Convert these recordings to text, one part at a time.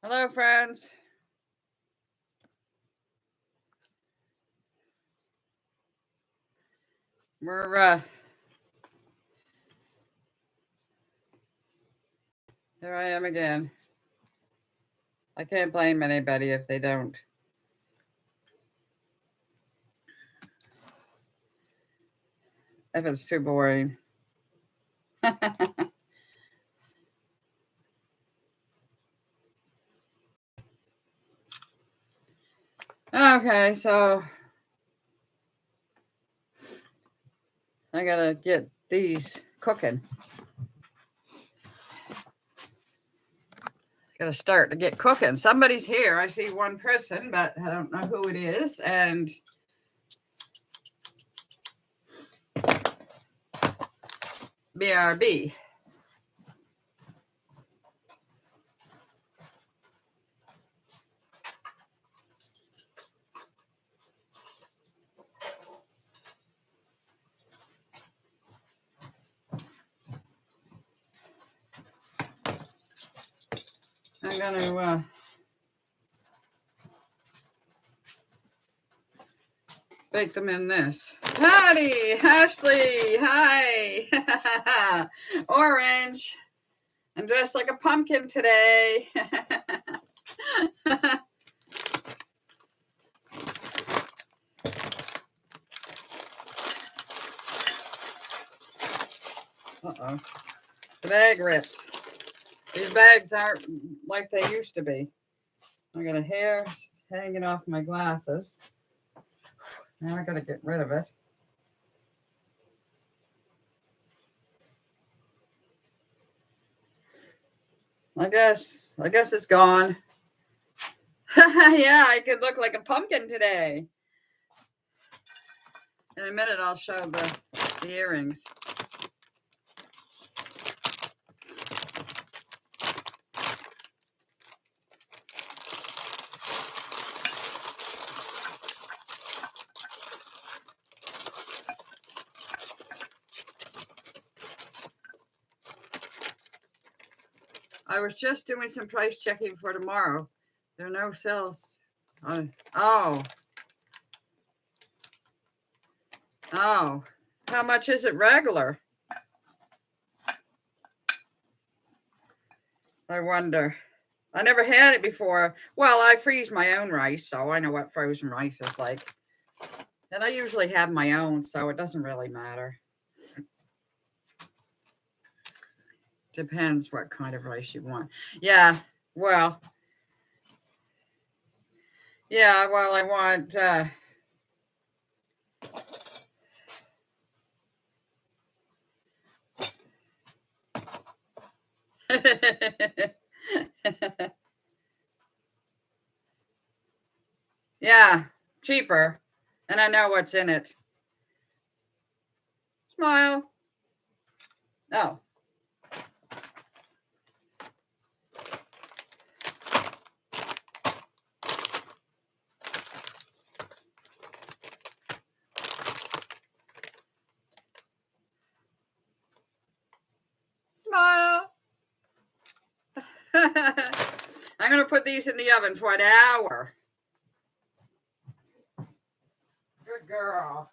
Hello, friends. We're here I am again. I can't blame anybody if they don't. If it's too boring. Okay, so I gotta get these cooking. Gotta start to get cooking. Somebody's here. I see one person, but I don't know who it is. And BRB. I'm gonna bake them in this. Howdy, Ashley. Hi. Orange. I'm dressed like a pumpkin today. Uh-oh. The bag ripped. These bags aren't like they used to be. I got a hair hanging off my glasses. Now I gotta get rid of it. I guess it's gone. Yeah, I could look like a pumpkin today. In a minute, I'll show the earrings. I was just doing some price checking for tomorrow. There are no sales. Oh. How much is it regular? I wonder. I never had it before. Well, I freeze my own rice, so I know what frozen rice is like. And I usually have my own, so it doesn't really matter. Depends what kind of rice you want. Yeah, well, I want yeah, cheaper. And I know what's in it. Smile. Oh. Smile. I'm going to put these in the oven for an hour. Good girl.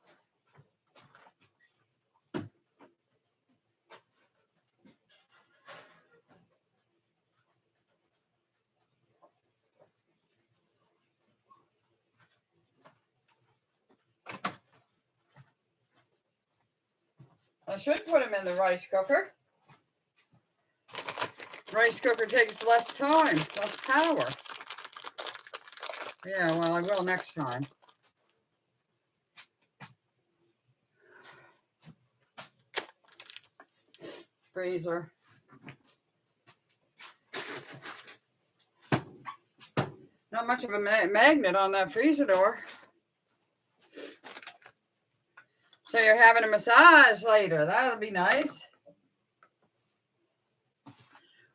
I should put them in the rice cooker. Rice cooker takes less time, less power. Yeah, well, I will next time. Freezer. Not much of a magnet on that freezer door. So you're having a massage later. That'll be nice.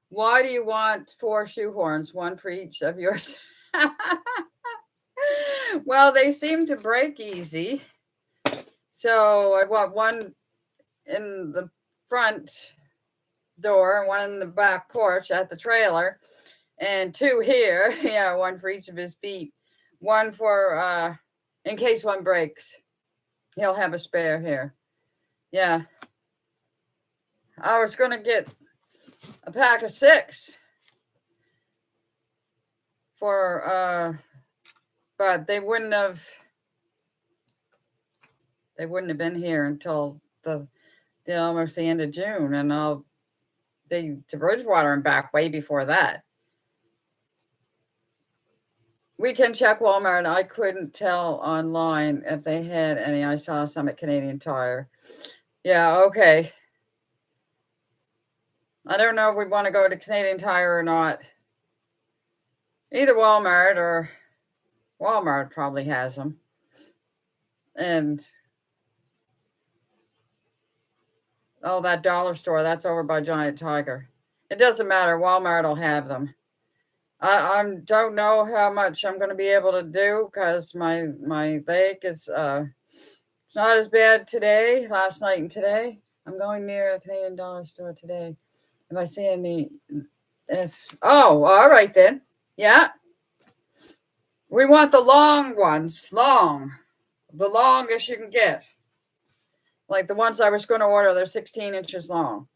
Why do you want 4 shoehorns, one for each of yours? Well, they seem to break easy. So I want one in the front door and one in the back porch at the trailer. and 2 here. Yeah, 1 for each of his feet. 1 for in case one breaks. He'll have a spare here. Yeah. I was going to get a pack of 6 for but they wouldn't have been here until the almost the end of June, and I'll be to Bridgewater and back way before that. We can check Walmart. I couldn't tell online if they had any. I saw some at Canadian Tire. Yeah, okay. I don't know if we want to go to Canadian Tire or not. Either Walmart or Walmart probably has them. And oh, that dollar store, that's over by Giant Tiger. It doesn't matter. Walmart will have them. I don't know how much I'm going to be able to do because my leg is it's not as bad today, last night and today. I'm going near a Canadian dollar store today. If I see any, oh, all right then. Yeah. We want the long ones, the longest you can get. Like the ones I was going to order, they're 16 inches long.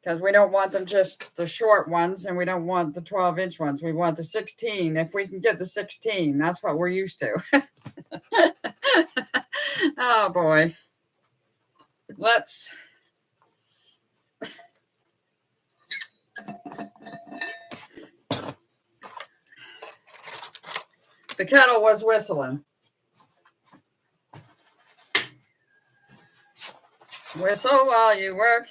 Because we don't want them just the short ones, and we don't want the 12-inch ones. We want the 16. If we can get the 16, that's what we're used to. Oh, boy. Let's... The kettle was whistling. Whistle while you work.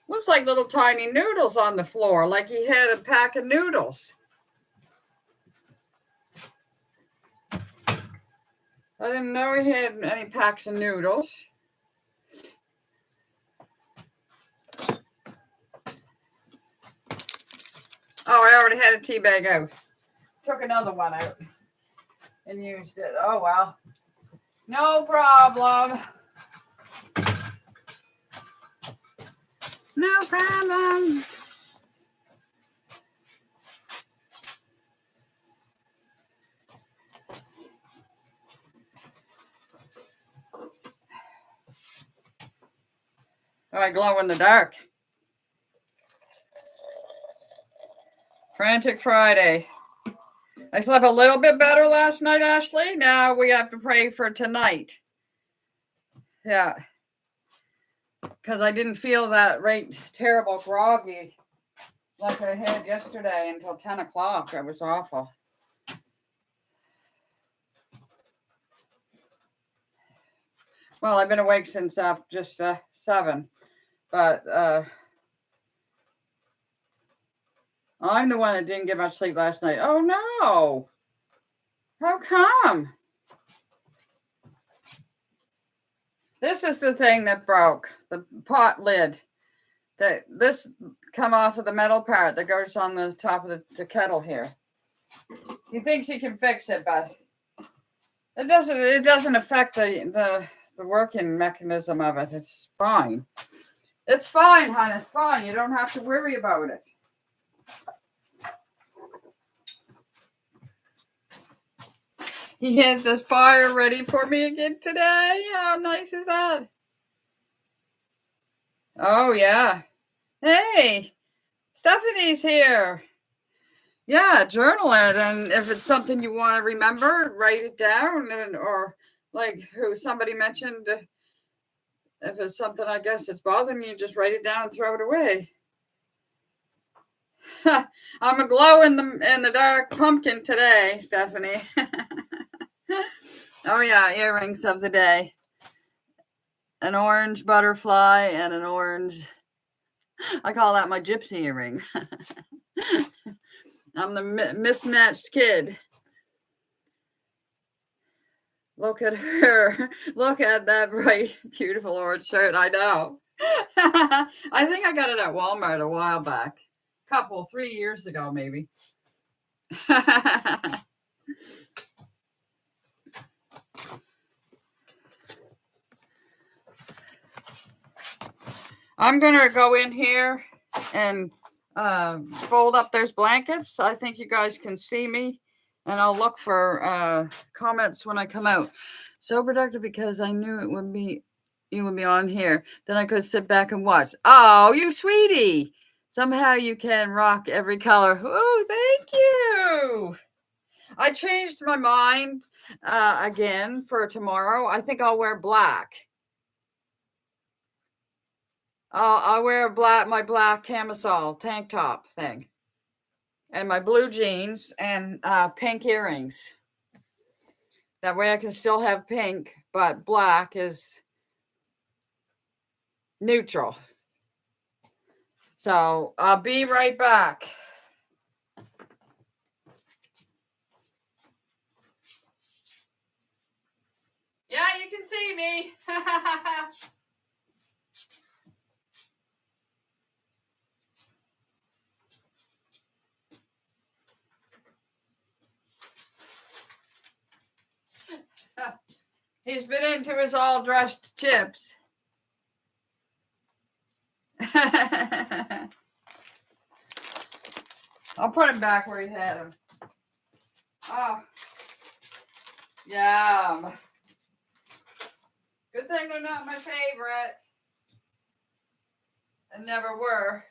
Looks like little tiny noodles on the floor, like he had a pack of noodles. I didn't know he had any packs of noodles. Oh, I already had a tea bag out. Took another one out and used it. Oh, well. No problem. No problem. Oh, I glow in the dark. Frantic Friday. I slept a little bit better last night, Ashley. Now we have to pray for tonight. Yeah. Because I didn't feel that terrible groggy like I had yesterday until 10 o'clock. It was awful. Well, I've been awake since just 7. But I'm the one that didn't get much sleep last night. Oh, no. How come? This is the thing that broke. The pot lid. This come off of the metal part that goes on the top of the kettle here. He thinks he can fix it, but it doesn't affect the working mechanism of it. It's fine. It's fine, hon. It's fine. You don't have to worry about it. He had the fire ready for me again today. How nice is that? Oh, yeah. Hey, Stephanie's here. Yeah, journal it. And if it's something you want to remember, write it down. Or like somebody mentioned, if it's something, I guess, it's bothering you, just write it down and throw it away. I'm a glow in the dark pumpkin today, Stephanie. Oh yeah, earrings of the day. An orange butterfly and an orange, I call that my gypsy earring. I'm the mismatched kid. Look at her. Look at that bright, beautiful orange shirt. I know. I think I got it at Walmart a while back. 3 years ago, maybe. I'm going to go in here and fold up those blankets. I think you guys can see me. And I'll look for comments when I come out. So productive because I knew you would be on here. Then I could sit back and watch. Oh, you sweetie. Somehow you can rock every color. Oh, thank you. I changed my mind again for tomorrow. I think I'll wear black. I'll wear my black camisole tank top thing. And my blue jeans and pink earrings. That way I can still have pink, but black is neutral. So I'll be right back. Yeah, you can see me. He's been into his all dressed chips. I'll put him back where he had him. Oh, yum. Good thing they're not my favorite. And never were.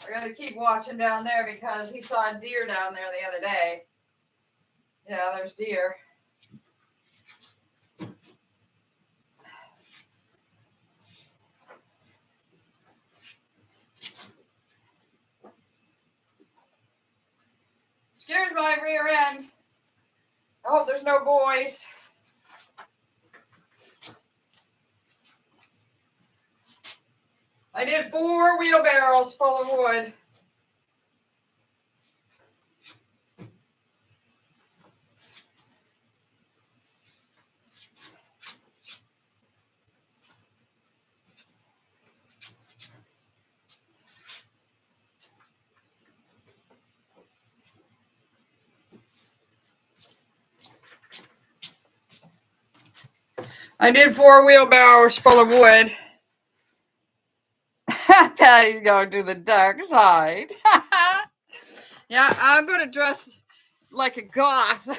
I gotta keep watching down there because he saw a deer down there the other day. Yeah, there's deer. Excuse my rear end. I hope there's no boys. I did 4 wheelbarrows full of wood. I did 4 wheelbarrows full of wood. Patty's going to the dark side. Yeah, I'm going to dress like a goth.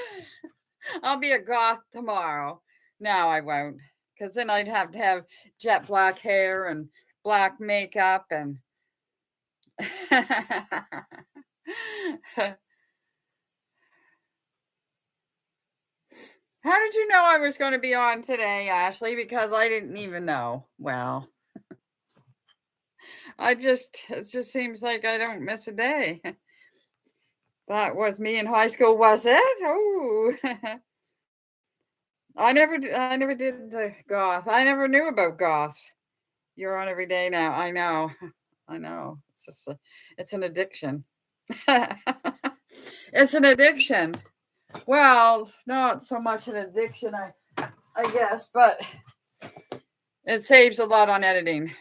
I'll be a goth tomorrow. No, I won't. Because then I'd have to have jet black hair and black makeup and... How did you know I was going to be on today, Ashley? Because I didn't even know. Well, it just seems like I don't miss a day. That was me in high school, was it? Oh, I never did the goth. I never knew about goths. You're on every day now. I know. It's just it's an addiction. It's an addiction. Well, not so much an addiction, I guess, but it saves a lot on editing.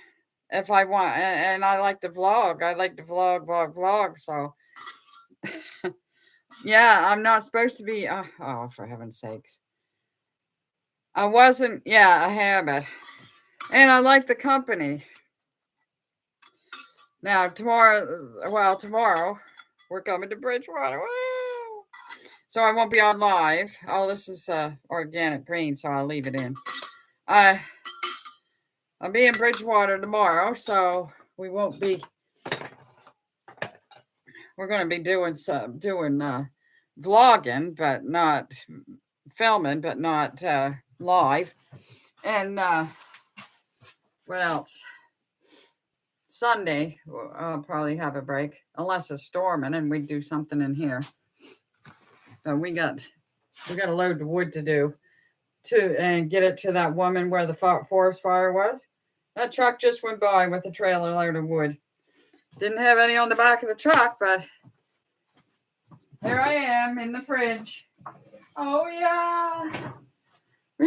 If I want, and I like to vlog. I like to vlog. So, yeah, I'm not supposed to be. Oh, for heaven's sakes. I wasn't. Yeah, a habit. And I like the company. Now, tomorrow, we're coming to Bridgewater. Woo! So I won't be on live. Oh, this is organic green, so I'll leave it in. I'll be in Bridgewater tomorrow, so we won't be. We're going to be doing vlogging, but not filming, but not live. And what else? Sunday, I'll probably have a break, unless it's storming, and we do something in here. But we got a load of wood to do and get it to that woman where the forest fire was. That truck just went by with a trailer load of wood. Didn't have any on the back of the truck, but here I am in the fridge. Oh, yeah.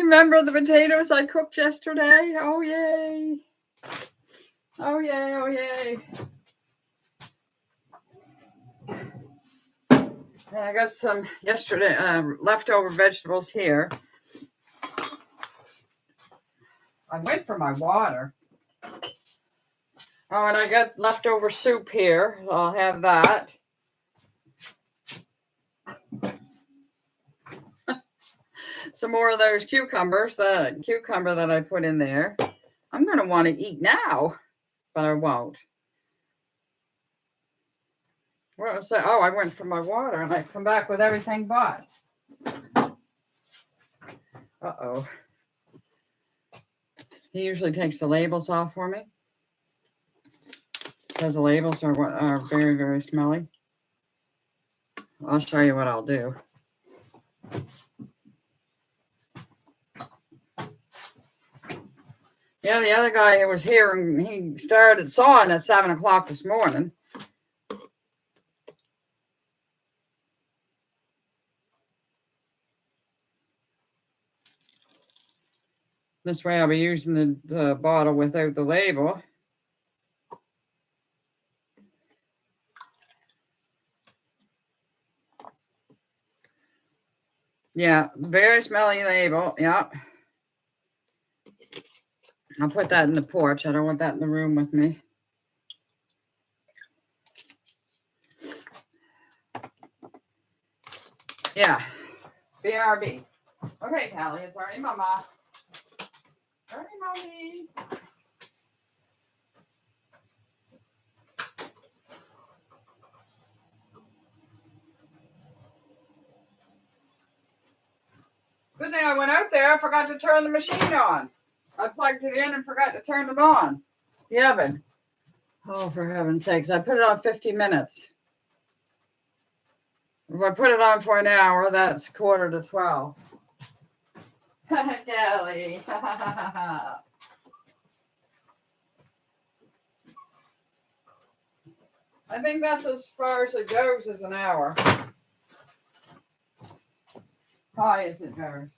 Remember the potatoes I cooked yesterday? Oh, yay. Oh, yay. Oh, yay. And I got some yesterday leftover vegetables here. I went for my water. Oh, and I got leftover soup here. I'll have that. Some more of those cucumbers, the cucumber that I put in there. I'm going to want to eat now, but I won't. What was that? Oh, I went for my water and I come back with everything but. Uh-oh. He usually takes the labels off for me, because the labels are very, very smelly. I'll show you what I'll do. Yeah, the other guy who was here, and he started sawing at 7 o'clock this morning. This way I'll be using the bottle without the label. Yeah, very smelly label. Yeah. I'll put that in the porch. I don't want that in the room with me. Yeah. BRB. Okay, Callie, it's already mama. Already mommy. Good thing I went out there. I forgot to turn the machine on. I plugged it in and forgot to turn it on. The oven. Oh, for heaven's sakes. I put it on 50 minutes. If I put it on for an hour, that's 11:45. Callie. I think that's as far as it goes, as an hour. High as it goes.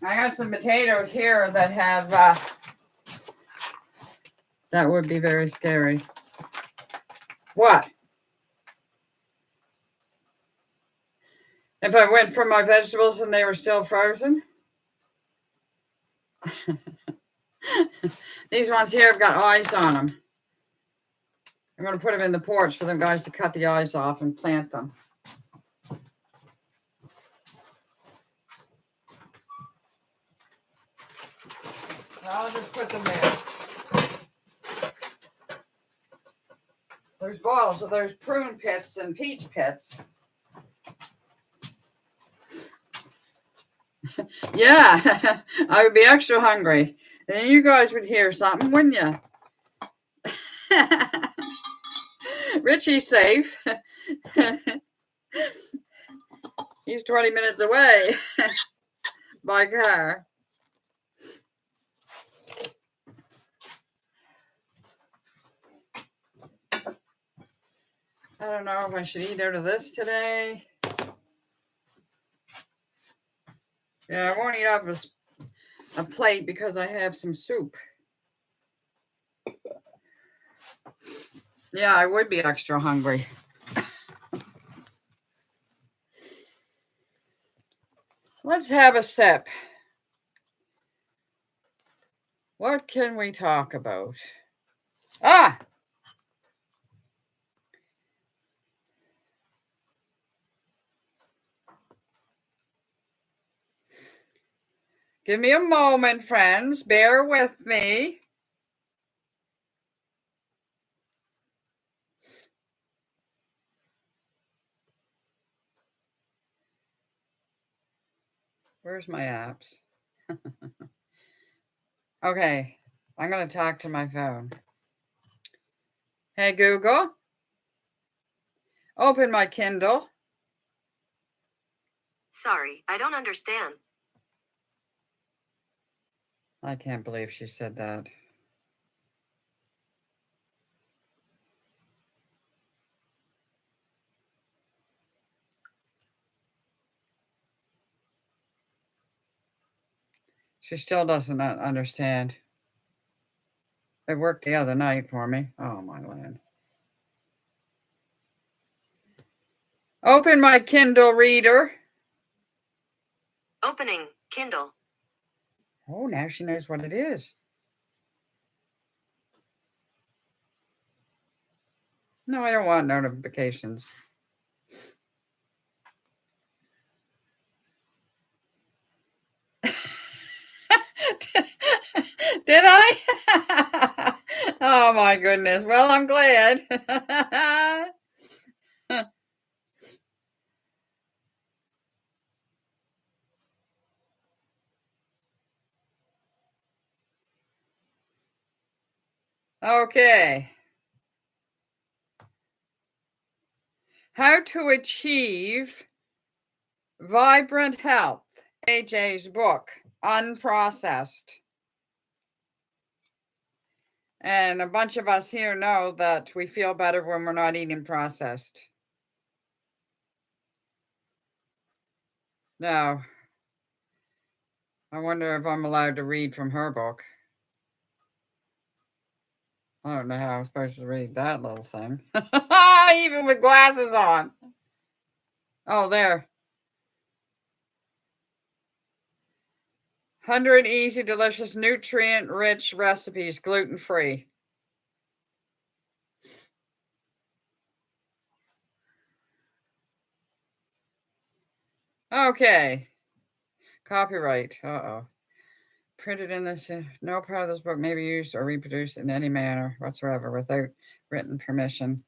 I got some potatoes here that have, that would be very scary. What? If I went for my vegetables and they were still frozen? These ones here have got ice on them. I'm going to put them in the porch for them guys to cut the ice off and plant them. I'll just put them there. There's bottles of those prune pits and peach pits. Yeah, I would be extra hungry. Then you guys would hear something, wouldn't you? Richie's safe. He's 20 minutes away by car. I don't know if I should eat out of this today. Yeah, I won't eat off a plate because I have some soup. Yeah, I would be extra hungry. Let's have a sip. What can we talk about? Ah! Give me a moment, friends. Bear with me. Where's my apps? Okay, I'm going to talk to my phone. Hey, Google. Open my Kindle. Sorry, I don't understand. I can't believe she said that. She still doesn't understand. It worked the other night for me. Oh, my land. Open my Kindle reader. Opening Kindle. Oh, now she knows what it is. No, I don't want notifications. Did I? Oh my goodness. Well, I'm glad. Okay. How to achieve vibrant health. AJ's book, Unprocessed. And a bunch of us here know that we feel better when we're not eating processed. Now, I wonder if I'm allowed to read from her book. I don't know how I'm supposed to read that little thing. Even with glasses on. Oh, there. 100 easy, delicious, nutrient-rich recipes, gluten-free. Okay. Copyright. Uh-oh. Printed in this, no part of this book may be used or reproduced in any manner whatsoever without written permission,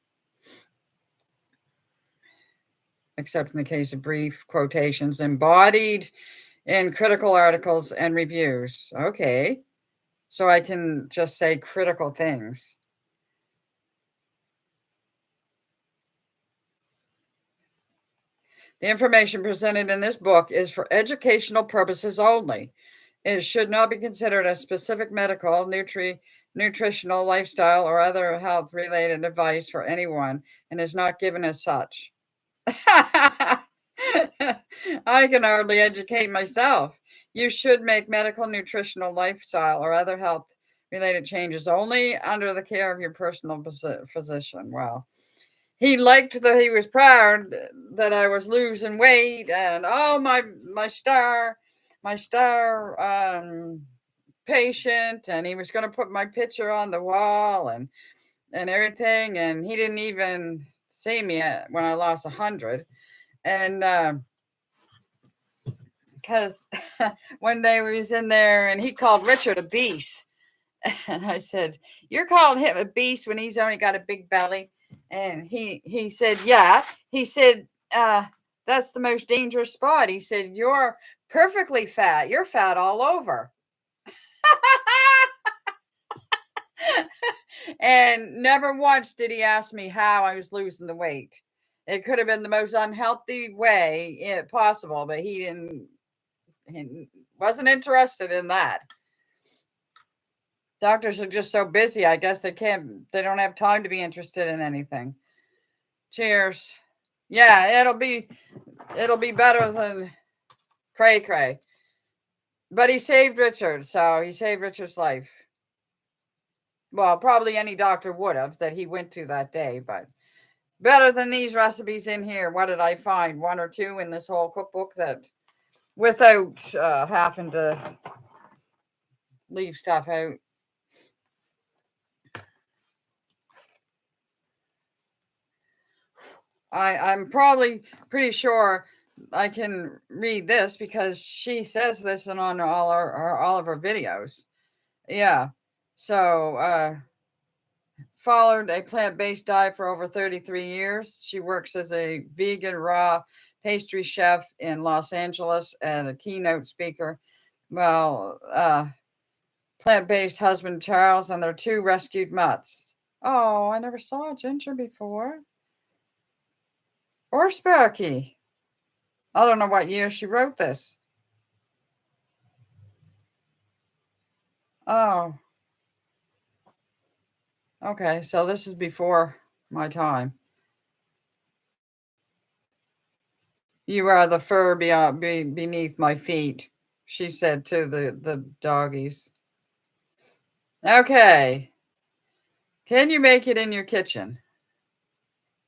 except in the case of brief quotations embodied in critical articles and reviews. Okay. So I can just say critical things. The information presented in this book is for educational purposes only. It should not be considered a specific medical, nutritional, lifestyle, or other health-related advice for anyone and is not given as such. I can hardly educate myself. You should make medical, nutritional, lifestyle, or other health-related changes only under the care of your personal physician. Wow. He liked that he was proud that I was losing weight and my star patient, and he was going to put my picture on the wall and everything, and he didn't even see me when I lost 100. And because one day we was in there and he called Richard a beast, and I said, "You're calling him a beast when he's only got a big belly?" And he said, "Yeah." He said, "That's the most dangerous spot." He said, "You're perfectly fat. You're fat all over." And never once did he ask me how I was losing the weight. It could have been the most unhealthy way possible, but he wasn't interested in that. Doctors are just so busy. I guess they don't have time to be interested in anything. Cheers. Yeah, it'll be better than cray. But he saved Richard, so he saved Richard's life. Well, probably any doctor would have that he went to that day, but better than these recipes in here. What did I find? 1 or 2 in this whole cookbook that without having to leave stuff out. I'm probably pretty sure I can read this because she says this on all of her videos. Yeah. So, followed a plant-based diet for over 33 years. She works as a vegan raw pastry chef in Los Angeles and a keynote speaker. Well, plant-based husband Charles and their 2 rescued mutts. Oh, I never saw a ginger before. Or Sparky. I don't know what year she wrote this. Oh. Okay, so this is before my time. You are the fur beneath my feet, she said to the doggies. Okay. Can you make it in your kitchen?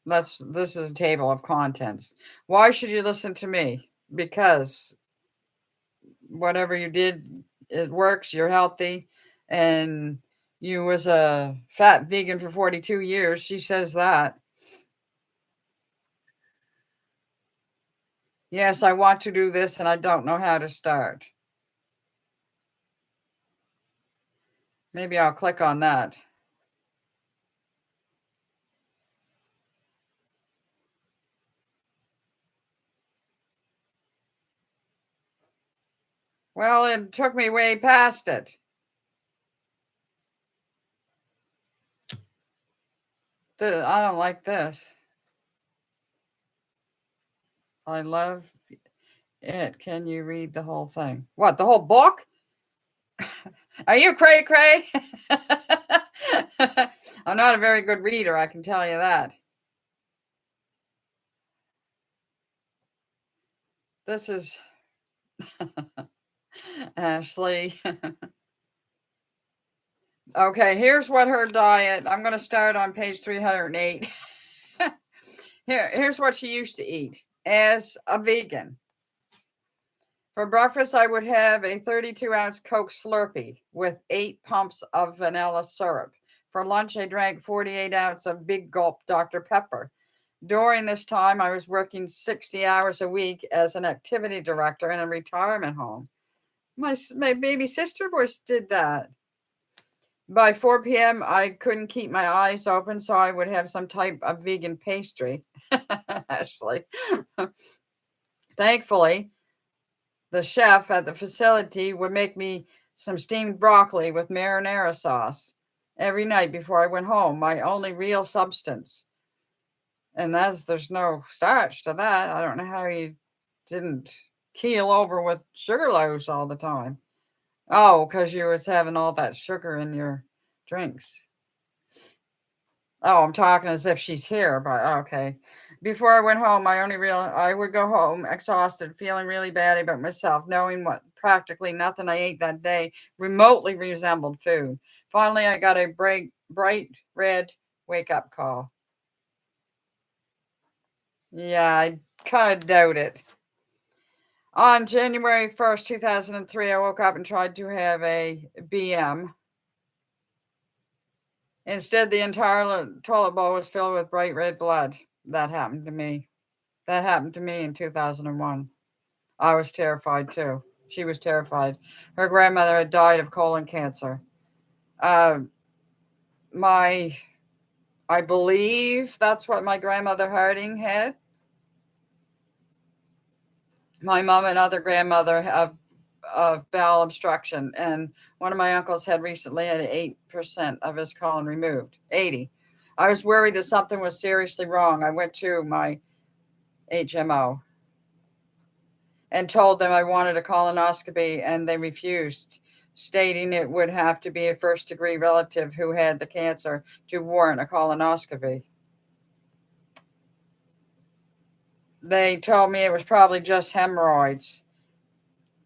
This is a table of contents. Why should you listen to me? Because whatever you did, it works, you're healthy, and you was a fat vegan for 42 years. She says that. Yes, I want to do this and I don't know how to start. Maybe I'll click on that. Well, it took me way past it. I don't like this. I love it. Can you read the whole thing? What, the whole book? Are you cray cray? I'm not a very good reader, I can tell you that. This is Ashley. Okay, here's what her diet. I'm going to start on page 308. Here's what she used to eat as a vegan. For breakfast, I would have a 32-ounce Coke Slurpee with 8 pumps of vanilla syrup. For lunch, I drank 48 ounces of Big Gulp Dr. Pepper. During this time, I was working 60 hours a week as an activity director in a retirement home. My baby sister did that. By 4 p.m., I couldn't keep my eyes open, so I would have some type of vegan pastry. Ashley. Thankfully, the chef at the facility would make me some steamed broccoli with marinara sauce every night before I went home, my only real substance. And there's no starch to that. I don't know how you didn't keel over with sugar loaves all the time. Oh, because you was having all that sugar in your drinks. Oh, I'm talking as if she's here, but okay. Before I went home, I would go home exhausted, feeling really bad about myself, knowing what practically nothing I ate that day remotely resembled food. Finally, I got a bright red wake-up call. Yeah, I kind of doubt it. On January 1st, 2003, I woke up and tried to have a BM. Instead, the entire toilet bowl was filled with bright red blood. That happened to me. That happened to me in 2001. I was terrified too. She was terrified. Her grandmother had died of colon cancer. Uh, I believe that's what my grandmother Harding had. My mom and other grandmother have of bowel obstruction, and one of my uncles had recently had 8% of his colon removed. 80. I was worried that something was seriously wrong. I went to my HMO and told them I wanted a colonoscopy, and they refused, stating it would have to be a first-degree relative who had the cancer to warrant a colonoscopy. They told me it was probably just hemorrhoids.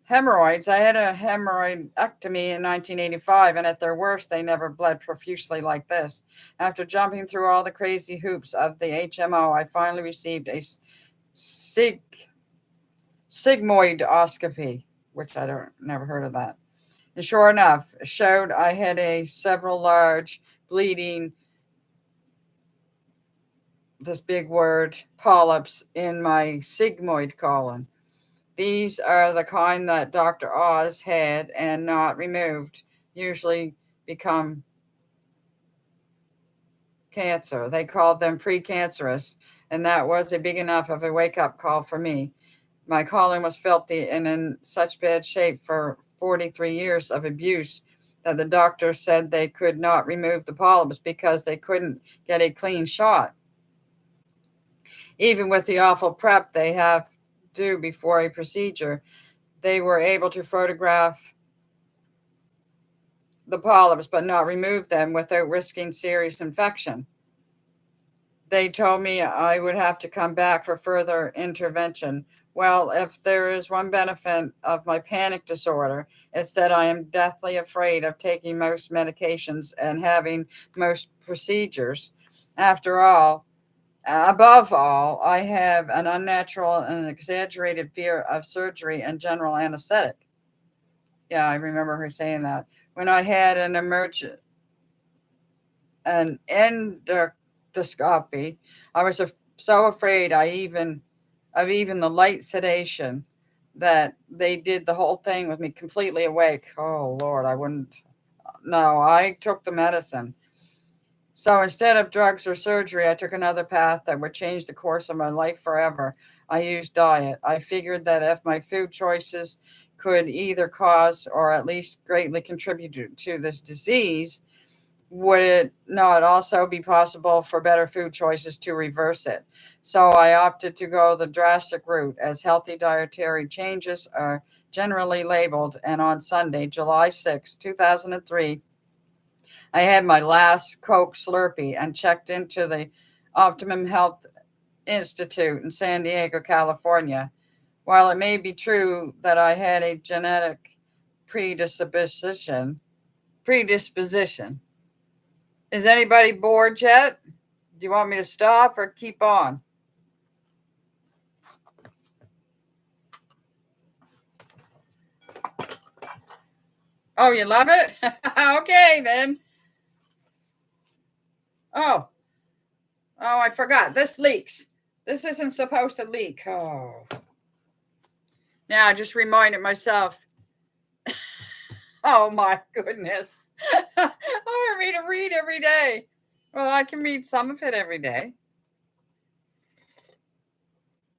Hemorrhoids. I had a hemorrhoidectomy in 1985, and at their worst, they never bled profusely like this. After jumping through all the crazy hoops of the HMO, I finally received a sigmoidoscopy, which I never heard of that. And sure enough, showed I had several large bleeding, this big word, polyps in my sigmoid colon. These are the kind that Dr. Oz had and not removed, usually become cancer. They called them precancerous, and that was a big enough of a wake-up call for me. My colon was filthy and in such bad shape for 43 years of abuse that the doctor said they could not remove the polyps because they couldn't get a clean shot. Even with the awful prep they have do before a procedure, they were able to photograph the polyps but not remove them without risking serious infection. They told me I would have to come back for further intervention. Well, if there is one benefit of my panic disorder, it's that I am deathly afraid of taking most medications and having most procedures. After all, above all, I have an unnatural and exaggerated fear of surgery and general anesthetic. Yeah, I remember her saying that. When I had an endoscopy, I was so afraid of even the light sedation that they did the whole thing with me completely awake. Oh Lord, I wouldn't. No, I took the medicine. So instead of drugs or surgery, I took another path that would change the course of my life forever. I used diet. I figured that if my food choices could either cause or at least greatly contribute to this disease, would it not also be possible for better food choices to reverse it? So I opted to go the drastic route, as healthy dietary changes are generally labeled. And on Sunday, July 6, 2003, I had my last Coke Slurpee and checked into the Optimum Health Institute in San Diego, California. While it may be true that I had a genetic predisposition, is anybody bored yet? Do you want me to stop or keep on? Oh, you love it? Okay, then. Oh, I forgot. This leaks. This isn't supposed to leak. Oh. Now I just reminded myself. Oh, my goodness. I want me to read every day. Well, I can read some of it every day.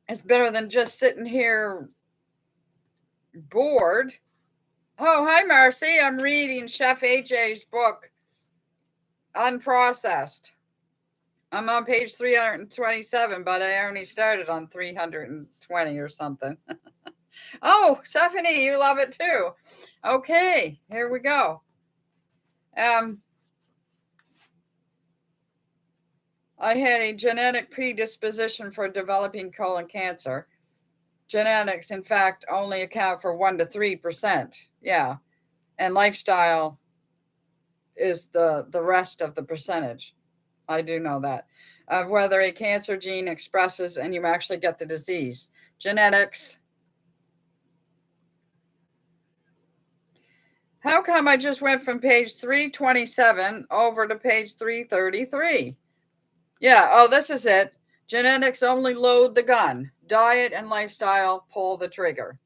It's better than just sitting here bored. Oh, hi, Marcy. I'm reading Chef AJ's book, Unprocessed. I'm on page 327, but I only started on 320 or something. Oh, Stephanie, you love it too. Okay, here we go. I had a genetic predisposition for developing colon cancer. Genetics, in fact, only account for 1 to 3%. Yeah. And lifestyle is the rest of the percentage. I do know that. Of whether a cancer gene expresses and you actually get the disease. Genetics. How come I just went from page 327 over to page 333? Yeah, oh, this is it. Genetics only load the gun. Diet and lifestyle pull the trigger.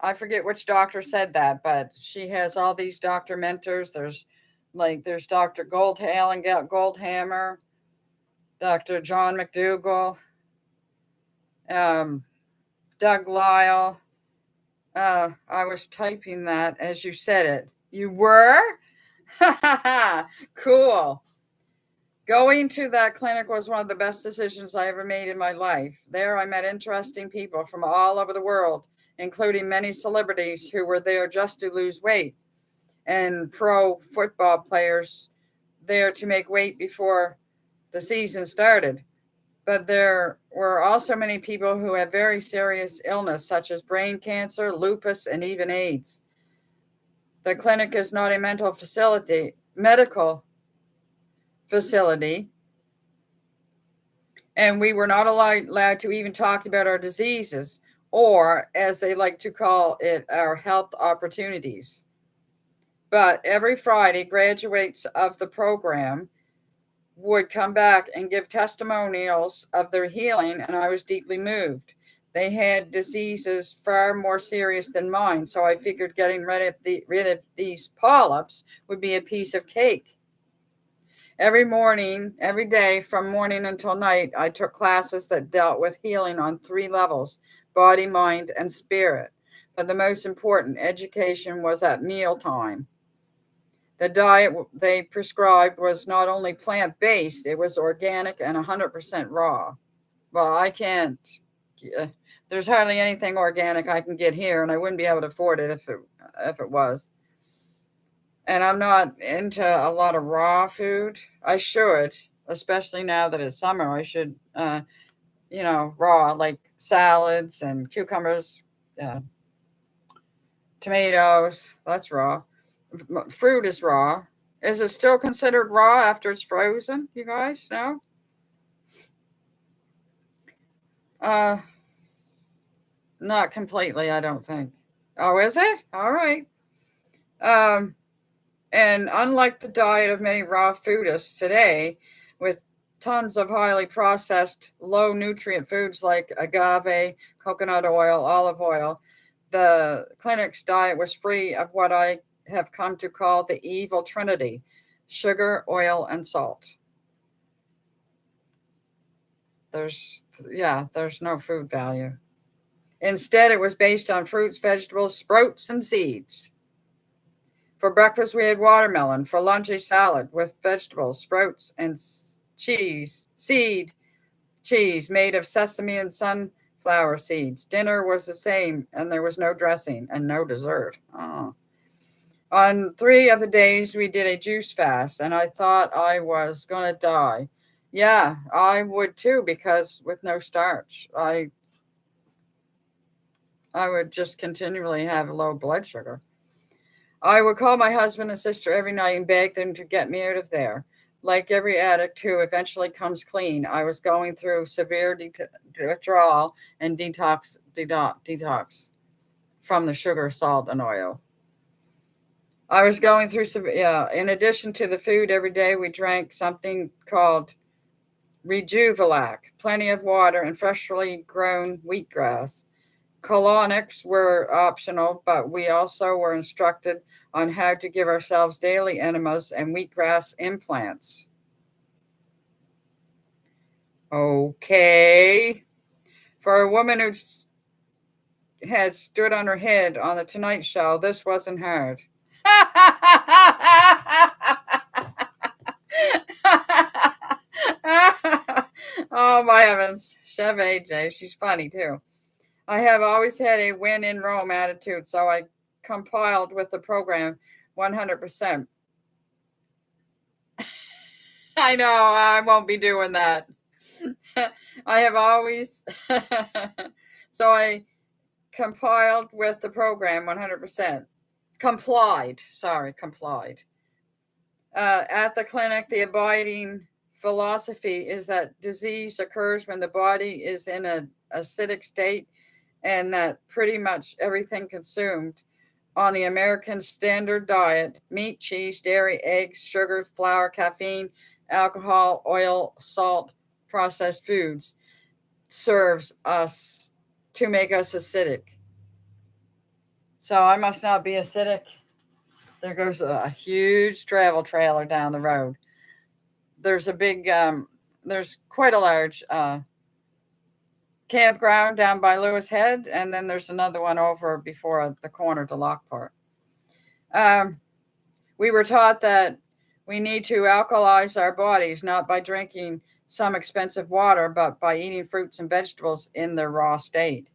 I forget which doctor said that, but she has all these doctor mentors. There's Dr. Goldhammer, Dr. John McDougall, Doug Lyle. I was typing that as you said it. You were? Cool. Going to that clinic was one of the best decisions I ever made in my life. There I met interesting people from all over the world, including many celebrities who were there just to lose weight, and pro football players there to make weight before the season started. But there were also many people who had very serious illness, such as brain cancer, lupus, and even AIDS. The clinic is not a medical facility, and we were not allowed to even talk about our diseases, or as they like to call it, our health opportunities. But every Friday, graduates of the program would come back and give testimonials of their healing, and I was deeply moved. They had diseases far more serious than mine, so I figured getting rid of these polyps would be a piece of cake. Every day, from morning until night, I took classes that dealt with healing on 3 levels: body, mind, and spirit. But the most important education was at mealtime. The diet they prescribed was not only plant-based, it was organic and 100% raw. Well, I can't there's hardly anything organic I can get here, and I wouldn't be able to afford it if it was. And I'm not into a lot of raw food. I should, especially now that it's summer. I should, raw, like salads and cucumbers, tomatoes. That's raw. Fruit is raw. Is it still considered raw after it's frozen? You guys know? Not completely, I don't think. Oh, is it? All right. And unlike the diet of many raw foodists today, with tons of highly processed, low nutrient foods like agave, coconut oil, olive oil, the clinic's diet was free of what I have come to call the evil trinity: sugar, oil, and salt. There's no food value. Instead, it was based on fruits, vegetables, sprouts, and seeds. For breakfast, we had watermelon. For lunch, a salad with vegetables, sprouts, and cheese made of sesame and sunflower seeds. Dinner was the same, and there was no dressing and no dessert. Oh. On 3 of the days, we did a juice fast, and I thought I was going to die. Yeah, I would too, because with no starch, I would just continually have low blood sugar. I would call my husband and sister every night and beg them to get me out of there. Like every addict who eventually comes clean, I was going through severe withdrawal and detox from the sugar, salt, and oil. I was going through in addition to the food every day, we drank something called Rejuvelac, plenty of water, and freshly grown wheatgrass. Colonics were optional, but we also were instructed on how to give ourselves daily enemas and wheatgrass implants. Okay. For a woman who has stood on her head on the Tonight Show, this wasn't hard. Oh, my heavens. Chev AJ, she's funny too. I have always had a win in Rome attitude, so I compiled with the program 100%. I know, I won't be doing that. I have always, so I compiled with the program 100%. Complied. At the clinic, the abiding philosophy is that disease occurs when the body is in an acidic state, and that pretty much everything consumed on the American standard diet, meat, cheese, dairy, eggs, sugar, flour, caffeine, alcohol, oil, salt, processed foods, serves us to make us acidic. So I must not be acidic. There goes a huge travel trailer down the road. There's a big, there's quite a large campground down by Lewis Head, and then there's another one over before the corner to Lockport. We were taught that we need to alkalize our bodies, not by drinking some expensive water, but by eating fruits and vegetables in their raw state.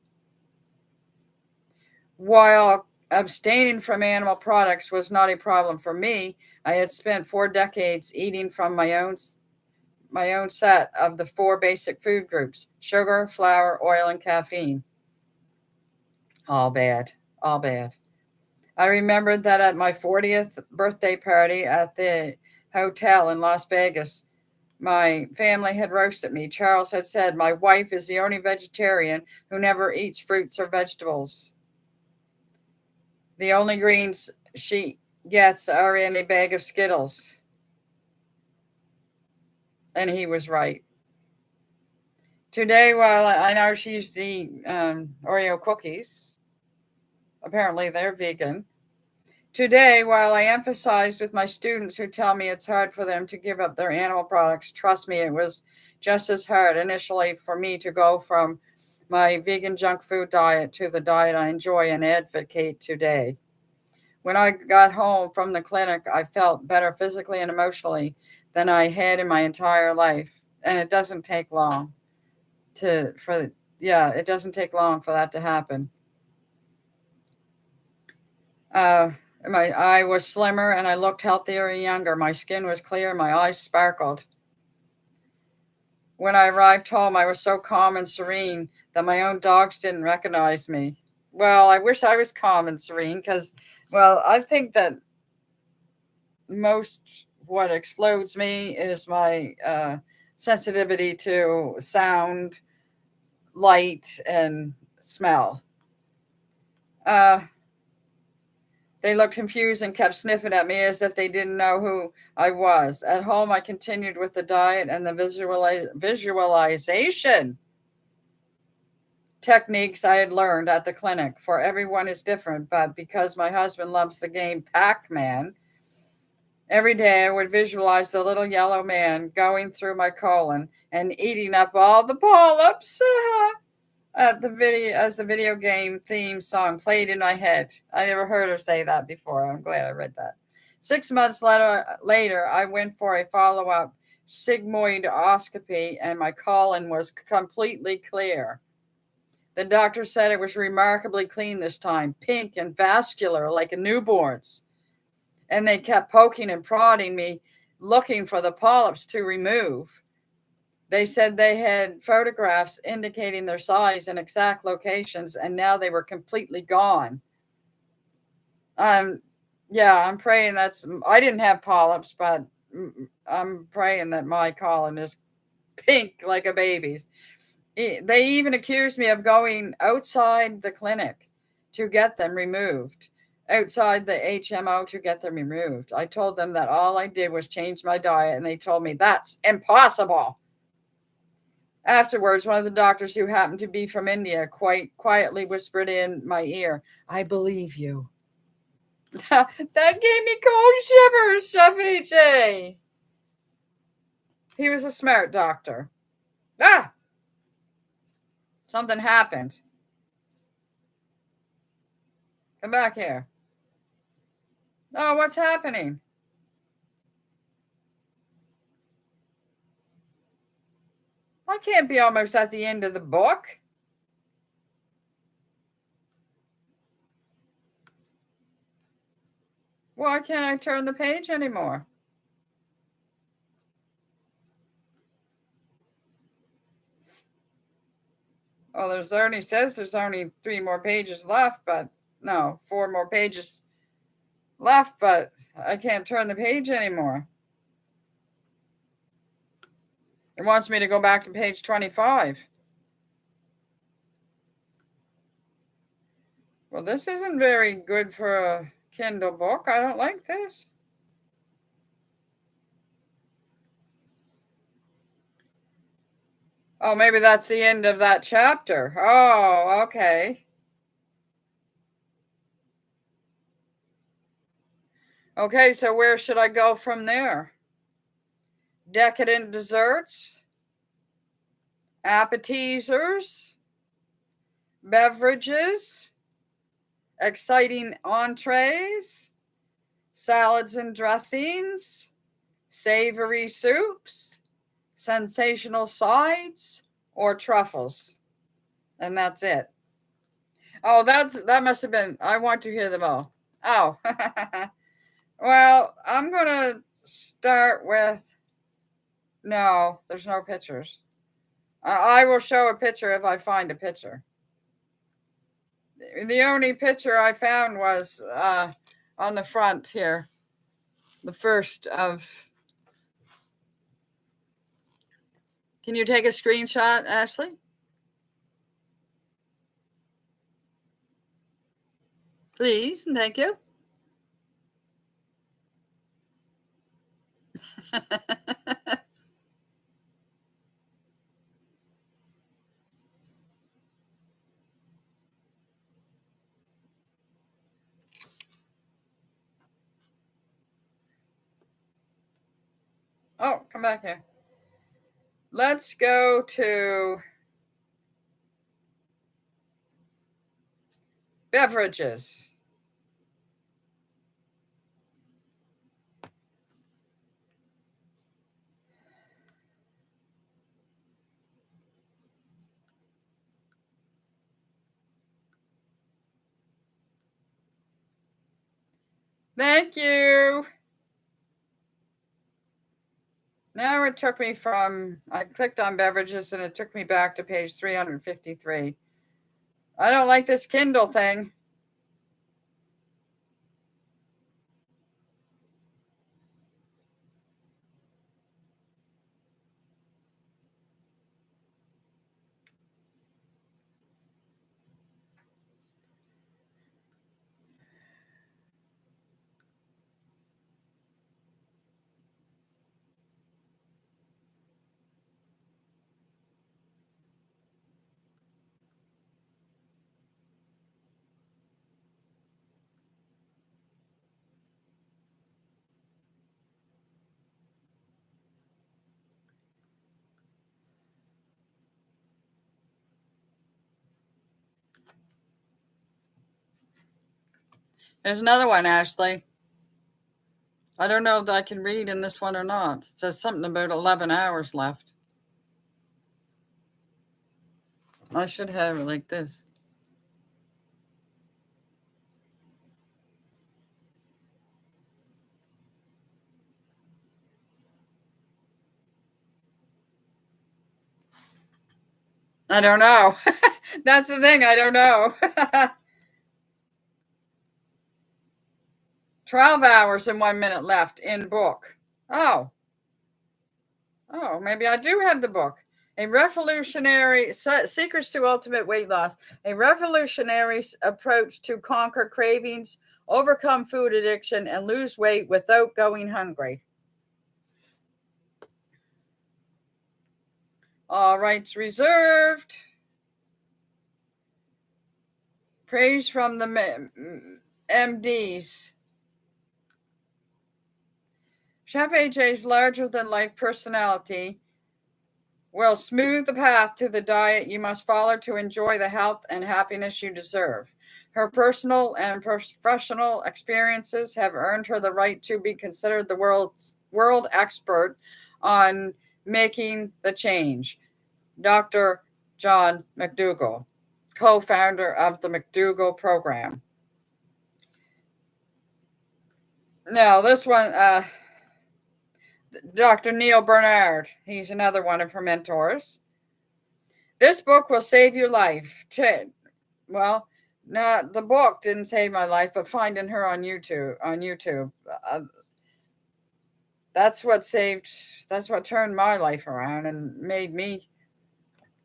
While abstaining from animal products was not a problem for me, I had spent 4 decades eating from my own set of the 4 basic food groups: sugar, flour, oil, and caffeine. All bad. I remembered that at my 40th birthday party at the hotel in Las Vegas, my family had roasted me. Charles had said, my wife is the only vegetarian who never eats fruits or vegetables. The only greens she gets are in a bag of Skittles. And he was right. Today, while I know she's the Oreo cookies, apparently they're vegan. Today, while I emphasize with my students who tell me it's hard for them to give up their animal products, trust me, it was just as hard initially for me to go from my vegan junk food diet to the diet I enjoy and advocate today. When I got home from the clinic, I felt better physically and emotionally than I had in my entire life. And it doesn't take long for it doesn't take long for that to happen. I was slimmer and I looked healthier and younger. My skin was clear. My eyes sparkled. When I arrived home, I was so calm and serene that my own dogs didn't recognize me. Well, I wish I was calm and serene because, well, I think that most what explodes me is my sensitivity to sound, light, and smell. They looked confused and kept sniffing at me as if they didn't know who I was. At home, I continued with the diet and the visualization techniques I had learned at the clinic. For everyone is different, but because my husband loves the game Pac-Man, every day I would visualize the little yellow man going through my colon and eating up all the polyps. As the video game theme song played in my head. I never heard her say that before. I'm glad I read that. 6 months later, I went for a follow-up sigmoidoscopy, and my colon was completely clear. The doctor said it was remarkably clean this time, pink and vascular like a newborn's. And they kept poking and prodding me, looking for the polyps to remove. They said they had photographs indicating their size and exact locations, and now they were completely gone. I'm praying I didn't have polyps, but I'm praying that my colon is pink like a baby's. They even accused me of going outside the clinic to get them removed, outside the HMO to get them removed. I told them that all I did was change my diet, and they told me that's impossible. Afterwards, one of the doctors, who happened to be from India, quite quietly whispered in my ear, "I believe you." That gave me cold shivers, Shafichi. He was a smart doctor. Something happened. Come back here. Oh, what's happening? I can't be almost at the end of the book. Why can't I turn the page anymore? Oh, there's only 3 more pages left, but no, 4 more pages left, but I can't turn the page anymore. It wants me to go back to page 25. Well, this isn't very good for a Kindle book. I don't like this. Oh, maybe that's the end of that chapter. Oh, okay. Okay, so where should I go from there? Decadent desserts, appetizers, beverages, exciting entrees, salads and dressings, savory soups, sensational sides, or truffles. And that's it. Oh, that must have been, I want to hear them all. Oh, well, I'm going to start with, no, there's no pictures. I will show a picture if I find a picture. The only picture I found was on the front here. The first of, can you take a screenshot, Ashley? Please, and thank you. Oh, come back here. Let's go to beverages. Thank you. Now it took me I clicked on beverages and it took me back to page 353. I don't like this Kindle thing. There's another one, Ashley. I don't know if I can read in this one or not. It says something about 11 hours left. I should have it like this. I don't know. That's the thing. I don't know. 12 hours and 1 minute left in book. Oh, maybe I do have the book. A revolutionary secrets to ultimate weight loss. A revolutionary approach to conquer cravings, overcome food addiction, and lose weight without going hungry. All rights reserved. Praise from the MDs. Chef AJ's larger-than-life personality will smooth the path to the diet you must follow to enjoy the health and happiness you deserve. Her personal and professional experiences have earned her the right to be considered the world expert on making the change. Dr. John McDougall, co-founder of the McDougall program. Now, this one, Dr. Neil Bernard, he's another one of her mentors. This book will save your life. Well, no, the book didn't save my life, but finding her on YouTube. That's what turned my life around and made me,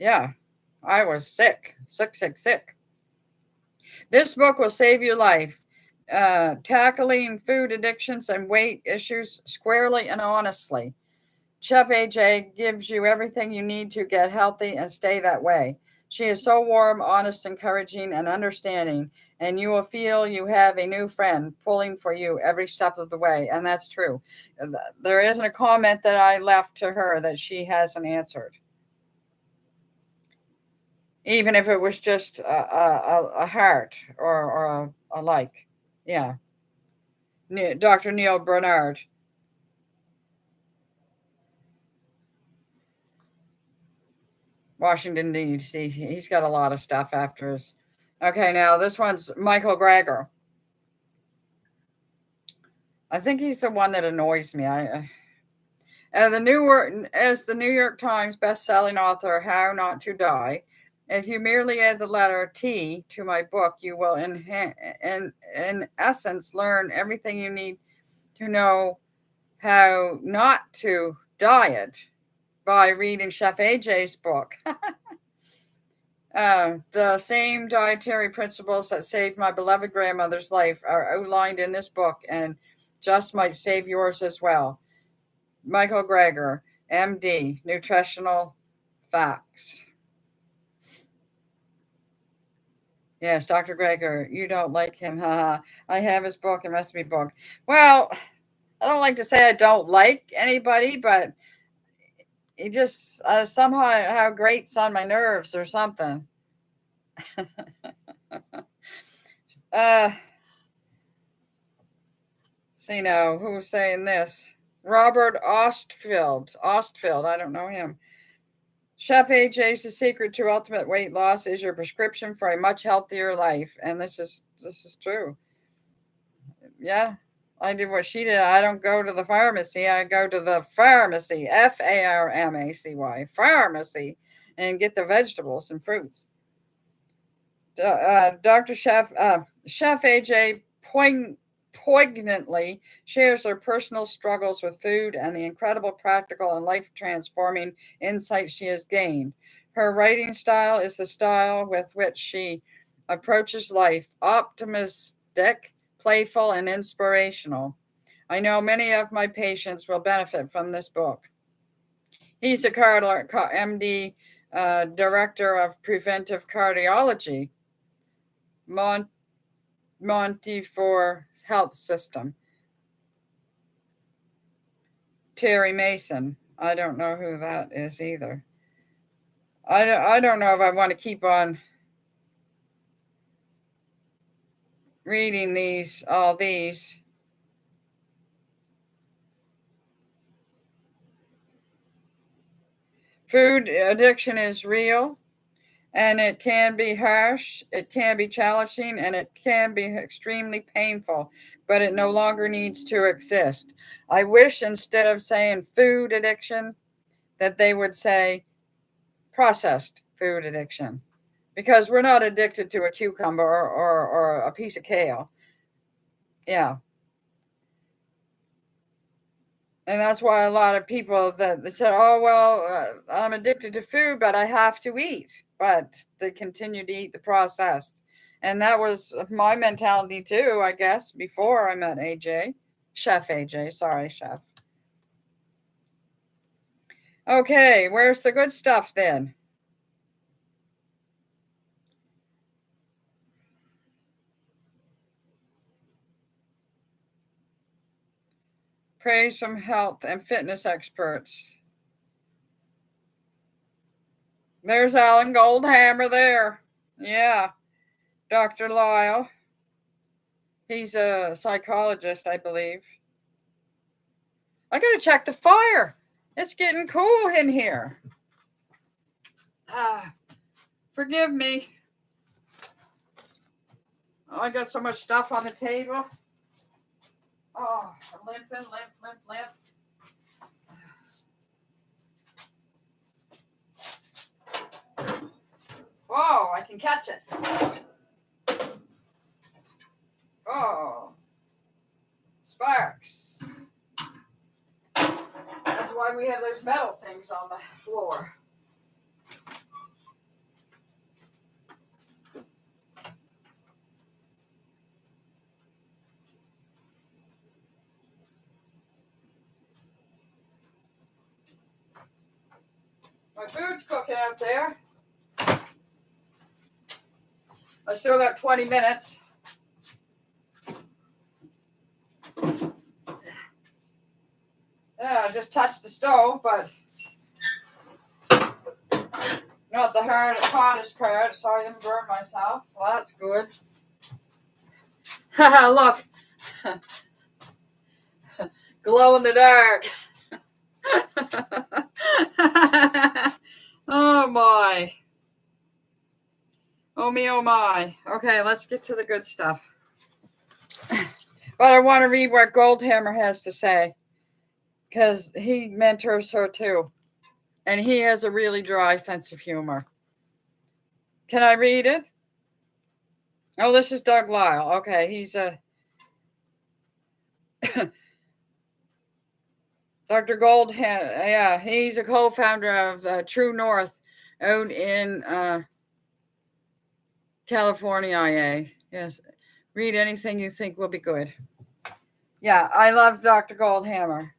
I was sick. This book will save your life. Tackling food addictions and weight issues squarely and honestly. Chef AJ gives you everything you need to get healthy and stay that way. She is so warm, honest, encouraging, and understanding, and you will feel you have a new friend pulling for you every step of the way. And that's true. There isn't a comment that I left to her that she hasn't answered. Even if it was just a heart or a like. Yeah. Dr. Neil Bernard. Washington, D.C. He's got a lot of stuff after his. Okay, now this one's Michael Greger. I think he's the one that annoys me. As the New York Times best-selling author, How Not to Die, if you merely add the letter T to my book, you will in essence learn everything you need to know how not to diet by reading Chef AJ's book. The same dietary principles that saved my beloved grandmother's life are outlined in this book and just might save yours as well. Michael Greger, MD, Nutritional Facts. Yes, Dr. Greger, you don't like him. I have his book and recipe book. Well, I don't like to say I don't like anybody, but he just somehow grates on my nerves or something. See now, who's saying this? Robert Ostfield, I don't know him. Chef AJ's The Secret to Ultimate Weight Loss is your prescription for a much healthier life. And this is true. Yeah. I did what she did. I don't go to the pharmacy. I go to the pharmacy, Pharmacy, pharmacy, and get the vegetables and fruits. Dr. Chef AJ poignantly shares her personal struggles with food and the incredible practical and life transforming insights she has gained. Her writing style is the style with which she approaches life, optimistic, playful, and inspirational. I know many of my patients will benefit from this book. He's a MD, director of preventive cardiology, Montefiore Health System. Terry Mason. I don't know who that is either. I don't know if I want to keep on reading all these. Food addiction is real, and it can be harsh, it can be challenging, and it can be extremely painful, but it no longer needs to exist. I wish instead of saying food addiction, that they would say processed food addiction, because we're not addicted to a cucumber or a piece of kale. Yeah. And that's why a lot of people that they said, oh, well, I'm addicted to food, but I have to eat. But they continue to eat the processed. And that was my mentality too, I guess, before I met AJ. Chef AJ. Sorry, Chef. Okay, where's the good stuff then? Praise from health and fitness experts. There's Alan Goldhammer there. Yeah. Dr. Lyle. He's a psychologist, I believe. I gotta check the fire. It's getting cool in here. Forgive me. Oh, I got so much stuff on the table. Oh, I'm limping, limp. Whoa, I can catch it. Oh, sparks. That's why we have those metal things on the floor. My food's cooking out there. I still got 20 minutes. Yeah, I just touched the stove, but not the hottest part, so I didn't burn myself. Well, that's good. Haha, look. Glow in the dark. Oh my. Oh me, oh my. Okay, let's get to the good stuff. But I want to read what Goldhammer has to say, because he mentors her too. And he has a really dry sense of humor. Can I read it? Oh, this is Doug Lyle. Okay, he's a... Dr. Goldhammer, yeah, he's a co-founder of True North out in California, IA. Yes, read anything you think will be good. Yeah, I love Dr. Goldhammer.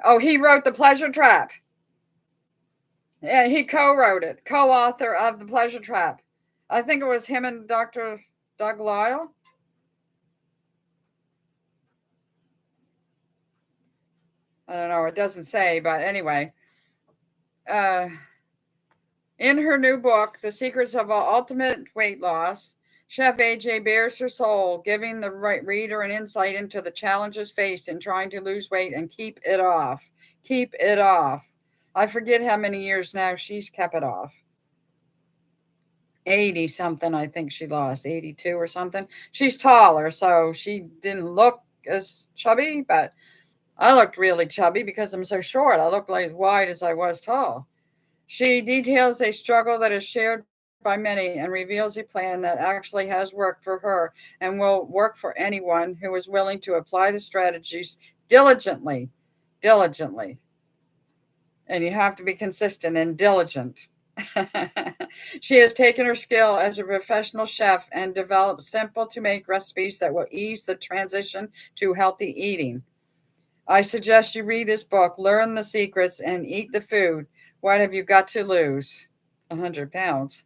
Oh, he wrote The Pleasure Trap. Yeah, he co-wrote it, co-author of The Pleasure Trap. I think it was him and Dr. Doug Lyle. I don't know, it doesn't say, but anyway. In her new book, The Secrets of Ultimate Weight Loss, Chef AJ bears her soul, giving the reader an insight into the challenges faced in trying to lose weight and keep it off. Keep it off. I forget how many years now she's kept it off. 80 something, I think she lost, 82 or something. She's taller, so she didn't look as chubby, but I looked really chubby because I'm so short. I look like wide as I was tall. She details a struggle that is shared by many and reveals a plan that actually has worked for her and will work for anyone who is willing to apply the strategies diligently. Diligently. And you have to be consistent and diligent. She has taken her skill as a professional chef and developed simple to make recipes that will ease the transition to healthy eating. I suggest you read this book, learn the secrets, and eat the food. What have you got to lose? 100 pounds.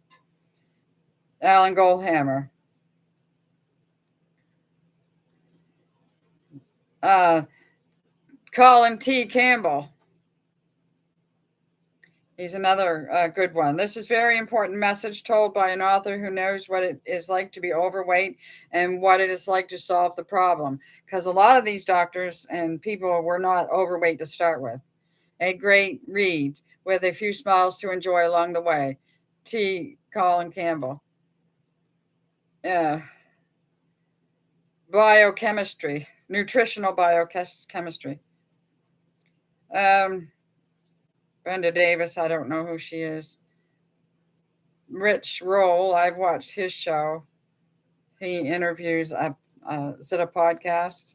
Alan Goldhammer. Colin T. Campbell. He's another good one. This is very important message told by an author who knows what it is like to be overweight and what it is like to solve the problem. Because a lot of these doctors and people were not overweight to start with. A great read with a few smiles to enjoy along the way. T. Colin Campbell. Biochemistry, nutritional biochemistry. Brenda Davis, I don't know who she is. Rich Roll, I've watched his show. He interviews, is it a podcast?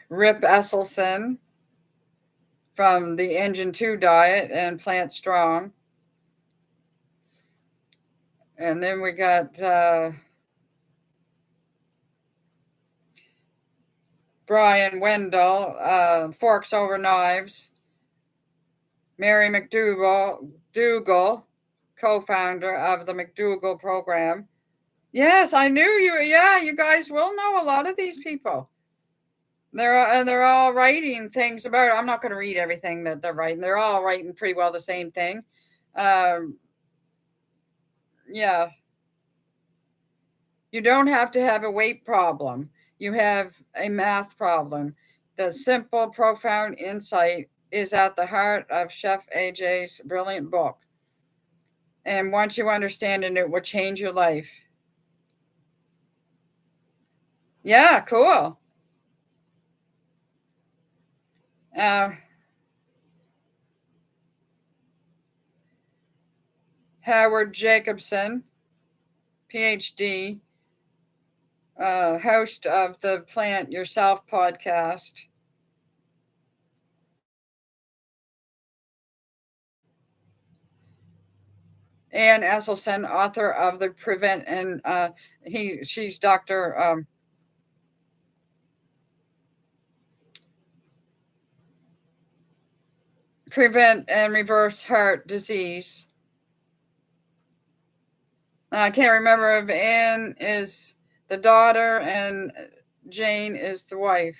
Rip Esselson from the Engine 2 Diet and Plant Strong. And then we got Brian Wendell, Forks Over Knives. Mary McDougall, co-founder of the McDougall program. Yes, I knew you. Yeah, you guys will know a lot of these people. They're all writing things about it. I'm not going to read everything that they're writing. They're all writing pretty well the same thing. Yeah. You don't have to have a weight problem. You have a math problem. The simple, profound insight is at the heart of Chef AJ's brilliant book. And once you understand it, it will change your life. Yeah, cool. Howard Jacobson, PhD, host of the Plant Yourself podcast. Ann Esselson, author of the Prevent, and she's Dr. Prevent and Reverse Heart Disease. I can't remember if Ann is the daughter and Jane is the wife.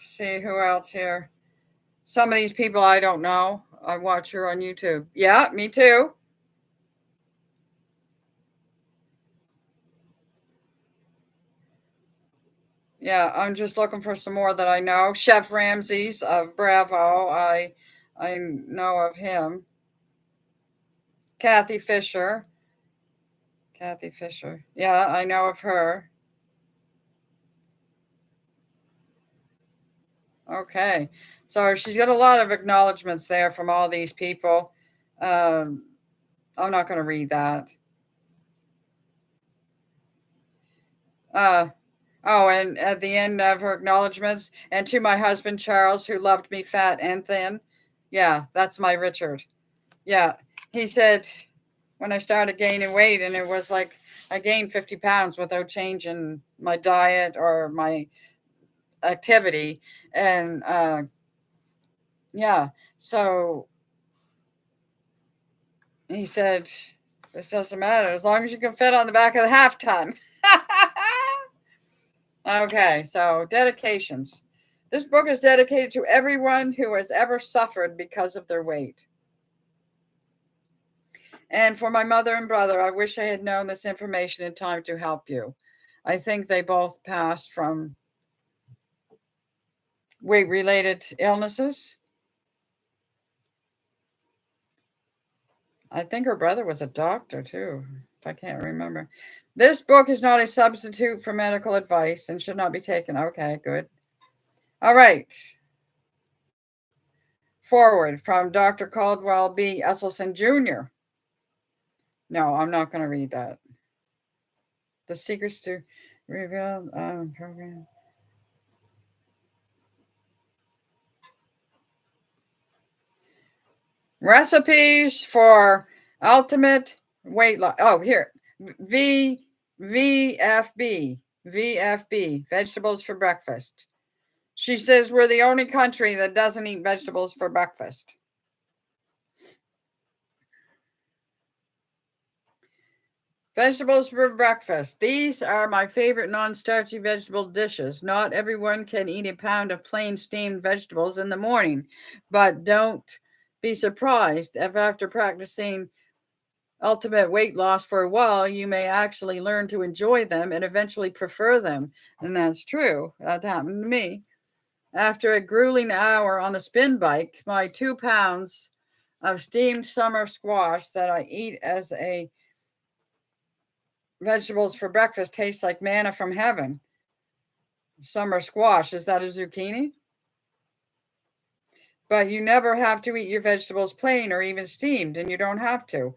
See who else here. Some of these people I don't know. I watch her on YouTube. Yeah, me too. Yeah, I'm just looking for some more that I know. Chef Ramsay's of Bravo. I know of him. Kathy Fisher. Yeah, I know of her. Okay. So she's got a lot of acknowledgments there from all these people. I'm not going to read that. Oh, and at the end of her acknowledgments, and to my husband, Charles, who loved me fat and thin. Yeah, that's my Richard. Yeah, he said when I started gaining weight, and it was like I gained 50 pounds without changing my diet or my activity. And yeah, so he said, this doesn't matter as long as you can fit on the back of the half ton. Okay, so dedications. This book is dedicated to everyone who has ever suffered because of their weight. And for my mother and brother, I wish I had known this information in time to help you. I think they both passed from weight-related illnesses. I think her brother was a doctor too, if I can't remember. This book is not a substitute for medical advice and should not be taken. Okay, good. All right. Forward from Dr. Caldwell B. Esselson Jr. No, I'm not going to read that. The Secrets to Reveal Program. Recipes for ultimate weight loss. Oh, here. VFB. VFB. Vegetables for breakfast. She says we're the only country that doesn't eat vegetables for breakfast. Vegetables for breakfast. These are my favorite non-starchy vegetable dishes. Not everyone can eat a pound of plain steamed vegetables in the morning, but don't be surprised if after practicing ultimate weight loss for a while, you may actually learn to enjoy them and eventually prefer them. And that's true. That happened to me. After a grueling hour on the spin bike, my 2 pounds of steamed summer squash that I eat as a vegetables for breakfast taste like manna from heaven. Summer squash, is that a zucchini? But you never have to eat your vegetables plain or even steamed, and you don't have to.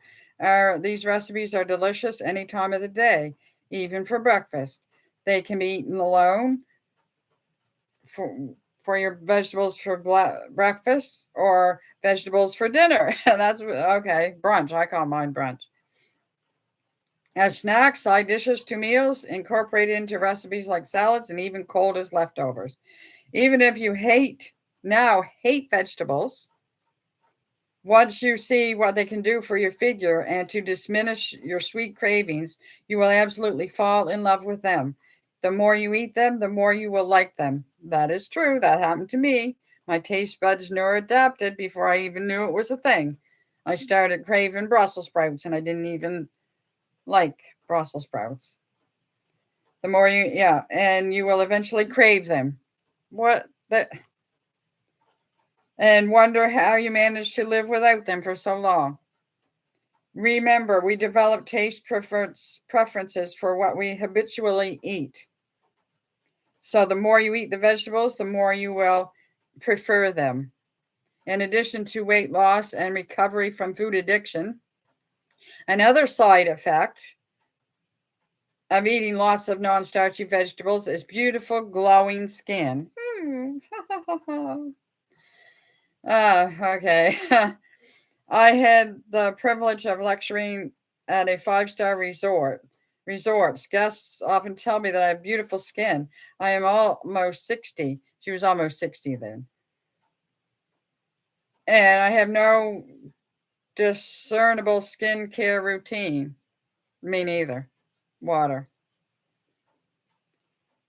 These recipes are delicious any time of the day, even for breakfast. They can be eaten alone for your vegetables for breakfast or vegetables for dinner. That's okay. Brunch. I call mine brunch. As snacks, side dishes to meals, incorporated into recipes like salads and even cold as leftovers. Even if you hate vegetables, once you see what they can do for your figure and to diminish your sweet cravings, you will absolutely fall in love with them. The more you eat them, the more you will like them. That is true. That happened to me. My taste buds neuroadapted before I even knew it was a thing. I started craving Brussels sprouts and I didn't even like Brussels sprouts. The more and you will eventually crave them. And wonder how you managed to live without them for so long. Remember, we develop taste preferences for what we habitually eat. So the more you eat the vegetables, the more you will prefer them. In addition to weight loss and recovery from food addiction, another side effect of eating lots of non-starchy vegetables is beautiful, glowing skin. Okay. I had the privilege of lecturing at a 5-star resorts. Guests often tell me that I have beautiful skin. I am almost 60. She was almost 60 then. And I have no discernible skincare routine. Me neither. Water.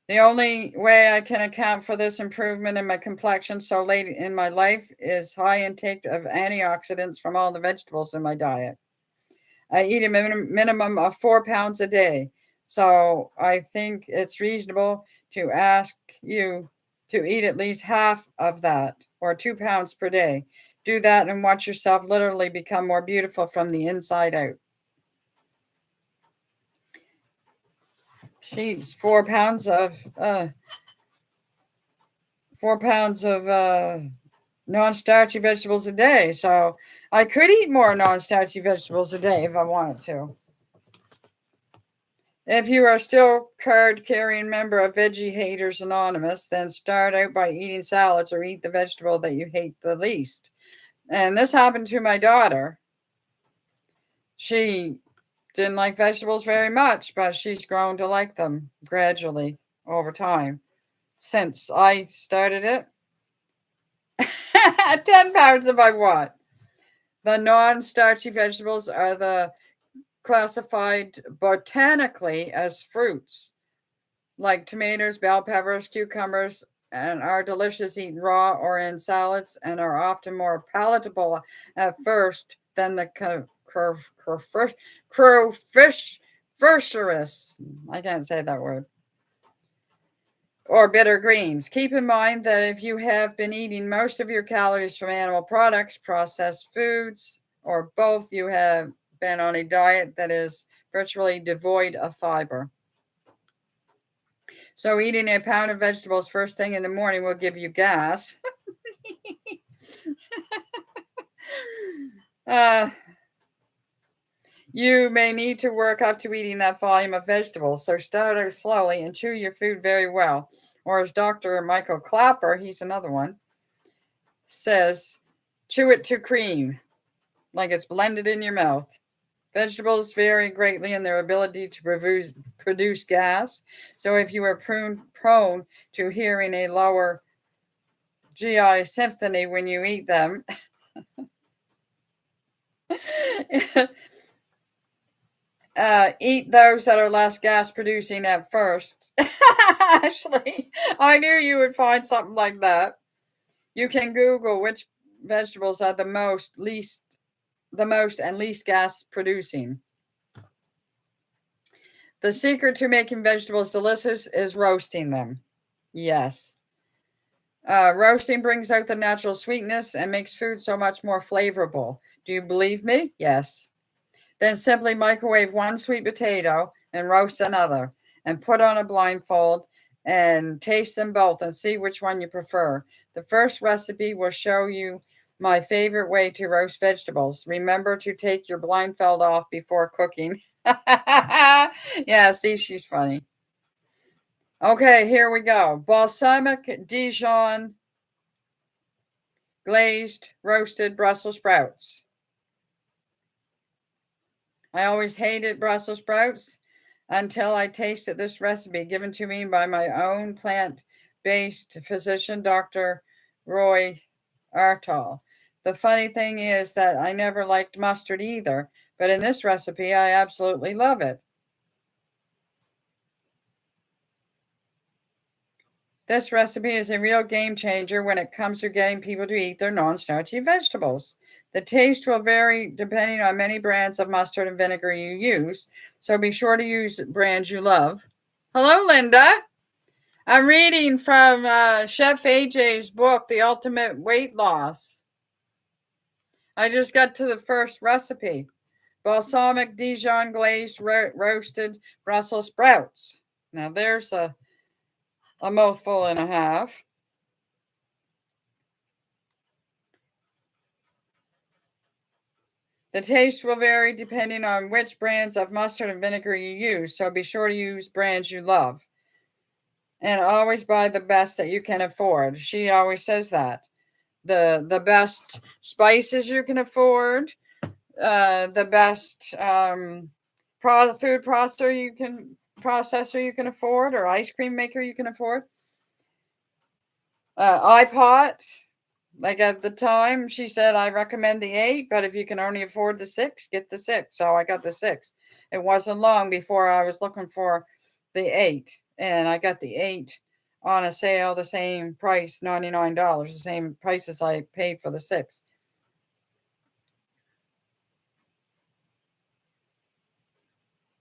The only way I can account for this improvement in my complexion so late in my life is high intake of antioxidants from all the vegetables in my diet. I eat a minimum of 4 pounds a day, so I think it's reasonable to ask you to eat at least half of that, or 2 pounds per day. Do that and watch yourself literally become more beautiful from the inside out. She eats 4 pounds of 4 pounds of non-starchy vegetables a day. So I could eat more non-starchy vegetables a day if I wanted to. If you are still card-carrying member of Veggie Haters Anonymous, then start out by eating salads or eat the vegetable that you hate the least. And this happened to my daughter. She didn't like vegetables very much, but she's grown to like them gradually over time. Since I started it, 10 pounds of what? The non-starchy vegetables are the classified botanically as fruits, like tomatoes, bell peppers, cucumbers, and are delicious eaten raw or in salads and are often more palatable at first than the cruciferous. I can't say that word. Or bitter greens. Keep in mind that if you have been eating most of your calories from animal products, processed foods, or both, you have been on a diet that is virtually devoid of fiber. So eating a pound of vegetables first thing in the morning will give you gas. You may need to work up to eating that volume of vegetables, so start out slowly and chew your food very well. Or as Dr. Michael Clapper, he's another one, says, chew it to cream, like it's blended in your mouth. Vegetables vary greatly in their ability to produce gas, so if you are prone to hearing a lower GI symphony when you eat them, eat those that are less gas producing at first. Ashley, I knew you would find something like that. You can Google which vegetables are the most and least gas producing. The secret to making vegetables delicious is roasting them. Yes. Roasting brings out the natural sweetness and makes food so much more flavorful. Do you believe me? Yes. Then simply microwave one sweet potato and roast another, and put on a blindfold and taste them both and see which one you prefer. The first recipe will show you my favorite way to roast vegetables. Remember to take your blindfold off before cooking. Yeah, see, she's funny. Okay, here we go. Balsamic Dijon glazed roasted Brussels sprouts. I always hated Brussels sprouts until I tasted this recipe given to me by my own plant-based physician, Dr. Roy Artall. The funny thing is that I never liked mustard either, but in this recipe, I absolutely love it. This recipe is a real game changer when it comes to getting people to eat their non-starchy vegetables. The taste will vary depending on many brands of mustard and vinegar you use, so be sure to use brands you love. Hello, Linda. I'm reading from Chef AJ's book, The Ultimate Weight Loss. I just got to the first recipe. Balsamic Dijon glazed roasted Brussels sprouts. Now there's a mouthful and a half. The taste will vary depending on which brands of mustard and vinegar you use, so be sure to use brands you love. And always buy the best that you can afford. She always says that. The best spices you can afford, the best food processor you can afford, or ice cream maker you can afford. iPot, like at the time, she said, I recommend the 8, but if you can only afford the 6, get the 6. So I got the 6. It wasn't long before I was looking for the 8, and I got the 8 on a sale, the same price, $99, the same price as I paid for the 6.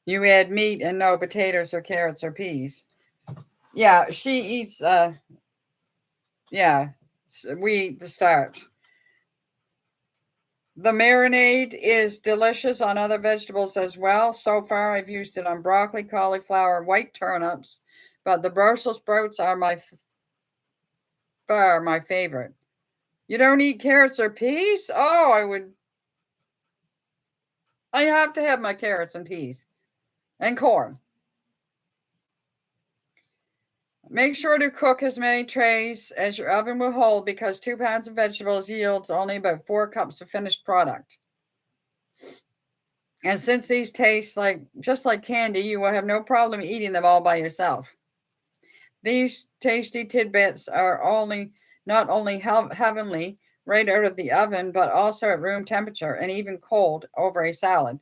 You add meat and no potatoes or carrots or peas. Yeah, she eats, we eat the starch. The marinade is delicious on other vegetables as well. So far, I've used it on broccoli, cauliflower, white turnips, but the Brussels sprouts are my favorite. You don't eat carrots or peas? Oh, I have to have my carrots and peas and corn. Make sure to cook as many trays as your oven will hold because 2 pounds of vegetables yields only about 4 cups of finished product. And since these taste just like candy, you will have no problem eating them all by yourself. These tasty tidbits are not only heavenly right out of the oven, but also at room temperature and even cold over a salad.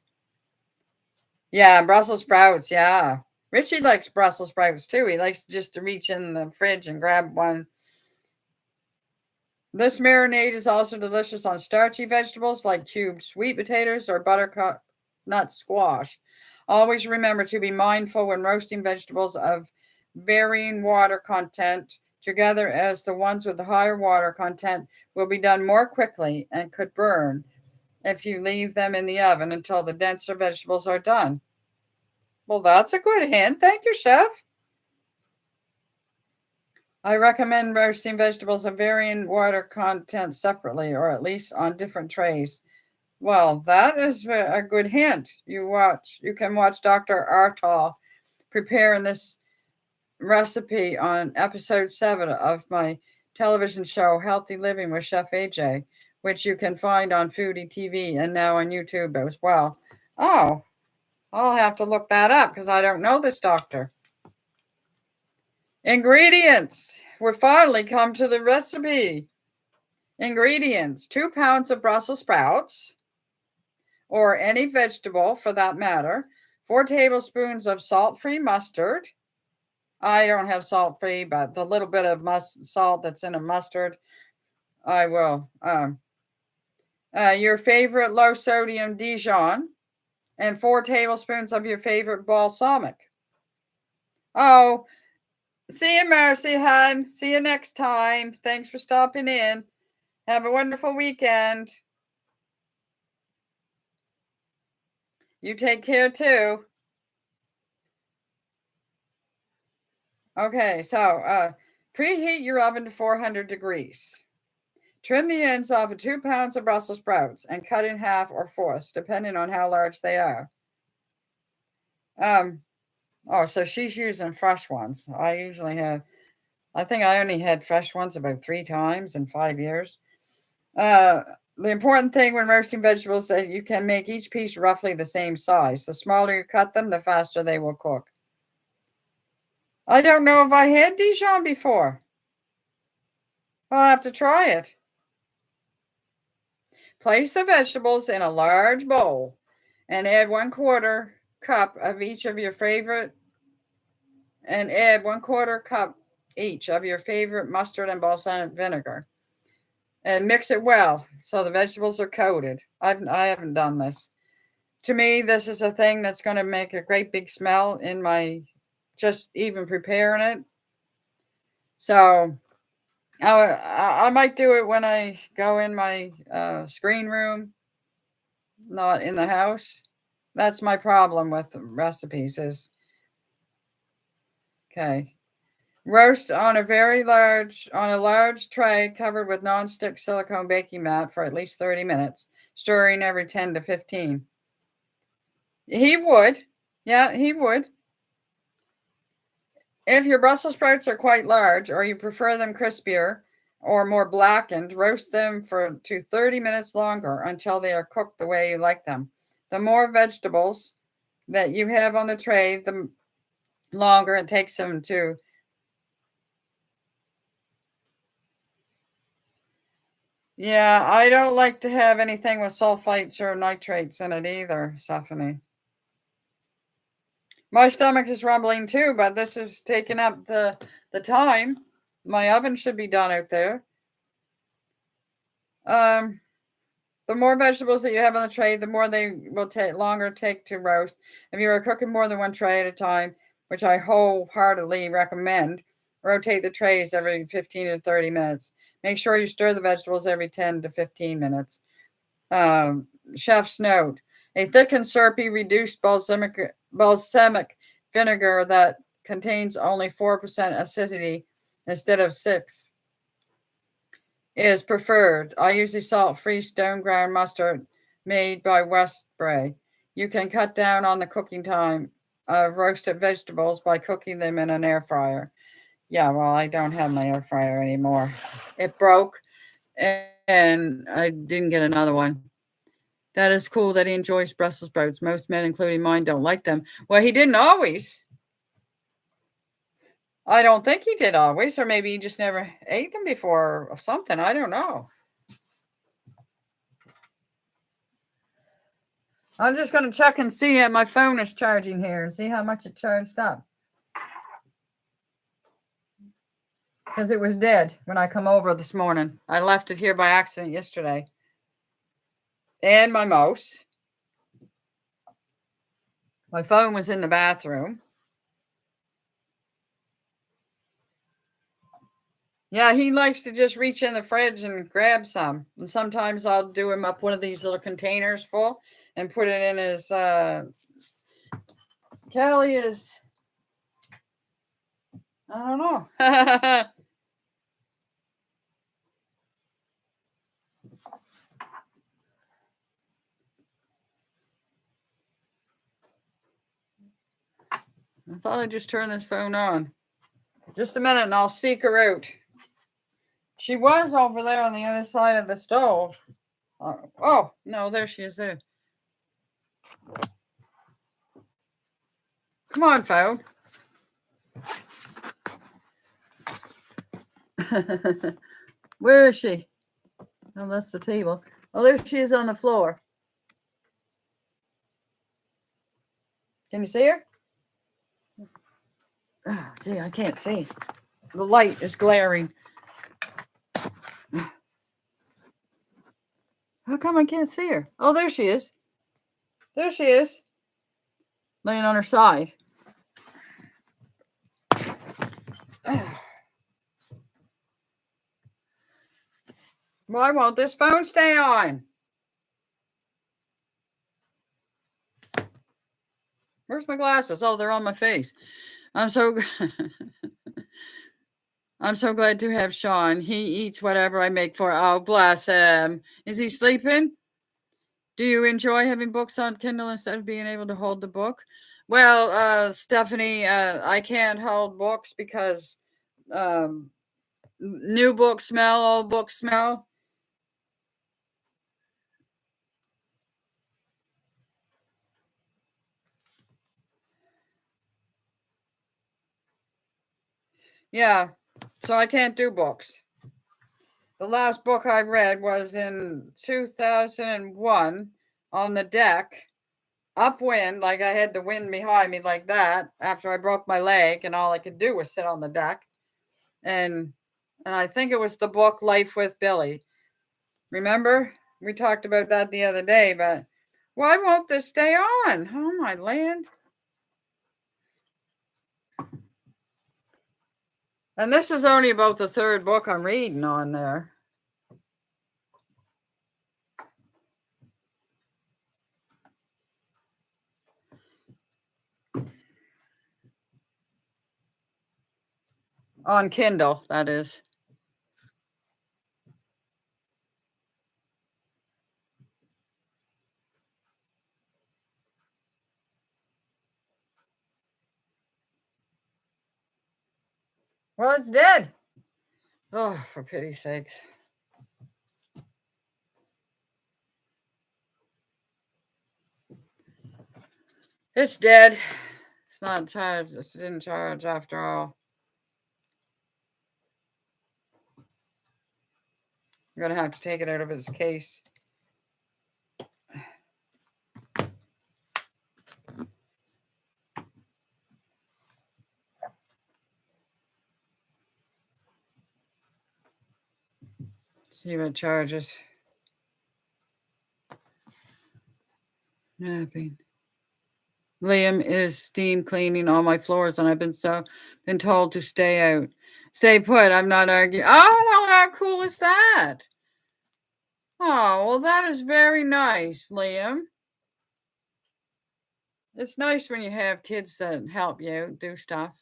Yeah, Brussels sprouts, yeah. Richie likes Brussels sprouts too. He likes just to reach in the fridge and grab one. This marinade is also delicious on starchy vegetables like cubed sweet potatoes or butternut squash. Always remember to be mindful when roasting vegetables of varying water content together, as the ones with the higher water content will be done more quickly and could burn if you leave them in the oven until the denser vegetables are done. Well, that's a good hint. Thank you, Chef. I recommend roasting vegetables of varying water content separately, or at least on different trays. Well, that is a good hint. You can watch Dr. Artall preparing this recipe on episode 7 of my television show Healthy Living with Chef AJ, which you can find on Foodie TV and now on YouTube as well. Oh, I'll have to look that up because I don't know this doctor. Ingredients. We're finally come to the recipe. Ingredients: 2 pounds of Brussels sprouts, or any vegetable for that matter, 4 tablespoons of salt-free mustard. I don't have salt-free, but the little bit of salt that's in a mustard, I will. Your favorite low-sodium Dijon, and 4 tablespoons of your favorite balsamic. Oh, see you, Marcy, hon. See you next time. Thanks for stopping in. Have a wonderful weekend. You take care, too. Okay, so preheat your oven to 400 degrees. Trim the ends off of 2 pounds of Brussels sprouts and cut in half or fourths, depending on how large they are. Oh, so she's using fresh ones. I think I only had fresh ones about 3 times in 5 years. The important thing when roasting vegetables is that you can make each piece roughly the same size. The smaller you cut them, the faster they will cook. I don't know if I had Dijon before. I'll have to try it. Place the vegetables in a large bowl and add 1/4 cup of each of your favorite, and add 1/4 cup each of your favorite mustard and balsamic vinegar. And mix it well so the vegetables are coated. I haven't done this. To me, this is a thing that's going to make a great big smell in my just even preparing it. So I might do it when I go in my screen room, not in the house. That's my problem with recipes is, okay. Roast on a large tray covered with nonstick silicone baking mat for at least 30 minutes, stirring every 10 to 15. He would. Yeah, he would. If your Brussels sprouts are quite large, or you prefer them crispier or more blackened, roast them to 30 minutes longer until they are cooked the way you like them. The more vegetables that you have on the tray, the longer it takes them to. Yeah, I don't like to have anything with sulfites or nitrates in it either, Stephanie. My stomach is rumbling too, but this is taking up the time. My oven should be done out there. The more vegetables that you have on the tray, the more they will take to roast. If you are cooking more than one tray at a time, which I wholeheartedly recommend, rotate the trays every 15 to 30 minutes. Make sure you stir the vegetables every 10 to 15 minutes. Chef's note: a thick and syrupy reduced balsamic vinegar that contains only 4% acidity instead of 6% is preferred. I use the salt-free stone ground mustard made by Westbury. You can cut down on the cooking time of roasted vegetables by cooking them in an air fryer. Yeah, well, I don't have my air fryer anymore. It broke, and I didn't get another one. That is cool that he enjoys Brussels sprouts. Most men, including mine, don't like them. Well, he didn't always. I don't think he did always, or maybe he just never ate them before or something. I don't know. I'm just going to check and see if my phone is charging here and see how much it charged up. Because it was dead when I come over this morning. I left it here by accident yesterday. And my mouse. My phone was in the bathroom. Yeah, he likes to just reach in the fridge and grab some. And sometimes I'll do him up one of these little containers full and put it in his Callie is, I don't know. I thought I'd just turn this phone on. Just a minute and I'll seek her out. She was over there on the other side of the stove. Oh, no, there she is there. Come on, phone. Where is she? Oh, that's the table. Oh, there she is on the floor. Can you see her? Oh, gee, I can't see. The light is glaring. How come I can't see her? Oh, there she is. There she is. Laying on her side. Why won't this phone stay on? Where's my glasses? Oh, they're on my face. I'm so glad to have Sean. He eats whatever I make for. Oh, bless him. Is he sleeping? Do you enjoy having books on Kindle instead of being able to hold the book? Well, Stephanie, I can't hold books because new books smell, old books smell. Yeah, so I can't do books. The last book I read was in 2001 on the deck, upwind, like I had the wind behind me like that after I broke my leg and all I could do was sit on the deck. And I think it was the book Life with Billy. Remember? We talked about that the other day, but why won't this stay on? Oh, my land. And this is only about the third book I'm reading on there. On Kindle, that is. Well, it's dead. Oh, for pity's sakes. It's dead. It's not charged. It's in charge after all. I'm going to have to take it out of its case. See what charges. Napping. Liam is steam cleaning all my floors, and I've been told to stay out. Stay put. I'm not arguing. Oh, well, how cool is that? Oh, well, that is very nice, Liam. It's nice when you have kids that help you do stuff.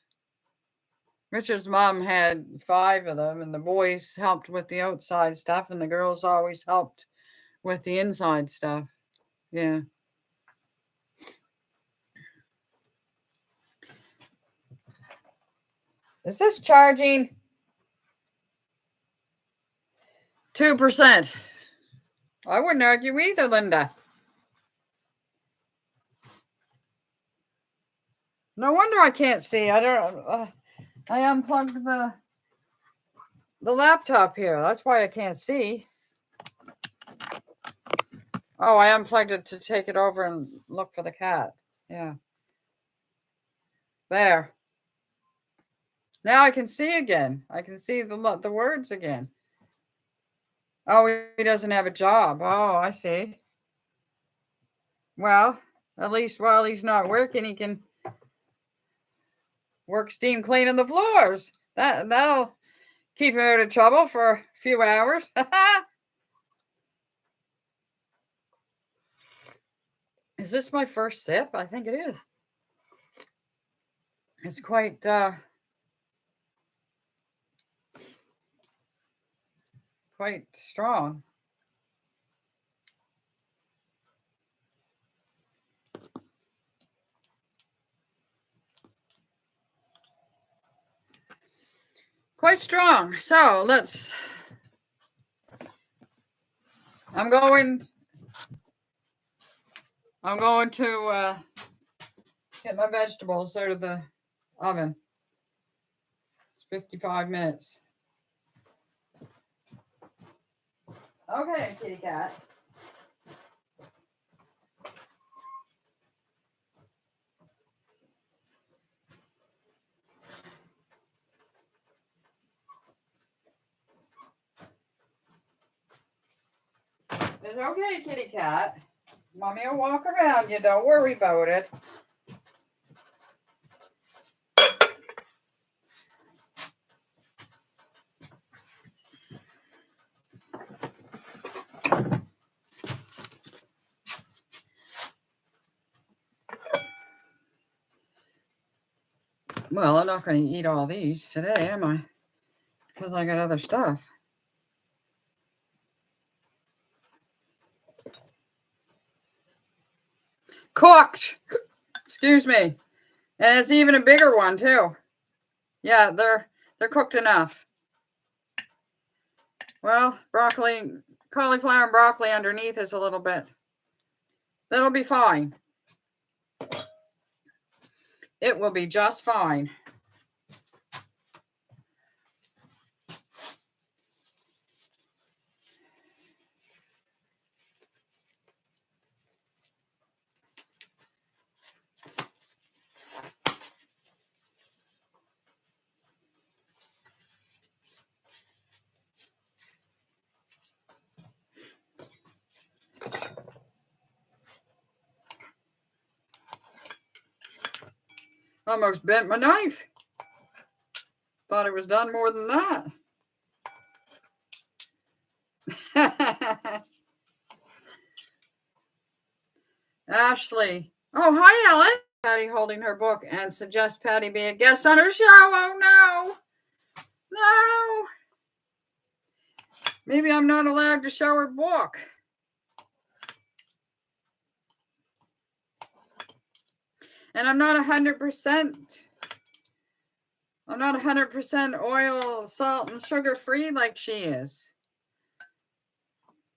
Richard's mom had 5 of them, and the boys helped with the outside stuff, and the girls always helped with the inside stuff. Yeah. Is this charging? 2%. I wouldn't argue either, Linda. No wonder I can't see. I unplugged the laptop here. That's why I can't see. Oh, I unplugged it to take it over and look for the cat. Yeah. There. Now I can see again. I can see the words again. Oh, he doesn't have a job. Oh, I see. Well, at least while he's not working, he can work steam cleaning the floors. That'll keep him out of trouble for a few hours. Is this my first sip? I think it is. It's quite strong. Quite strong. So I'm going to get my vegetables out of the oven. It's 55 minutes. Okay, kitty cat. It's okay, kitty cat. Mommy will walk around you. Don't worry about it. Well, I'm not going to eat all these today, am I? Because I got other stuff. Cooked! Excuse me. And it's even a bigger one, too. Yeah, they're cooked enough. Well, broccoli, cauliflower and broccoli underneath is a little bit. That'll be fine. It will be just fine. Almost bent my knife. Thought it was done more than that. Ashley. Oh, hi, Ellen. Patty holding her book and suggests Patty be a guest on her show. Oh, no. No. Maybe I'm not allowed to show her book. And I'm not 100%. I'm not 100% oil, salt, and sugar free like she is.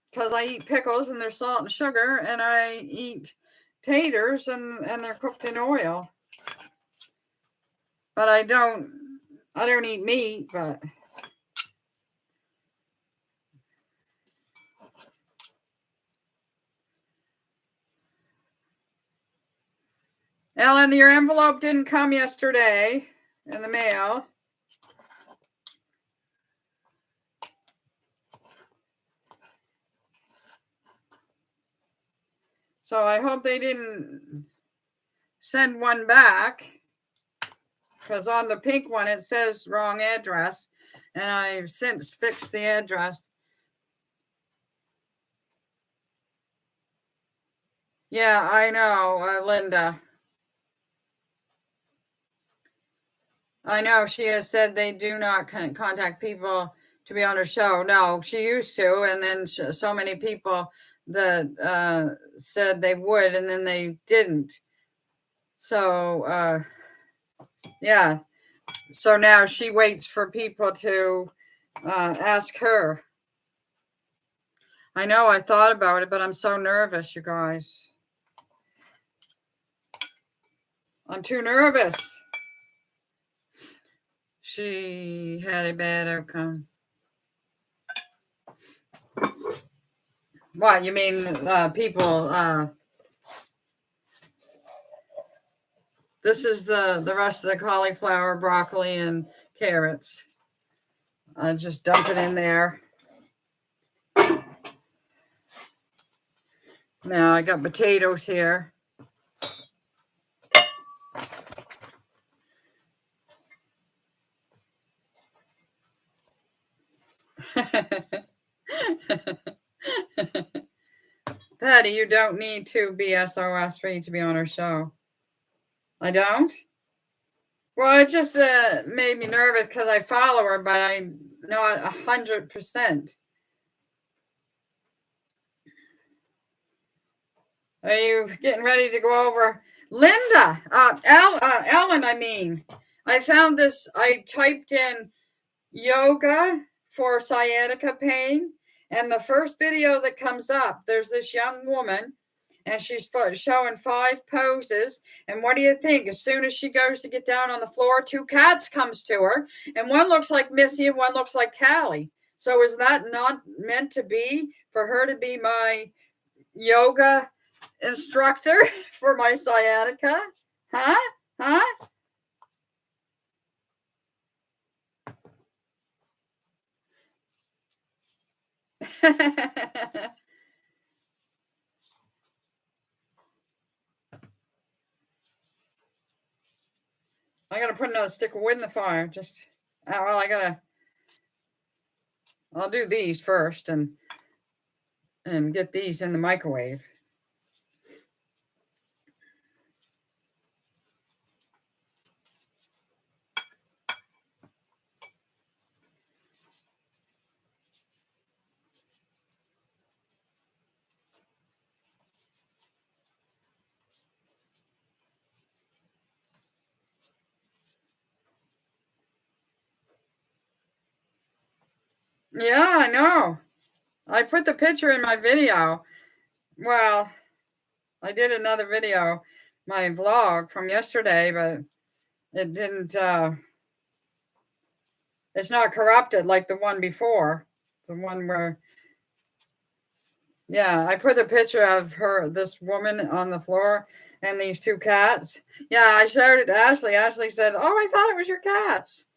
Because I eat pickles and there's salt and sugar, and I eat taters and they're cooked in oil. But I don't eat meat, but Ellen, your envelope didn't come yesterday in the mail. So I hope they didn't send one back, because on the pink one it says wrong address, and I've since fixed the address. Yeah, I know, Linda. I know she has said they do not contact people to be on her show. No, she used to, and then so many people that said they would, and then they didn't. So, yeah. So now she waits for people to ask her. I know, I thought about it, but I'm so nervous, you guys. I'm too nervous. She had a bad outcome. What, you mean people? This is the rest of the cauliflower, broccoli, and carrots. I just dump it in there. Now I got potatoes here. Patty, you don't need to be SOS free to be on our show. I don't? Well, it just made me nervous because I follow her, but I'm not 100%. Are you getting ready to go over? Linda, Ellen, I found this, I typed in yoga for sciatica pain, and the first video that comes up, there's this young woman, and she's showing 5 poses, and what do you think? As soon as she goes to get down on the floor, 2 cats comes to her, and one looks like Missy and one looks like Callie. So is that not meant to be for her to be my yoga instructor for my sciatica? Huh? I gotta put another stick of wood in the fire. I'll do these first and get these in the microwave. Yeah, I know. I put the picture in my video. Well, I did another video, my vlog from yesterday, but it didn't, it's not corrupted like the one before. The one where, yeah, I put the picture of this woman on the floor and these 2 cats. Yeah, I showed it to Ashley. Ashley said, "Oh, I thought it was your cats."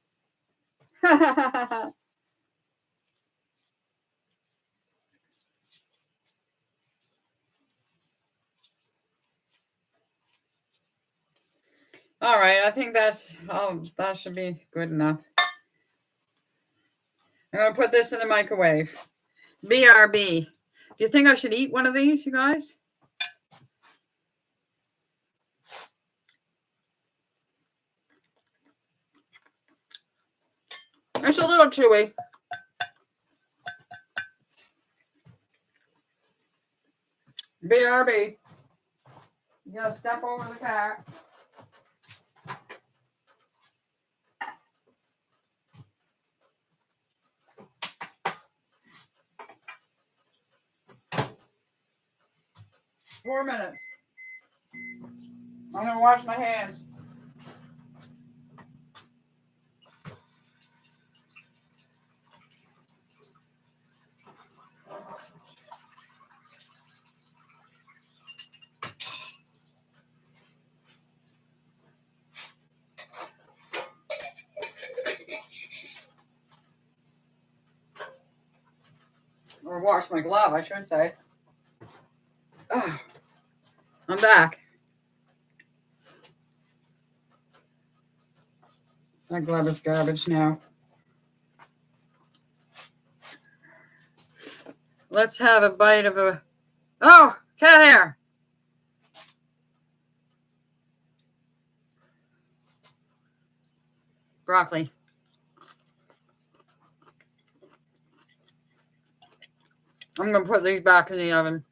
All right, I think that should be good enough. I'm going to put this in the microwave. BRB. Do you think I should eat one of these, you guys? It's a little chewy. BRB. You gotta step over the cat. Four minutes. I'm gonna wash my hands. Or wash my glove, I should say. Oh, I'm back. My glove is garbage now. Let's have a bite of a... Oh, cat hair. Broccoli. I'm going to put these back in the oven.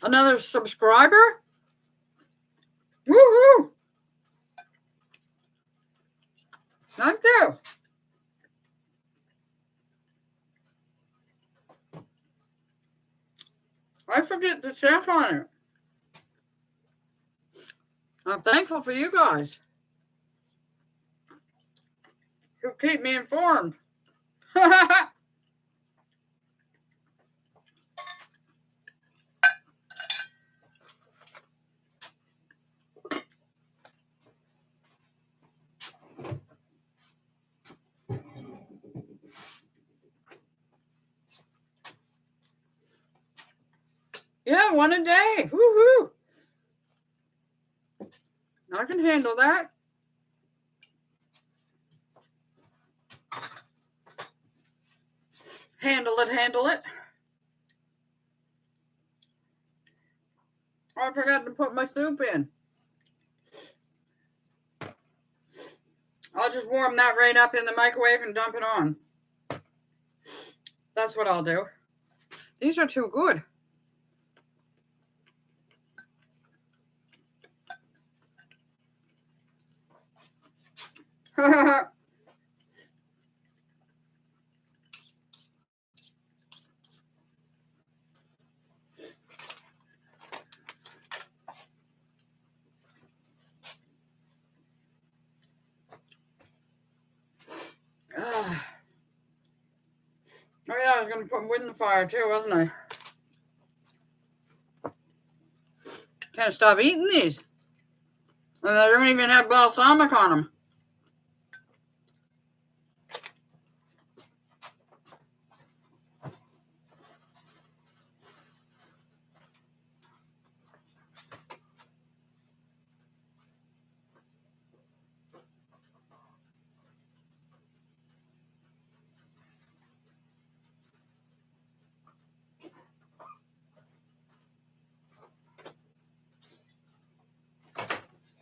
Another subscriber? Woohoo! Thank you. I forget to check on it. I'm thankful for you guys who keep me informed. Yeah, one a day. Woohoo! I can handle that. Handle it. Oh, I forgot to put my soup in. I'll just warm that right up in the microwave and dump it on. That's what I'll do. These are too good. Oh yeah, I was going to put wood in the fire too, wasn't I? Can't stop eating these. And they don't even have balsamic on them.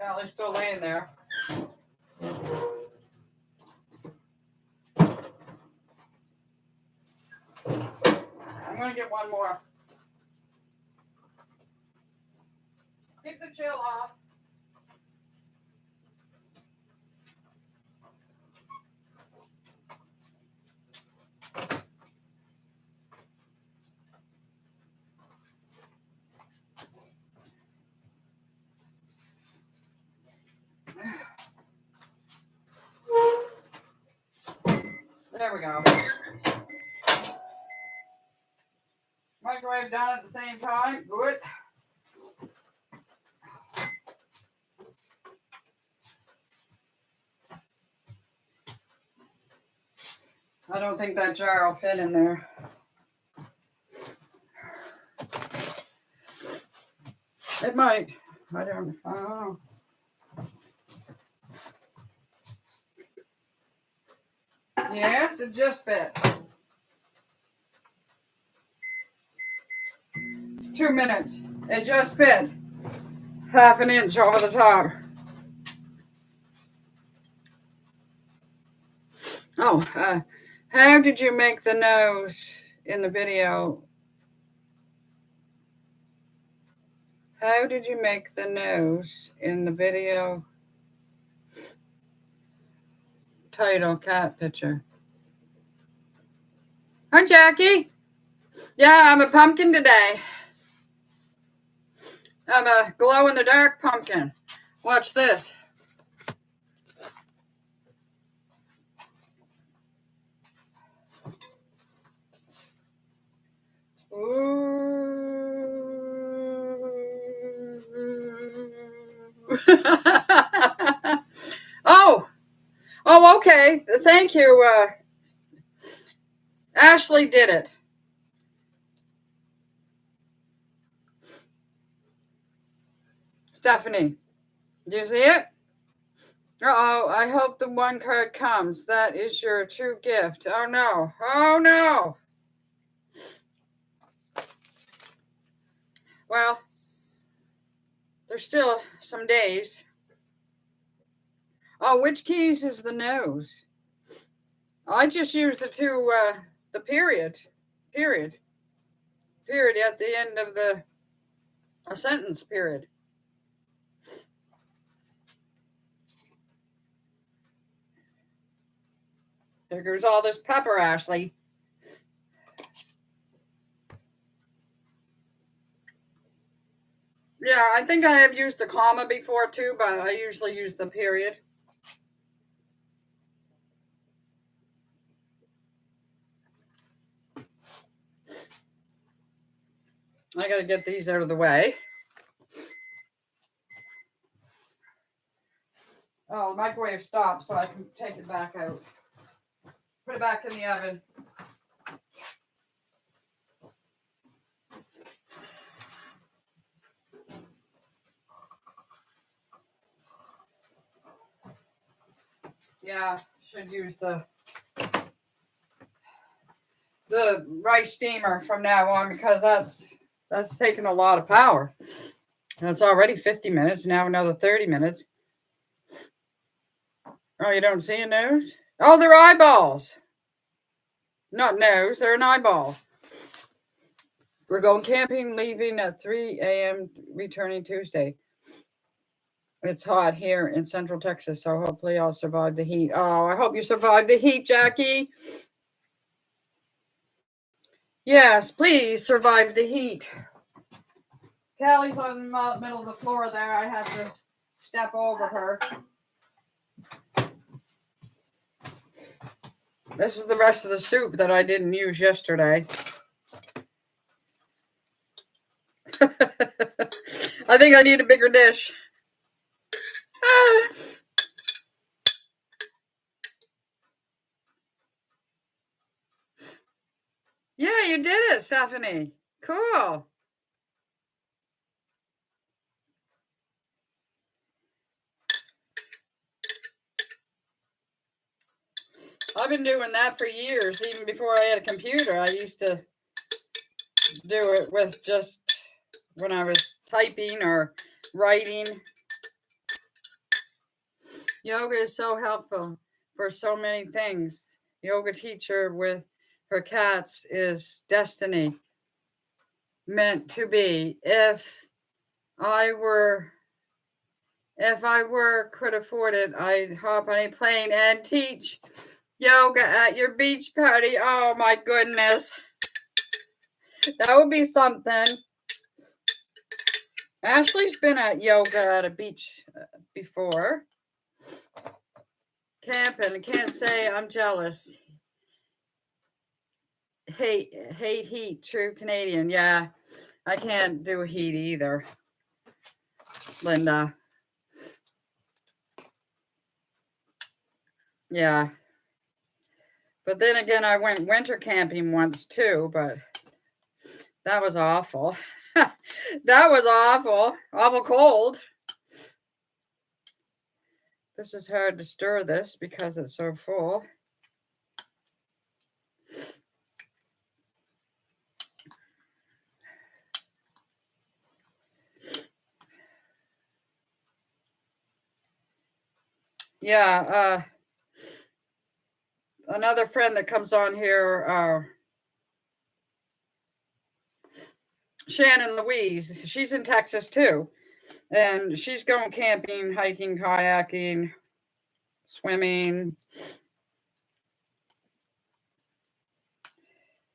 Callie's still laying there. I'm going to get one more. Keep the chill off. There we go. Microwave done at the same time. Good. I don't think that jar will fit in there. It might. I don't know. Yes, it just fit. 2 minutes. It just fit. Half an inch over the top. Oh, how did you make the nose in the video? How did you make the nose in the video? Title, cat picture. Hi, Jackie. Yeah, I'm a pumpkin today. I'm a glow-in-the-dark pumpkin. Watch this. Ooh. Oh, okay. Thank you. Ashley did it. Stephanie, do you see it? Uh-oh, I hope the one card comes. That is your true gift. Oh, no. Oh, no. Well, there's still some days. Oh, which keys is the nose? I just use the two, the period at the end of a sentence period. There goes all this pepper, Ashley. Yeah, I think I have used the comma before too, but I usually use the period. I gotta get these out of the way. Oh, the microwave stopped, so I can take it back out. Put it back in the oven. Yeah, should use the rice steamer from now on because that's taking a lot of power. And it's already 50 minutes, now another 30 minutes. Oh, you don't see a nose? Oh, they're eyeballs. Not nose, they're an eyeball. We're going camping, leaving at 3 a.m., returning Tuesday. It's hot here in Central Texas, so hopefully I'll survive the heat. Oh, I hope you survive the heat, Jackie. Yes, please survive the heat. Callie's on the middle of the floor there. I have to step over her. This is the rest of the soup that I didn't use yesterday. I think I need a bigger dish. Yeah, you did it, Stephanie. Cool. I've been doing that for years. Even before I had a computer, I used to do it with just when I was typing or writing. Yoga is so helpful for so many things. Yoga teacher with her cats is Destiny. Meant to be. If I could afford it, I'd hop on a plane and teach yoga at your beach party. Oh my goodness. That would be something. Ashley's been at yoga at a beach before. Camping. Can't say I'm jealous. Hate heat. True Canadian. Yeah, I can't do heat either, Linda. Yeah. But then again, I went winter camping once too, but that was awful. That was awful. Awful cold. This is hard to stir this because it's so full. Yeah, another friend that comes on here, Shannon Louise, she's in Texas too. And she's going camping, hiking, kayaking, swimming.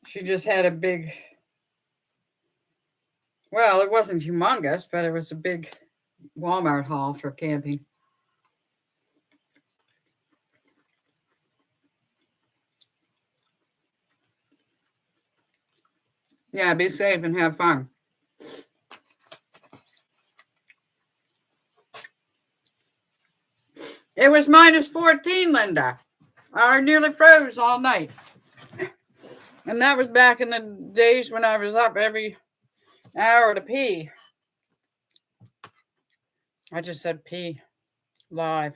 She just had a big, well, it wasn't humongous, but it was a big Walmart haul for camping. Yeah, be safe and have fun. It was minus 14, Linda. I nearly froze all night. And that was back in the days when I was up every hour to pee. I just said pee live.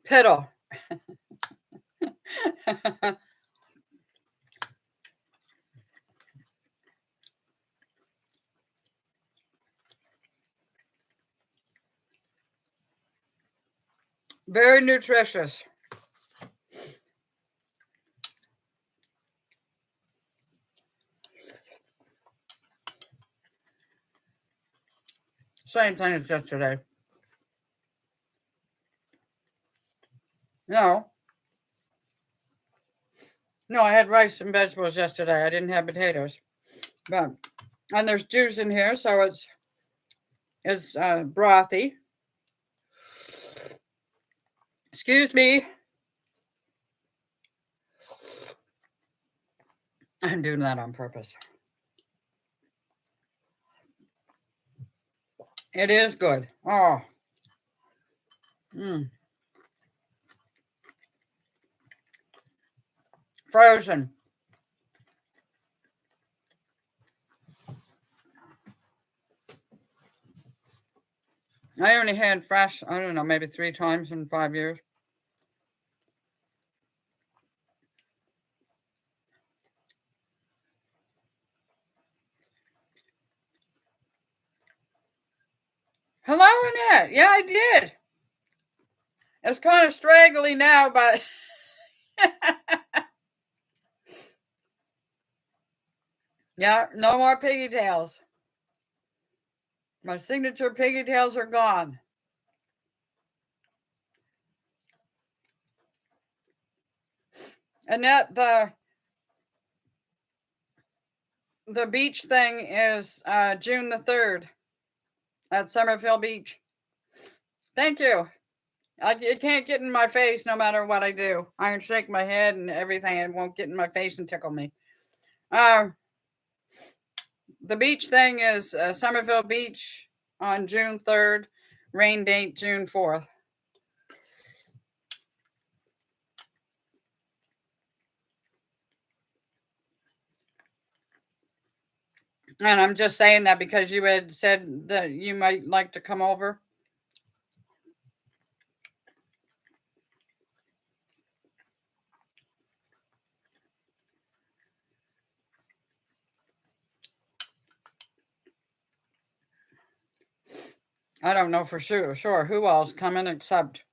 Piddle. Very nutritious. Same thing as yesterday. No, I had rice and vegetables yesterday. I didn't have potatoes. But, and there's juice in here, so it's brothy. Excuse me. I'm doing that on purpose. It is good. Oh. Frozen. I only had fresh, I don't know, maybe 3 times in 5 years. Hello, Annette. Yeah, I did. It's kind of straggly now, but yeah, no more pigtails. My signature pigtails are gone. Annette, the beach thing is June the 3rd at Summerfield Beach. Thank you. It can't get in my face no matter what I do. I can shake my head and everything. It won't get in my face and tickle me. The beach thing is Summerfield Beach on June 3rd. Rain date June 4th. And I'm just saying that because you had said that you might like to come over. I don't know for sure who else coming except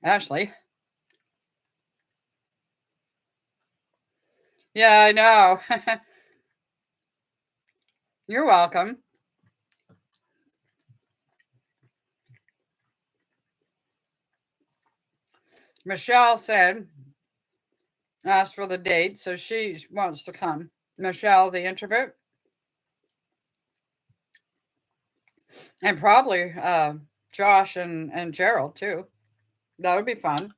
Ashley. Yeah, I know. You're welcome. Michelle asked for the date, so she wants to come. Michelle, the introvert. And probably Josh and Gerald, too. That would be fun.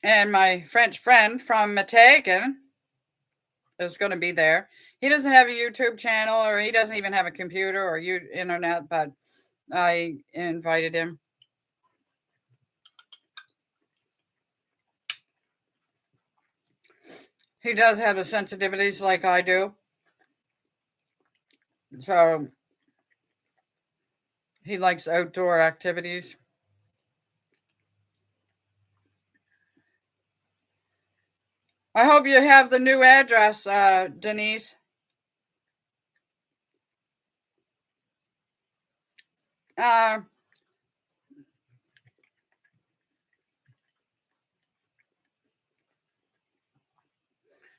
And my French friend from McDougall is going to be there. He doesn't have a YouTube channel, or he doesn't even have a computer or internet, but I invited him. He does have the sensitivities like I do. So he likes outdoor activities. I hope you have the new address, Denise.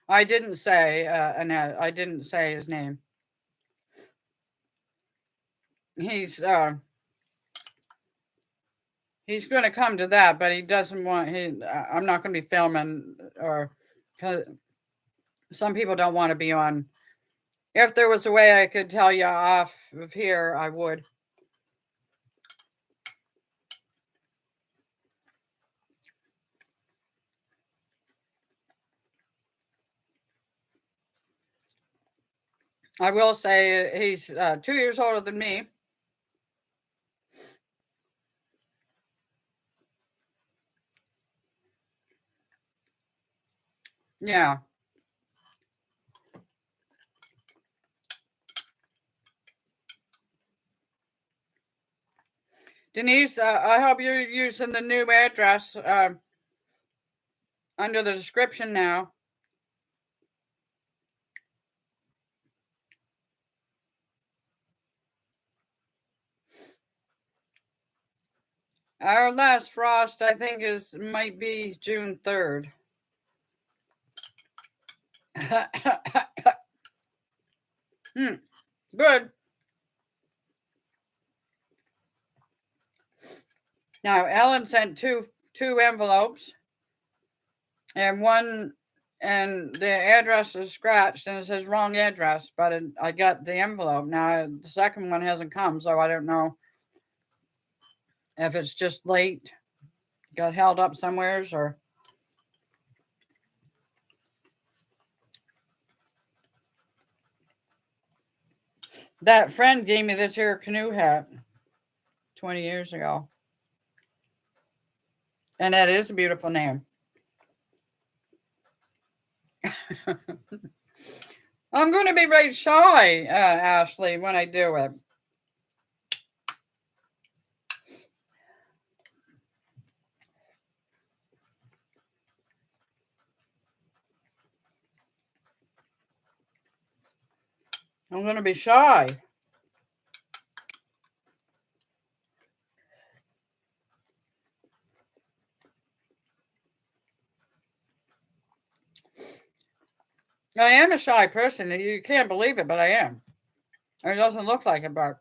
I didn't say Annette. I didn't say his name. He's going to come to that, but he doesn't want. I'm not going to be filming, or because some people don't want to be on. If there was a way I could tell you off of here, I would. I will say he's 2 years older than me. Yeah. Denise, I hope you're using the new address under the description now. Our last frost, I think, might be June 3rd. Good. Now, Ellen sent two envelopes, and the address is scratched, and it says wrong address, but I got the envelope. Now, the second one hasn't come, so I don't know if it's just late, got held up somewheres, or... That friend gave me this here canoe hat 20 years ago. And that is a beautiful name. I'm going to be very shy, Ashley, when I do it. I'm going to be shy. I am a shy person. You can't believe it, but I am. It doesn't look like it, but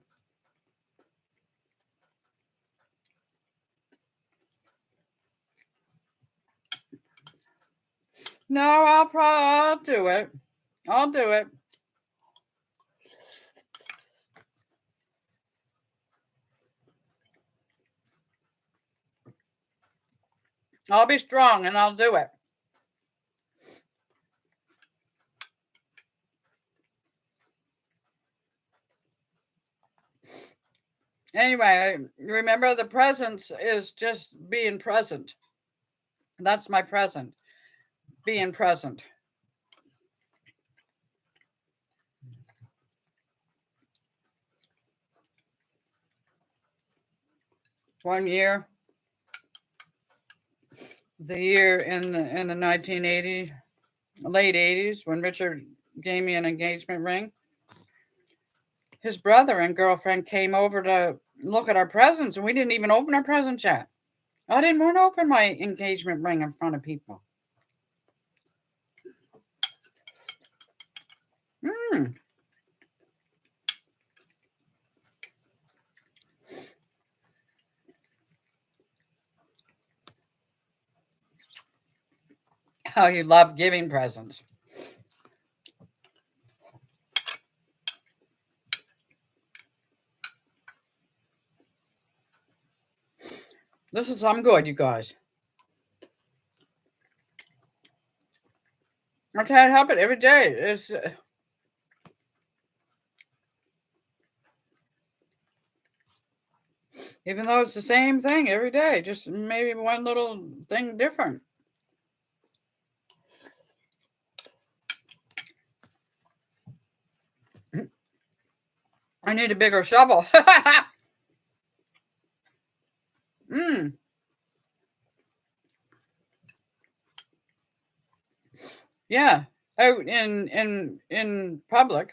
no, I'll do it. I'll do it. I'll be strong and I'll do it. Anyway, remember the presence is just being present. That's my present. Being present. One year, the year in the 1980s, late 80s, when Richard gave me an engagement ring, his brother and girlfriend came over to look at our presents, and we didn't even open our presents yet. I didn't want to open my engagement ring in front of people. How you love giving presents. I'm good, you guys. I can't help it every day. It's even though it's the same thing every day, just maybe one little thing different. I need a bigger shovel. Yeah, out in public.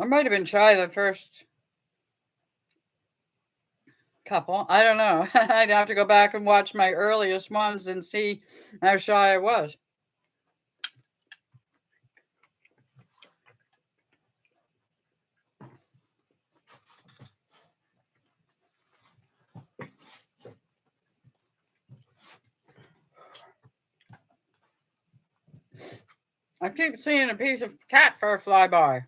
I might have been shy the first couple. I don't know. I'd have to go back and watch my earliest ones and see how shy I was. I keep seeing a piece of cat fur fly by.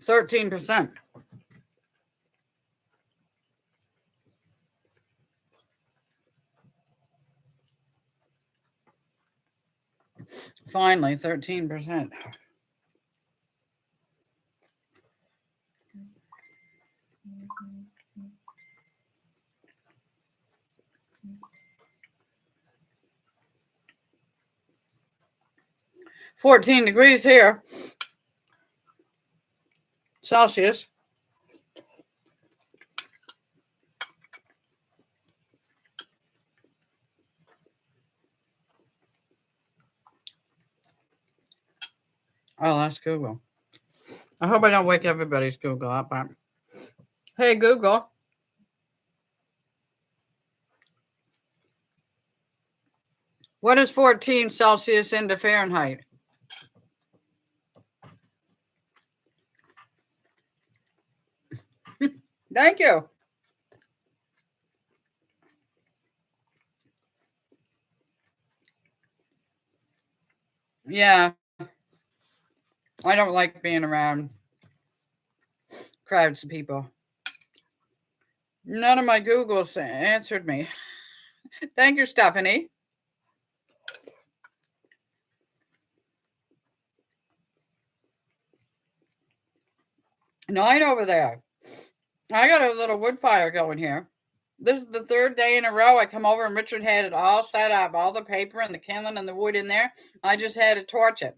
%. Finally, 13%. $14 degrees here. Celsius. I'll ask Google. I hope I don't wake everybody's Google up. But hey, Google. What is 14 Celsius into Fahrenheit? Thank you. Yeah. I don't like being around crowds of people. None of my Googles answered me. Thank you, Stephanie. Nine over there. I got a little wood fire going here. This is the third day in a row I come over and Richard had it all set up, all the paper and the kindling and the wood in there. I just had to torch it.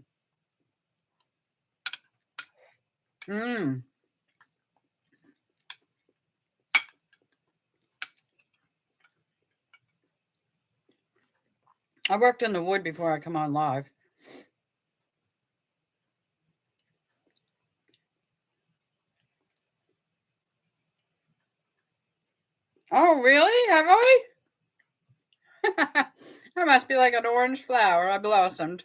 Mmm. I worked in the wood before I come on live. Oh, really? Have I? I must be like an orange flower. I blossomed.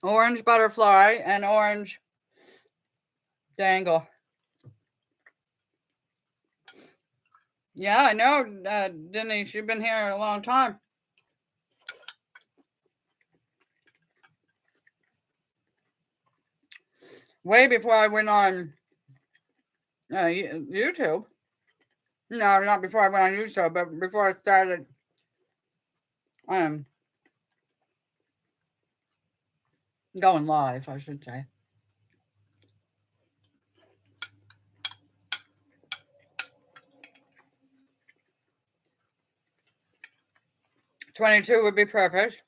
Orange butterfly and orange dangle. Yeah, I know, Denise. You've been here a long time. Way before I went on YouTube. No, not before I went on YouTube, but before I started going live, I should say. $22 would be perfect.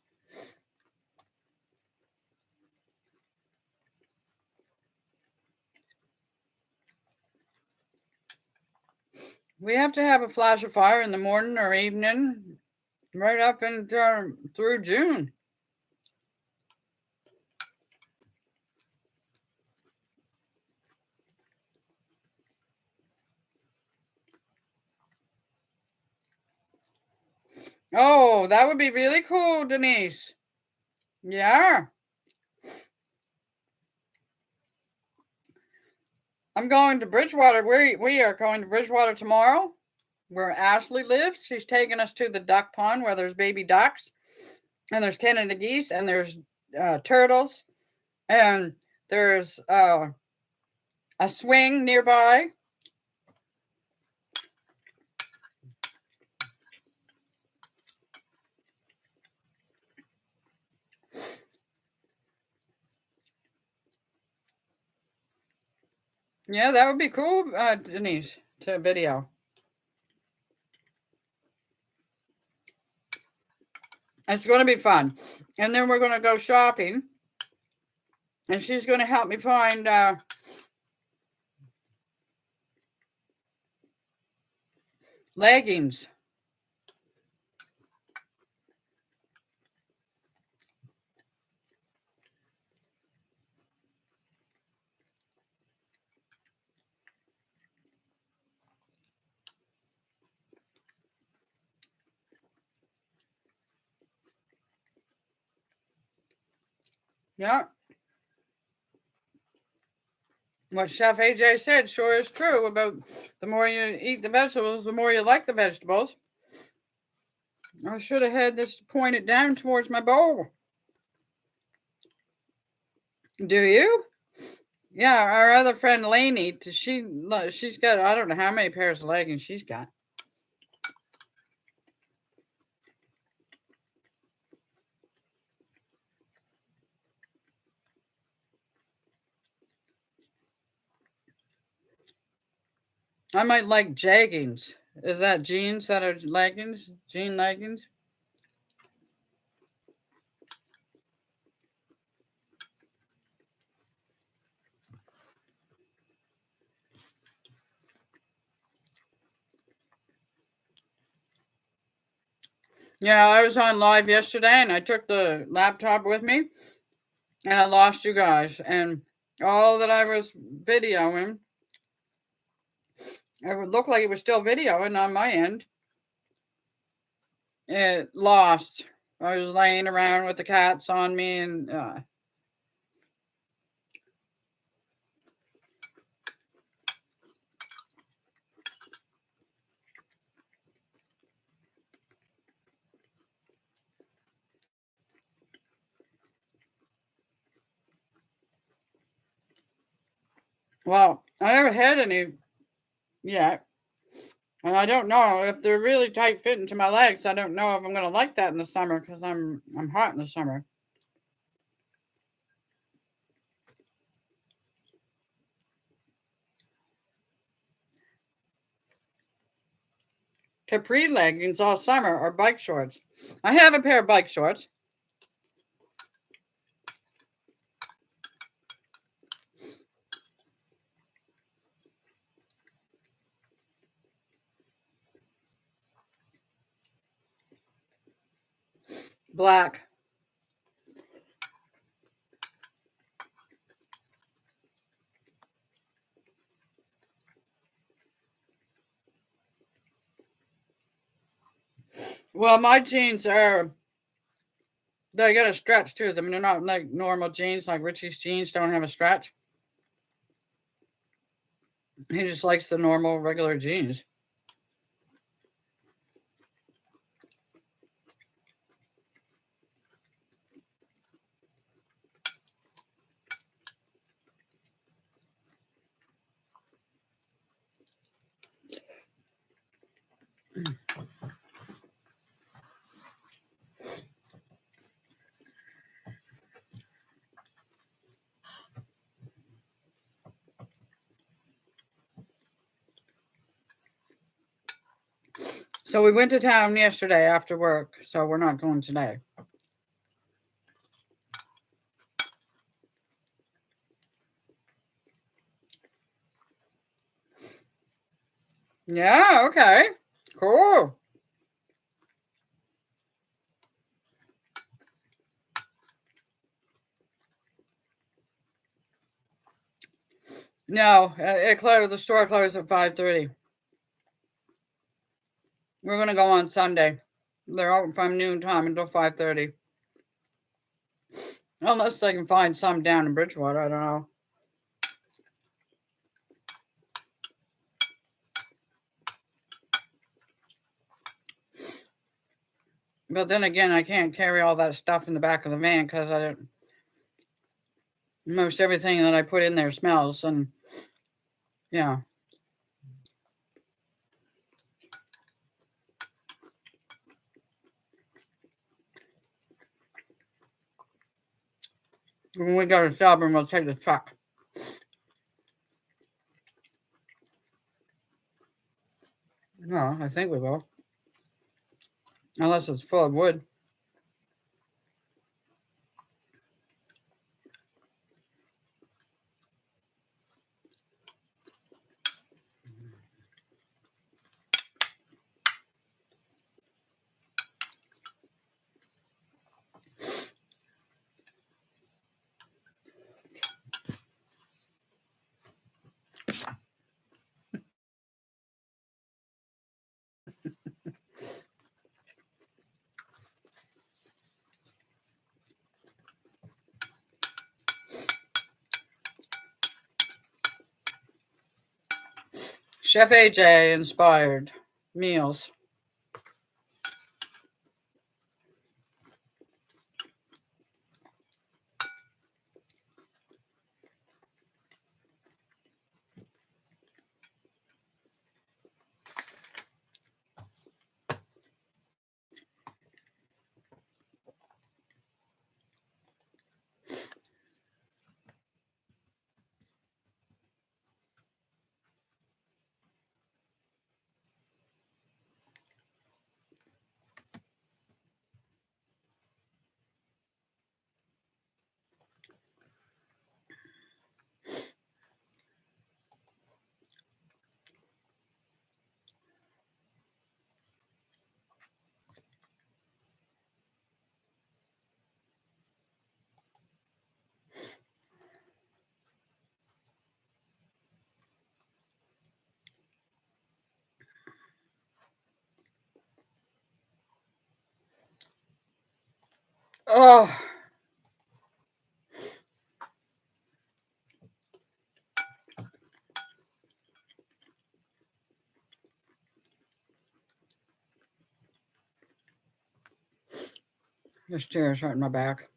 We have to have a flash of fire in the morning or evening, right up and through June. Oh, that would be really cool, Denise. Yeah. I'm going to Bridgewater. We are going to Bridgewater tomorrow, where Ashley lives. She's taking us to the duck pond where there's baby ducks, and there's Canada geese, and there's turtles, and there's a swing nearby. Yeah, that would be cool, Denise, to video. It's going to be fun. And then we're going to go shopping. And she's going to help me find leggings. Yeah. What Chef AJ said sure is true about the more you eat the vegetables, the more you like the vegetables. I should have had this pointed down towards my bowl. Do you? Yeah, our other friend Lainey, she's got, I don't know how many pairs of leggings she's got. I might like jeggings. Is that jeans that are leggings? Jean leggings? Yeah, I was on live yesterday and I took the laptop with me and I lost you guys. And all that I was videoing, it would look like it was still videoing on my end. It lost. I was laying around with the cats on me and well, I never had any yet. And I don't know if they're really tight fitting to my legs. I don't know if I'm gonna like that in the summer because I'm hot in the summer. capri leggings all summer or bike shorts. I have a pair of bike shorts. Black. Well, my jeans are, they got a stretch to them. They're not like normal jeans, like Richie's jeans don't have a stretch. He just likes the normal, regular jeans. So we went to town yesterday after work, so we're not going today. Yeah, okay. Cool. No, it closed. The store closed at 5:30. We're gonna go on Sunday. They're open from noon time until 5:30. Unless they can find some down in Bridgewater, I don't know. But then again, I can't carry all that stuff in the back of the van because most everything that I put in there smells, and yeah. When we go to Shelburne, we'll take the truck. No, I think we will. Unless it's full of wood. Chef AJ inspired meals. Oh, this chair is hurting my back.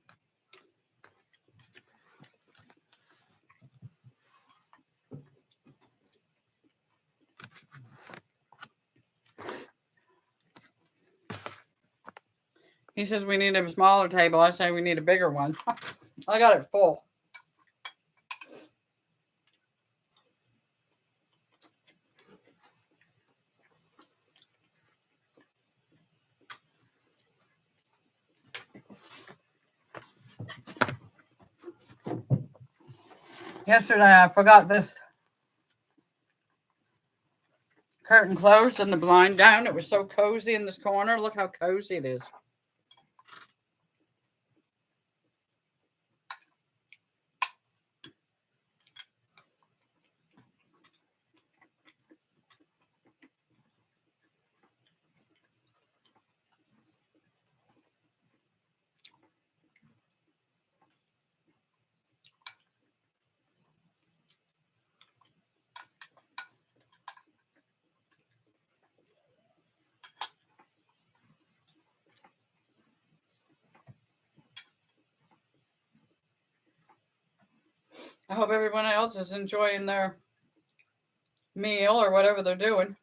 He says we need a smaller table. I say we need a bigger one. I got it full. Yesterday I forgot this curtain closed and the blind down. It was so cozy in this corner. Look how cozy it is. I hope everyone else is enjoying their meal or whatever they're doing.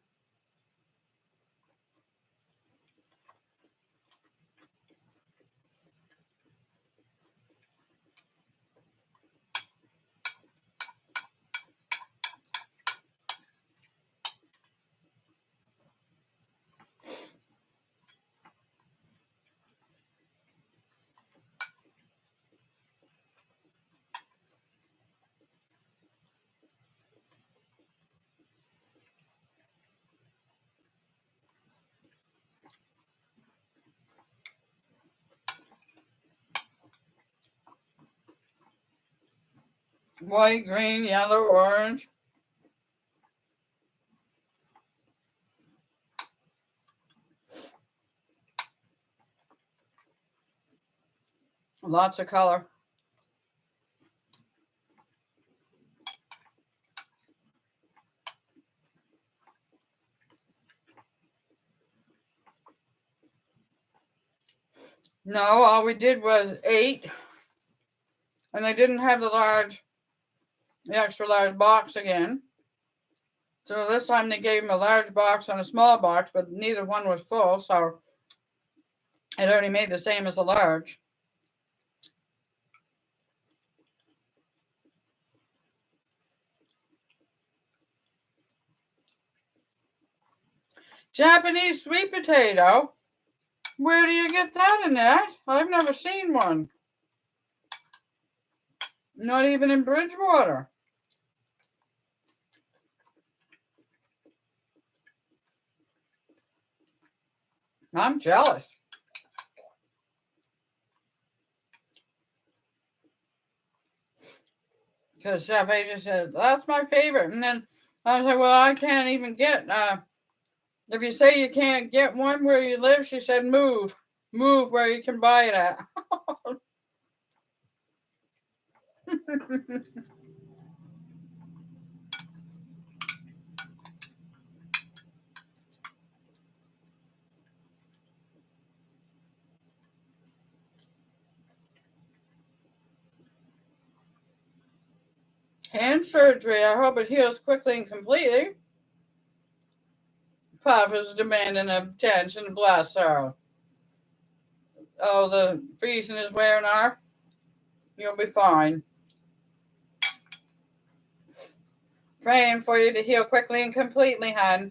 White, green, yellow, orange. Lots of color. No, all we did was 8. And they didn't have the extra large box again. So this time they gave them a large box and a small box, but neither one was full. So it only made the same as a large. Japanese sweet potato. Where do you get that, Annette? I've never seen one. Not even in Bridgewater. I'm jealous. Because Chef Asia said, that's my favorite. And then I was like, well, I can't even get, if you say you can't get one where you live, she said, move. Move where you can buy it at. Hand surgery. I hope it heals quickly and completely. Puff is demanding attention. Bless her. Oh, the freezing is wearing off. You'll be fine. Praying for you to heal quickly and completely, hon.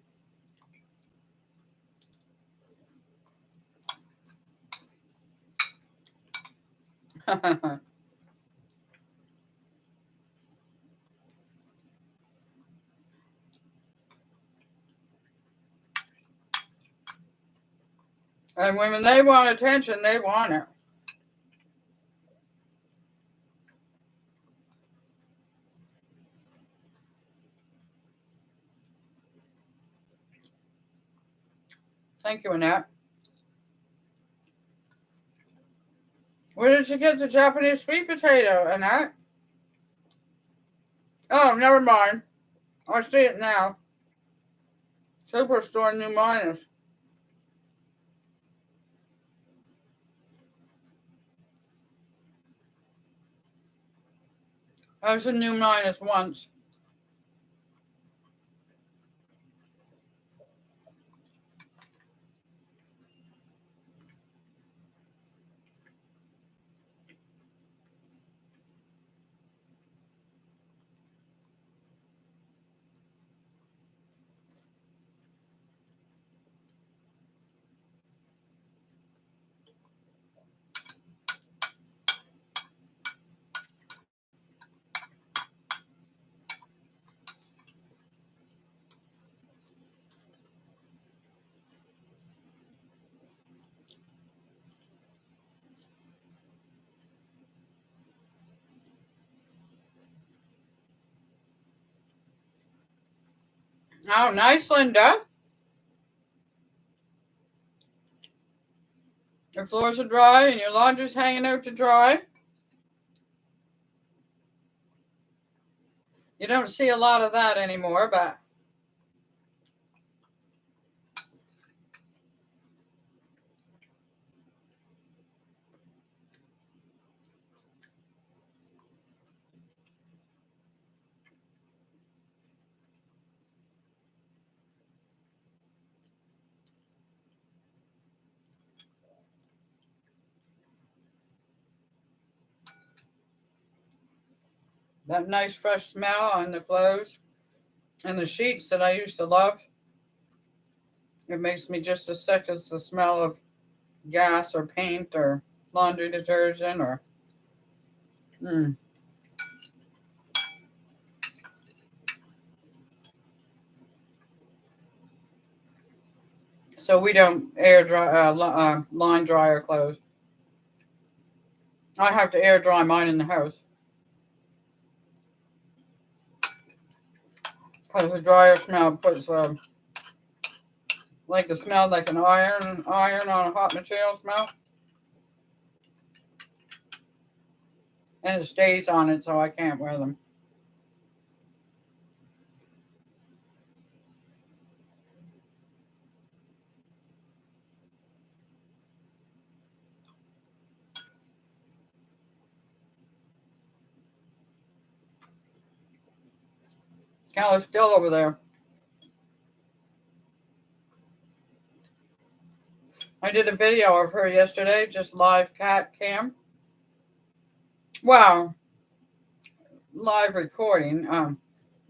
And when they want attention, they want it. Thank you, Annette. Where did you get the Japanese sweet potato, Annette? Oh, never mind. I see it now. Superstore New Minus. I was in New Minus once. Oh, nice, Linda. Your floors are dry and your laundry's hanging out to dry. You don't see a lot of that anymore, but that nice fresh smell on the clothes and the sheets that I used to love, it makes me just as sick as the smell of gas or paint or laundry detergent or So we don't air dry, line dry our clothes. I have to air dry mine in the house. Because the dryer smell puts like the smell like an iron on a hot material smell. And it stays on it, so I can't wear them. Callie's still over there. I did a video of her yesterday, just live cat cam. Wow. Live recording. A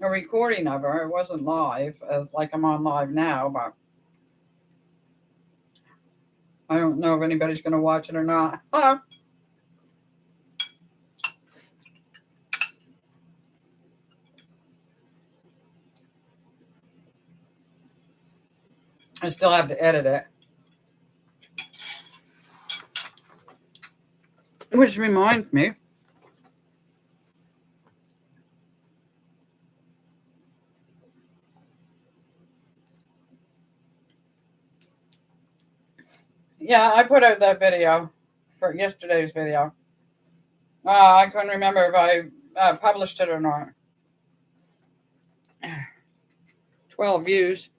recording of her. It wasn't live, like I'm on live now, but I don't know if anybody's going to watch it or not. I still have to edit it. Which reminds me, yeah, I put out that video for yesterday's video. I couldn't remember if I published it or not. 12 views.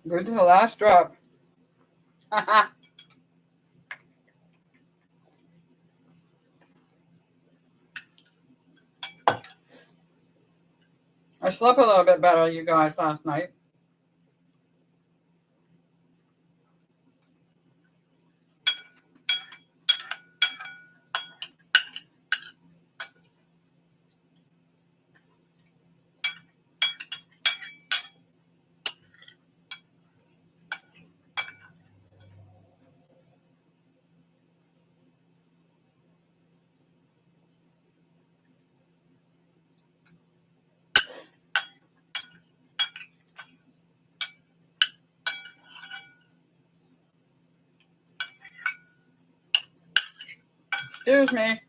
Good to the last drop. I slept a little bit better, you guys, last night. Excuse me.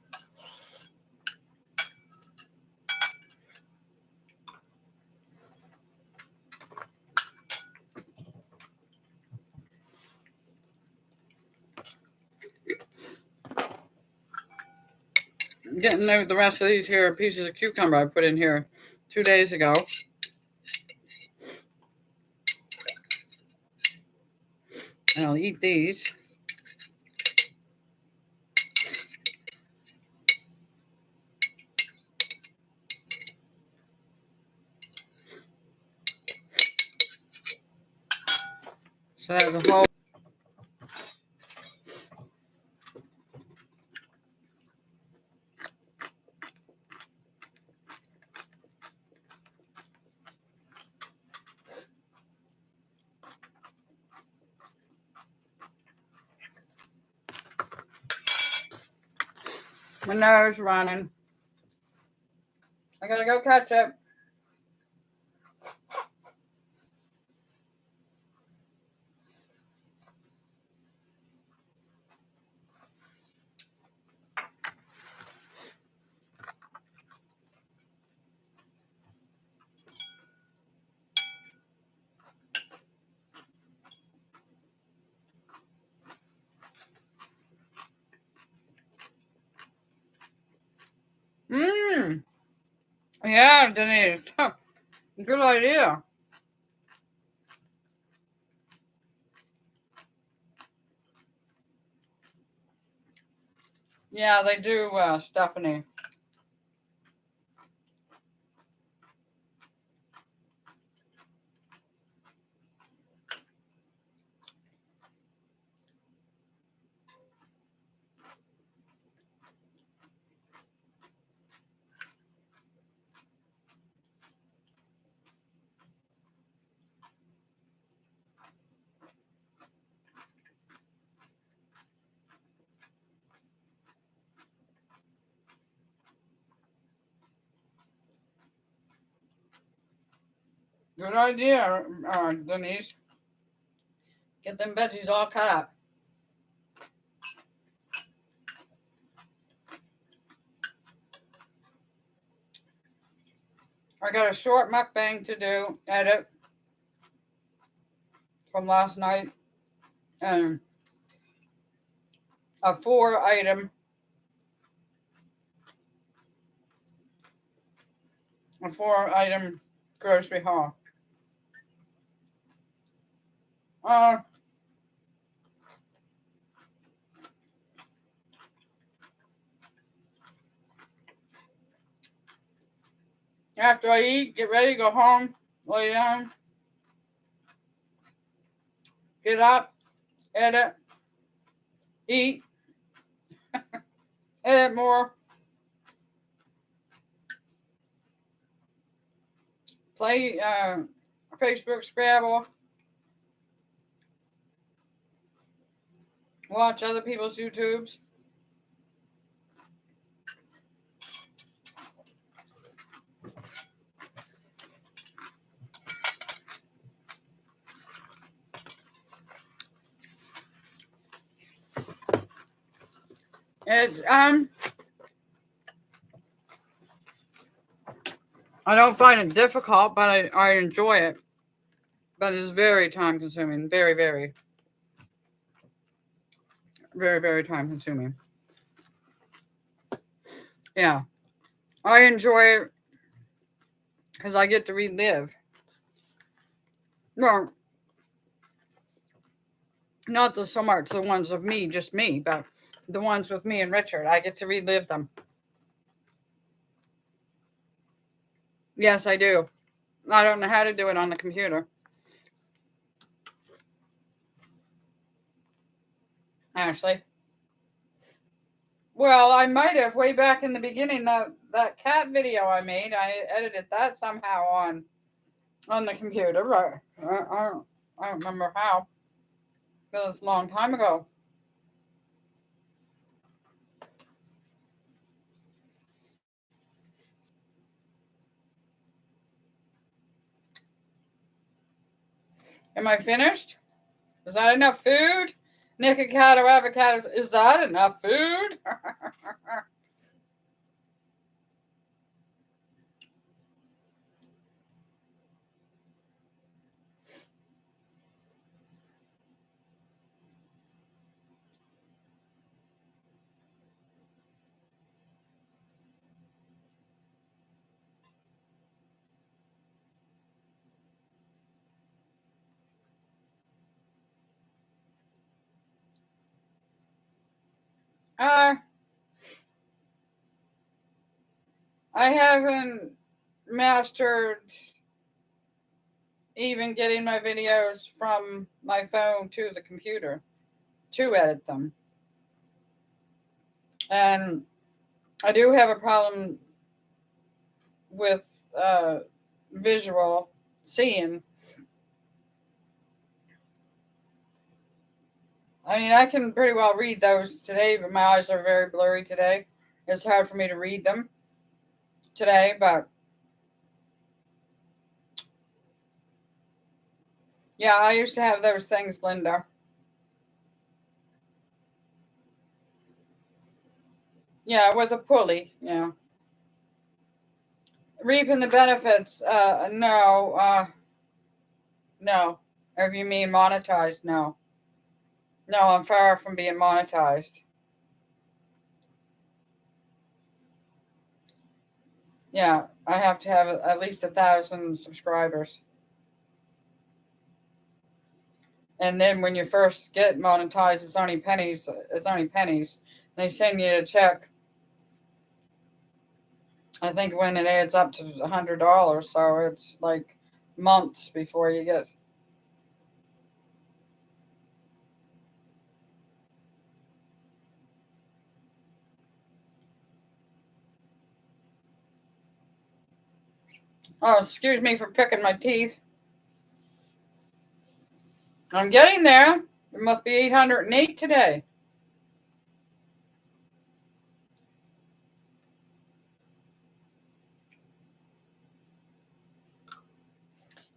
Getting the rest of these here pieces of cucumber I put in here 2 days ago. And I'll eat these. So that's a whole. My nose running. I gotta go catch it. Yeah, Denise. Good idea. Yeah, they do, Stephanie. Good idea, Denise. Get them veggies all cut up. I got a short mukbang to do, edit, from last night. And a 4-item grocery haul. After I eat, get ready, go home, lay down, get up, edit, eat, edit more, play Facebook Scrabble, watch other people's YouTubes. I don't find it difficult, but I enjoy it. But it's very time consuming. Very, very, very, very time consuming. Yeah. I enjoy it because I get to relive. No, not so much the ones of me, just me, but the ones with me and Richard. I get to relive them. Yes, I do. I don't know how to do it on the computer. Actually. Well, I might have way back in the beginning. That cat video I made, I edited that somehow on the computer. Right? I don't remember how. Because it's a long time ago. Am I finished? Is that enough food? Nicotado avocados. Is that enough food? I haven't mastered even getting my videos from my phone to the computer to edit them. And I do have a problem with visual seeing. I mean, I can pretty well read those today, but my eyes are very blurry today. it's hard for me to read them today, but yeah, I used to have those things, Linda. Yeah, with a pulley, yeah. Reaping the benefits, no. Or if you mean monetized, no. No, I'm far from being monetized. Yeah, I have to have at least 1,000 subscribers. And then when you first get monetized, it's only pennies. It's only pennies. They send you a check. I think when it adds up to $100, so it's like months before you get. Oh, excuse me for picking my teeth. I'm getting there. It must be 808 today.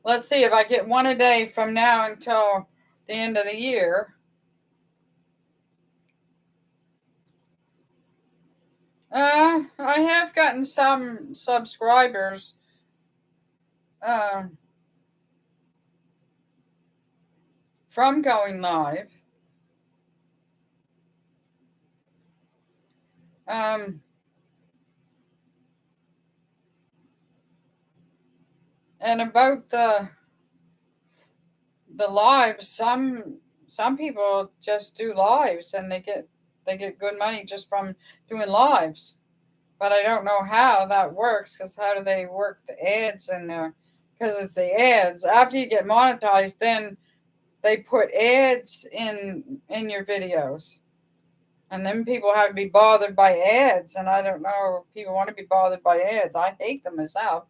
Let's see if I get one a day from now until the end of the year. I have gotten some subscribers. From going live. And about the lives, some people just do lives and they get good money just from doing lives. But I don't know how that works, because how do they work the ads in there? Because it's the ads. After you get monetized, then they put ads in your videos. And then people have to be bothered by ads. And I don't know if people want to be bothered by ads. I hate them myself.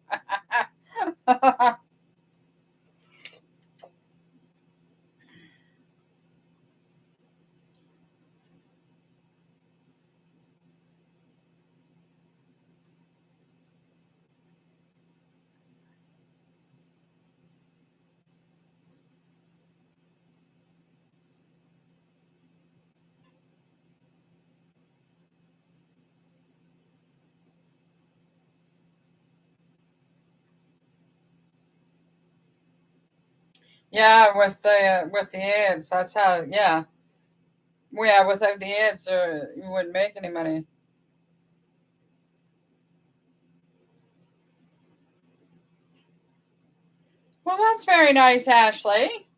Yeah, with the ads, that's how. Yeah, without the ads, you wouldn't make any money. Well, that's very nice, Ashley.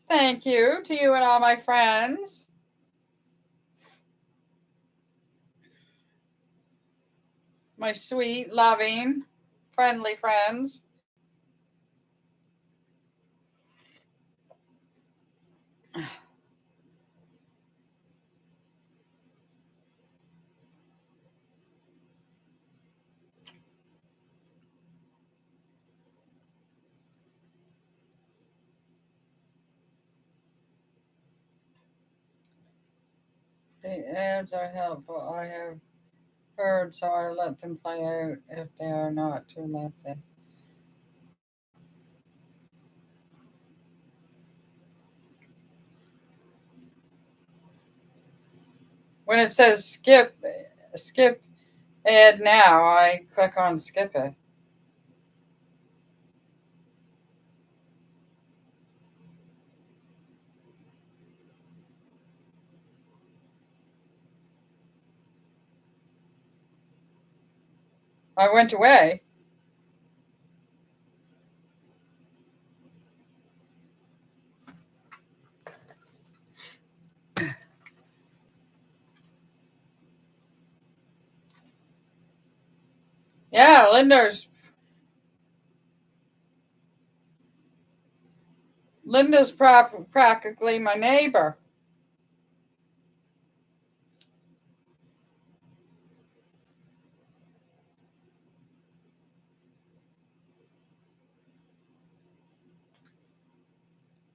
Thank you to you and all my friends. My sweet, loving, friendly friends. The ads are helpful, I have heard, so I let them play out if they are not too lengthy. When it says skip ad now, I click on skip it. I went away. Yeah, Linda's practically my neighbor.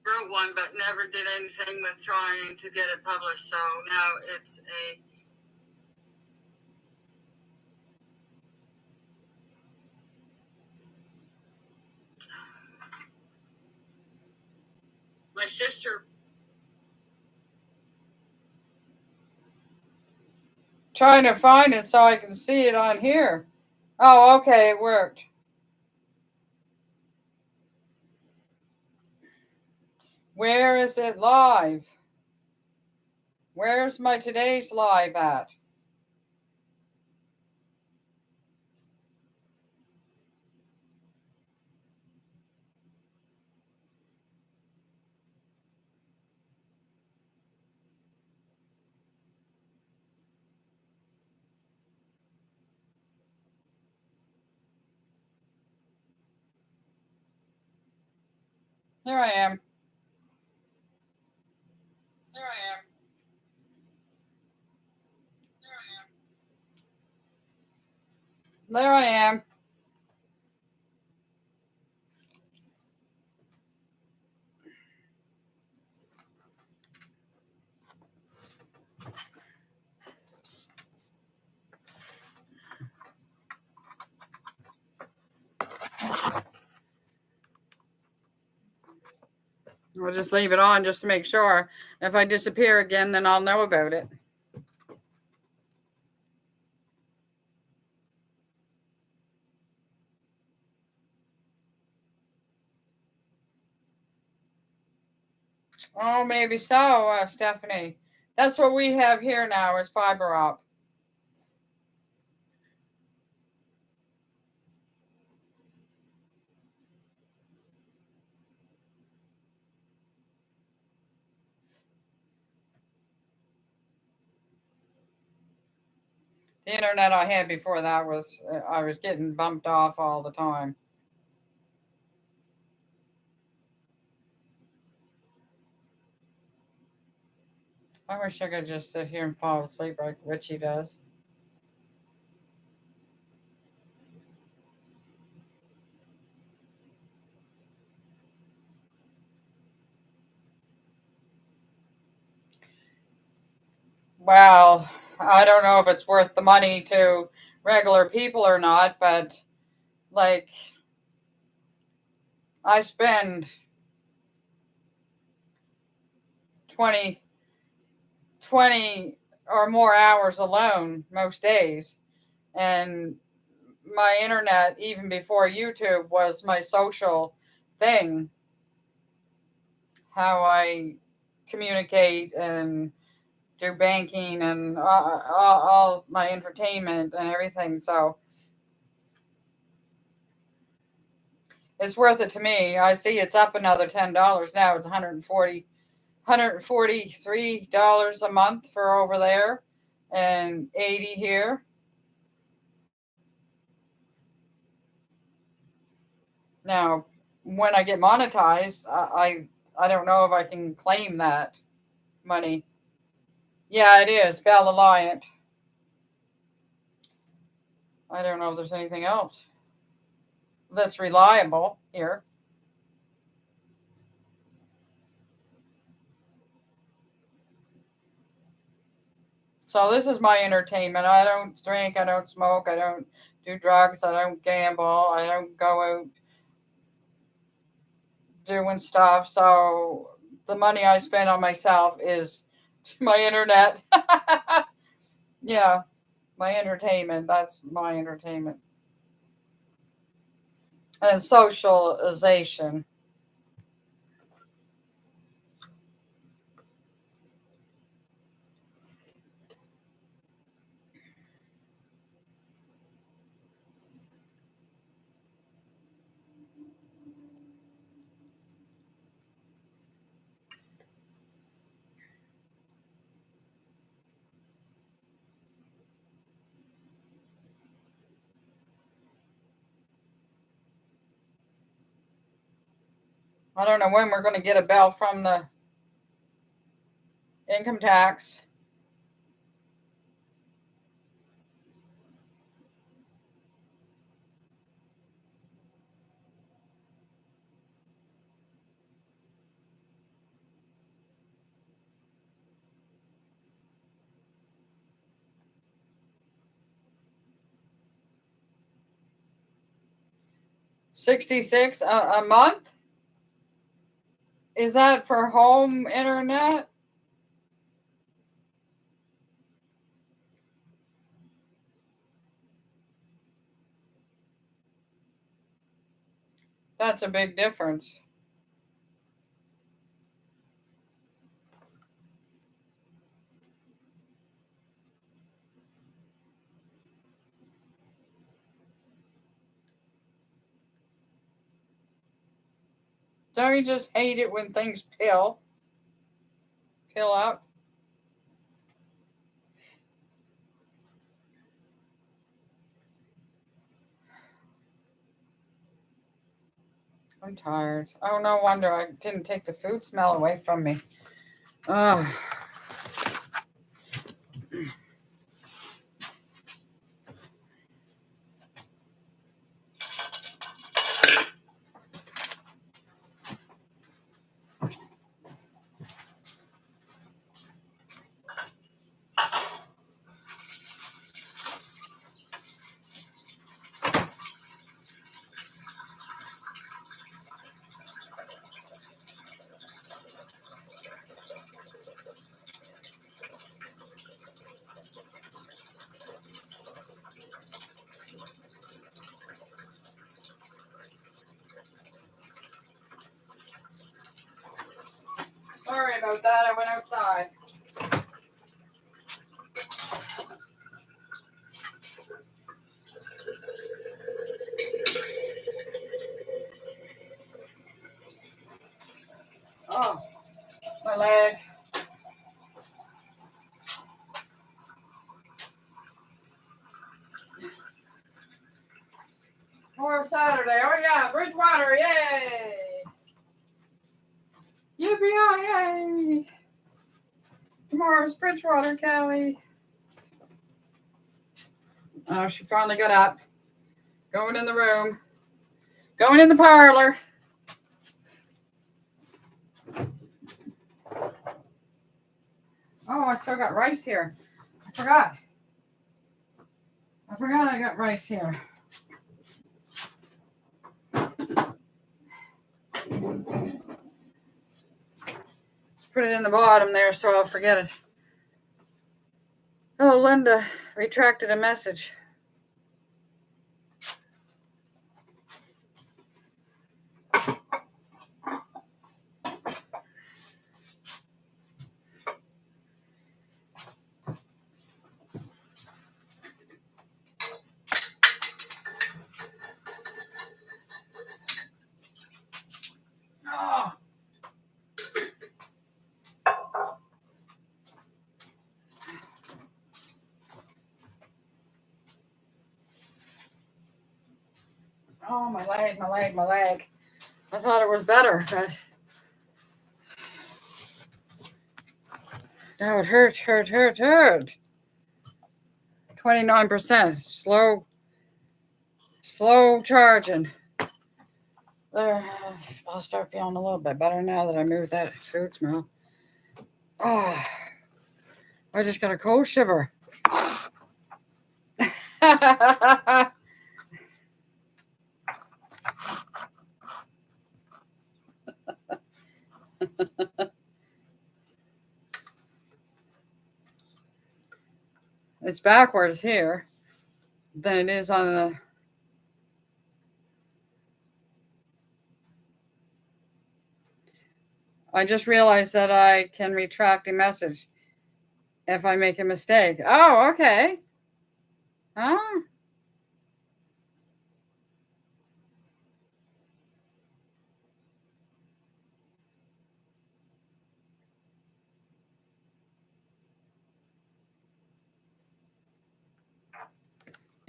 Wrote one, but never did anything with trying to get it published. So now it's a My sister. Trying to find it so I can see it on here. Oh, okay, it worked. Where is it live? Where's my today's live at? Here I am. There I am. There I am. We'll just leave it on just to make sure. If I disappear again, then I'll know about it. Oh, maybe so, Stephanie. That's what we have here now is fiber up. The internet I had before that was, I was getting bumped off all the time. I wish I could just sit here and fall asleep like Richie does. Well, I don't know if it's worth the money to regular people or not, but like I spend 20 or more hours alone most days. And my internet, even before YouTube, was my social thing. How I communicate and do banking and all my entertainment and everything. So it's worth it to me. I see it's up another $10 now. It's $143 a month for over there and 80 here. Now, when I get monetized, I don't know if I can claim that money. Yeah, it is Bell Alliant. I don't know if there's anything else that's reliable here. So this is my entertainment. I don't drink, I don't smoke, I don't do drugs, I don't gamble, I don't go out doing stuff. So the money I spend on myself is my internet. Yeah, my entertainment. That's my entertainment. And socialization. I don't know when we're going to get a bill from the income tax. $66 a month? Is that for home internet? That's a big difference. Don't you just hate it when things pill out? I'm tired. Oh, no wonder I didn't take the food smell away from me. Oh. Sorry about that. I went outside. Oh, my leg. More Saturday. Oh, yeah. Bridgewater. Yay. Yippee-yay. Tomorrow's Bridgewater, Callie. Oh, she finally got up. Going in the room. Going in the parlor. Oh, I still got rice here. I forgot I got rice here. Put it in the bottom there so I'll forget it. Oh, Linda retracted a message. Oh. Oh, my leg. I thought it was better, but now it hurts. 29%. Slow charging. There. I'll start feeling a little bit better now that I moved that food smell. Oh, I just got a cold shiver. It's backwards here than it is on the. I just realized that I can retract a message if I make a mistake. Oh, okay. Huh?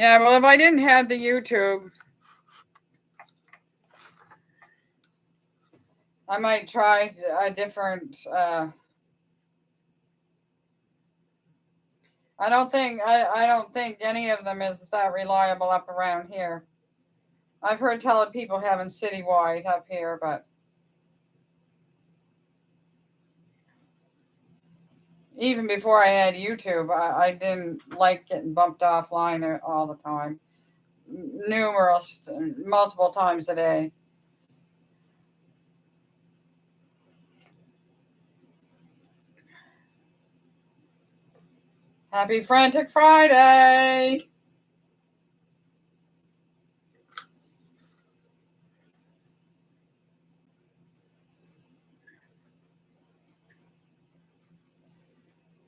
Yeah, well, if I didn't have the YouTube, I might try a different. I don't think any of them is that reliable up around here. I've heard tell of people having citywide up here, but even before I had YouTube, I didn't like getting bumped offline all the time. Multiple times a day. Happy Frantic Friday.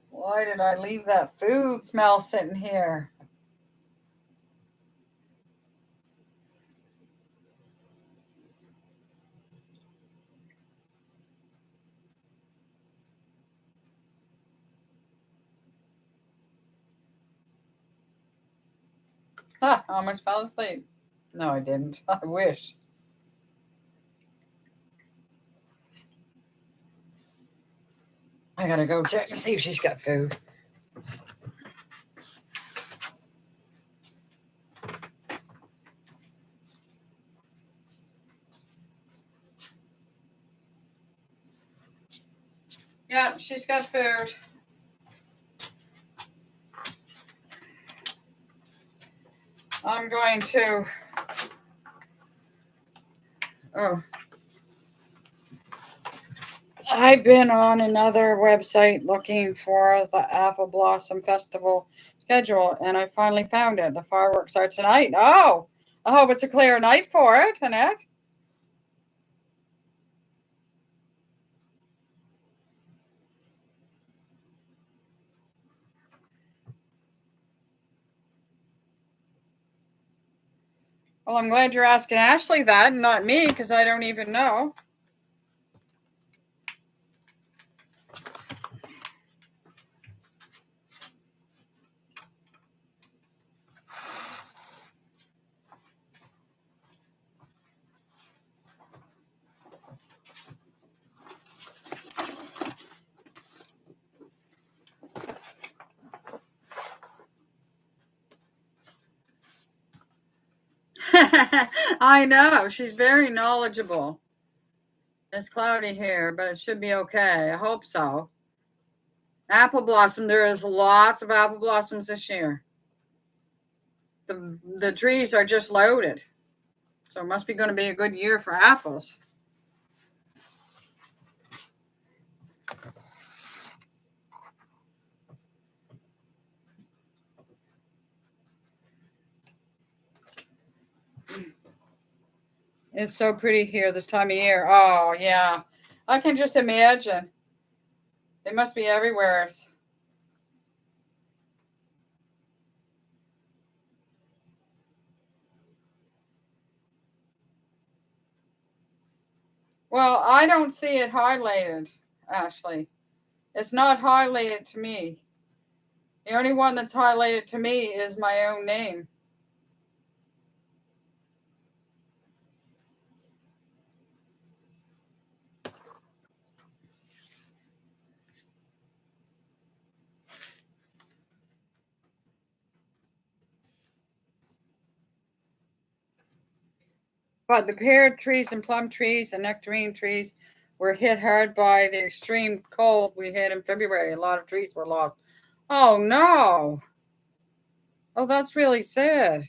Why did I leave that food smell sitting here? I almost fell asleep. No, I didn't. I wish. I gotta go check and see if she's got food. Yeah, she's got food. I'm going to. Oh. I've been on another website looking for the Apple Blossom Festival schedule, and I finally found it. The fireworks are tonight. Oh, I hope it's a clear night for it, Annette. Well, I'm glad you're asking Ashley that, and not me, because I don't even know. I know. She's very knowledgeable. It's cloudy here, but it should be okay. I hope so. Apple blossom. There is lots of apple blossoms this year. The trees are just loaded. So it must be going to be a good year for apples. It's so pretty here this time of year. Oh, yeah. I can just imagine. They must be everywhere. Well, I don't see it highlighted, Ashley. It's not highlighted to me. The only one that's highlighted to me is my own name. But the pear trees and plum trees and nectarine trees were hit hard by the extreme cold we had in February. A lot of trees were lost. Oh, no. Oh, that's really sad.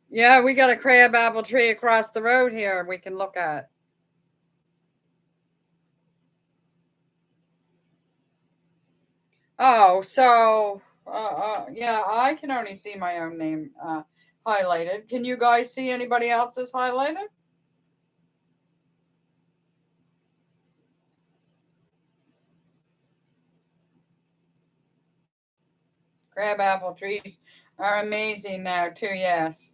Yeah, we got a crab apple tree across the road here we can look at. Oh, so, yeah, I can only see my own name highlighted. Can you guys see anybody else's highlighted? Crab apple trees are amazing now, too, yes.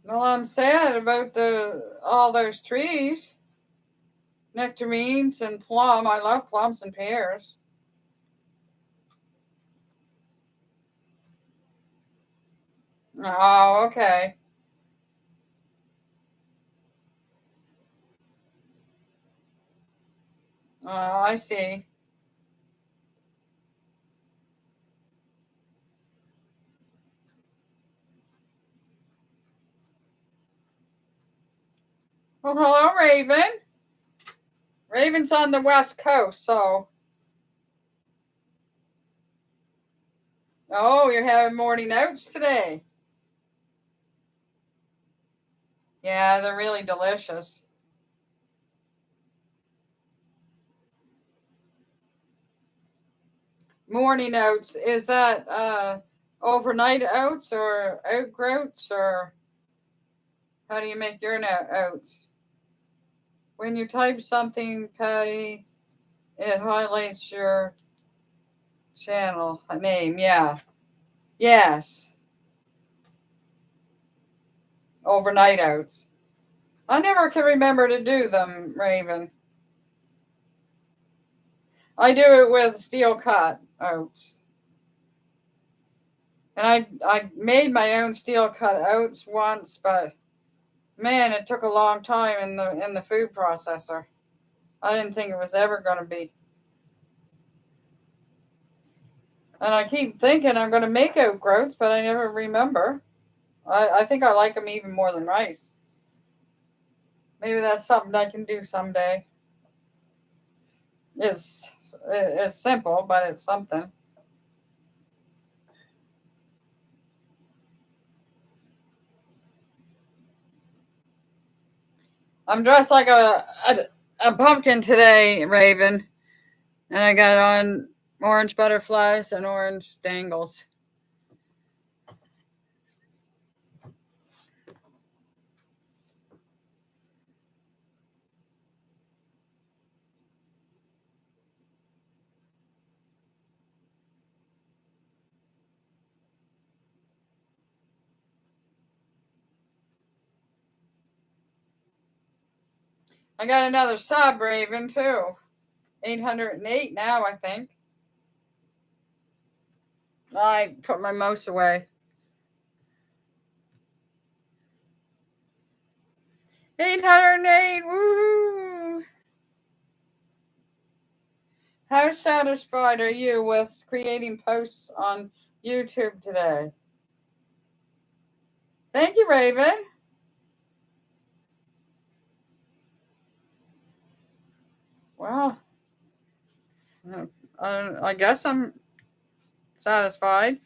Well, I'm sad about all those trees. Nectarines and plum. I love plums and pears. Oh, okay. Oh, I see. Well, hello, Raven. Raven's on the West Coast, so. Oh, you're having morning oats today. Yeah, they're really delicious. Morning oats. Is that overnight oats or oat groats, or how do you make your oats? When you type something, Patty, it highlights your channel name. Yeah. Yes. Overnight oats. I never can remember to do them, Raven. I do it with steel cut oats. And I made my own steel cut oats once, but man, it took a long time in the food processor. I didn't think it was ever going to be. And I keep thinking I'm going to make oat groats, but I never remember. I think I like them even more than rice. Maybe that's something I can do someday. It's simple, but it's something. I'm dressed like a pumpkin today, Raven. And I got on orange butterflies and orange dangles. I got another sub, Raven, too. 808 now, I think. I put my mouse away. 808, woo! How satisfied are you with creating posts on YouTube today? Thank you, Raven. Well, I guess I'm satisfied.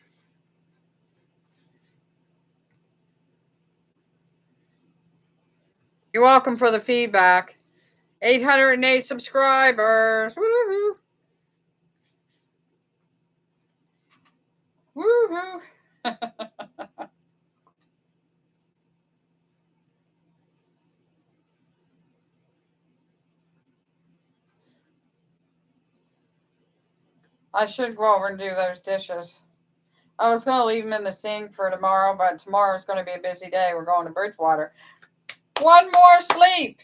You're welcome for the feedback. 808 subscribers. Woohoo! Woohoo! I should go over and do those dishes. I was going to leave them in the sink for tomorrow, but tomorrow's going to be a busy day. We're going to Bridgewater. One more sleep.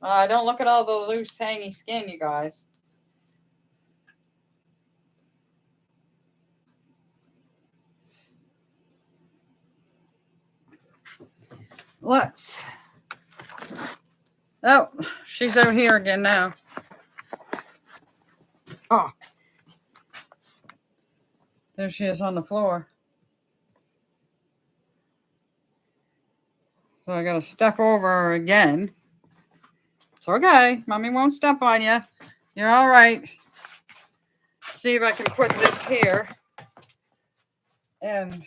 Don't look at all the loose, hangy skin, you guys. Let's. Oh, she's out here again now. Oh. There she is on the floor. So I got to step over her again. It's okay. Mommy won't step on you. You're all right. See if I can put this here. And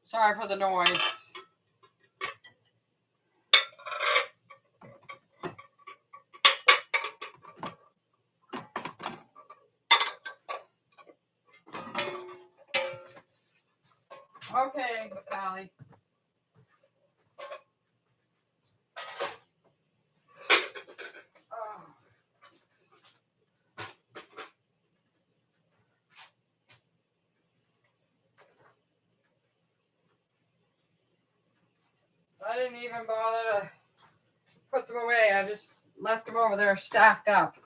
sorry for the noise. Okay, Callie. I didn't even bother to put them away. I just left them over there stacked up.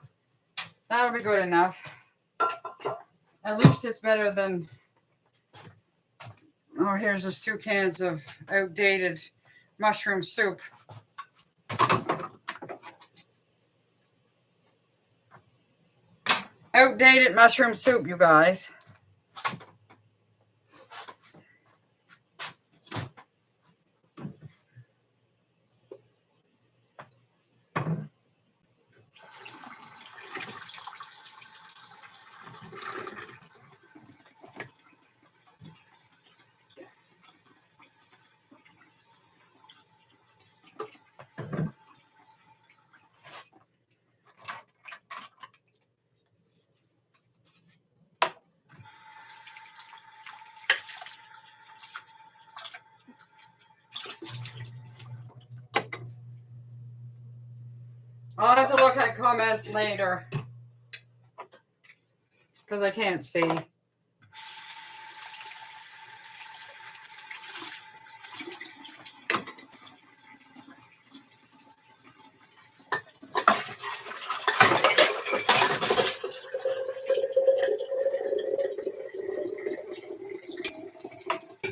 That'll be good enough. At least it's better than... Oh, here's just 2 cans of outdated mushroom soup. Outdated mushroom soup, you guys. I'll have to look at comments later because I can't see.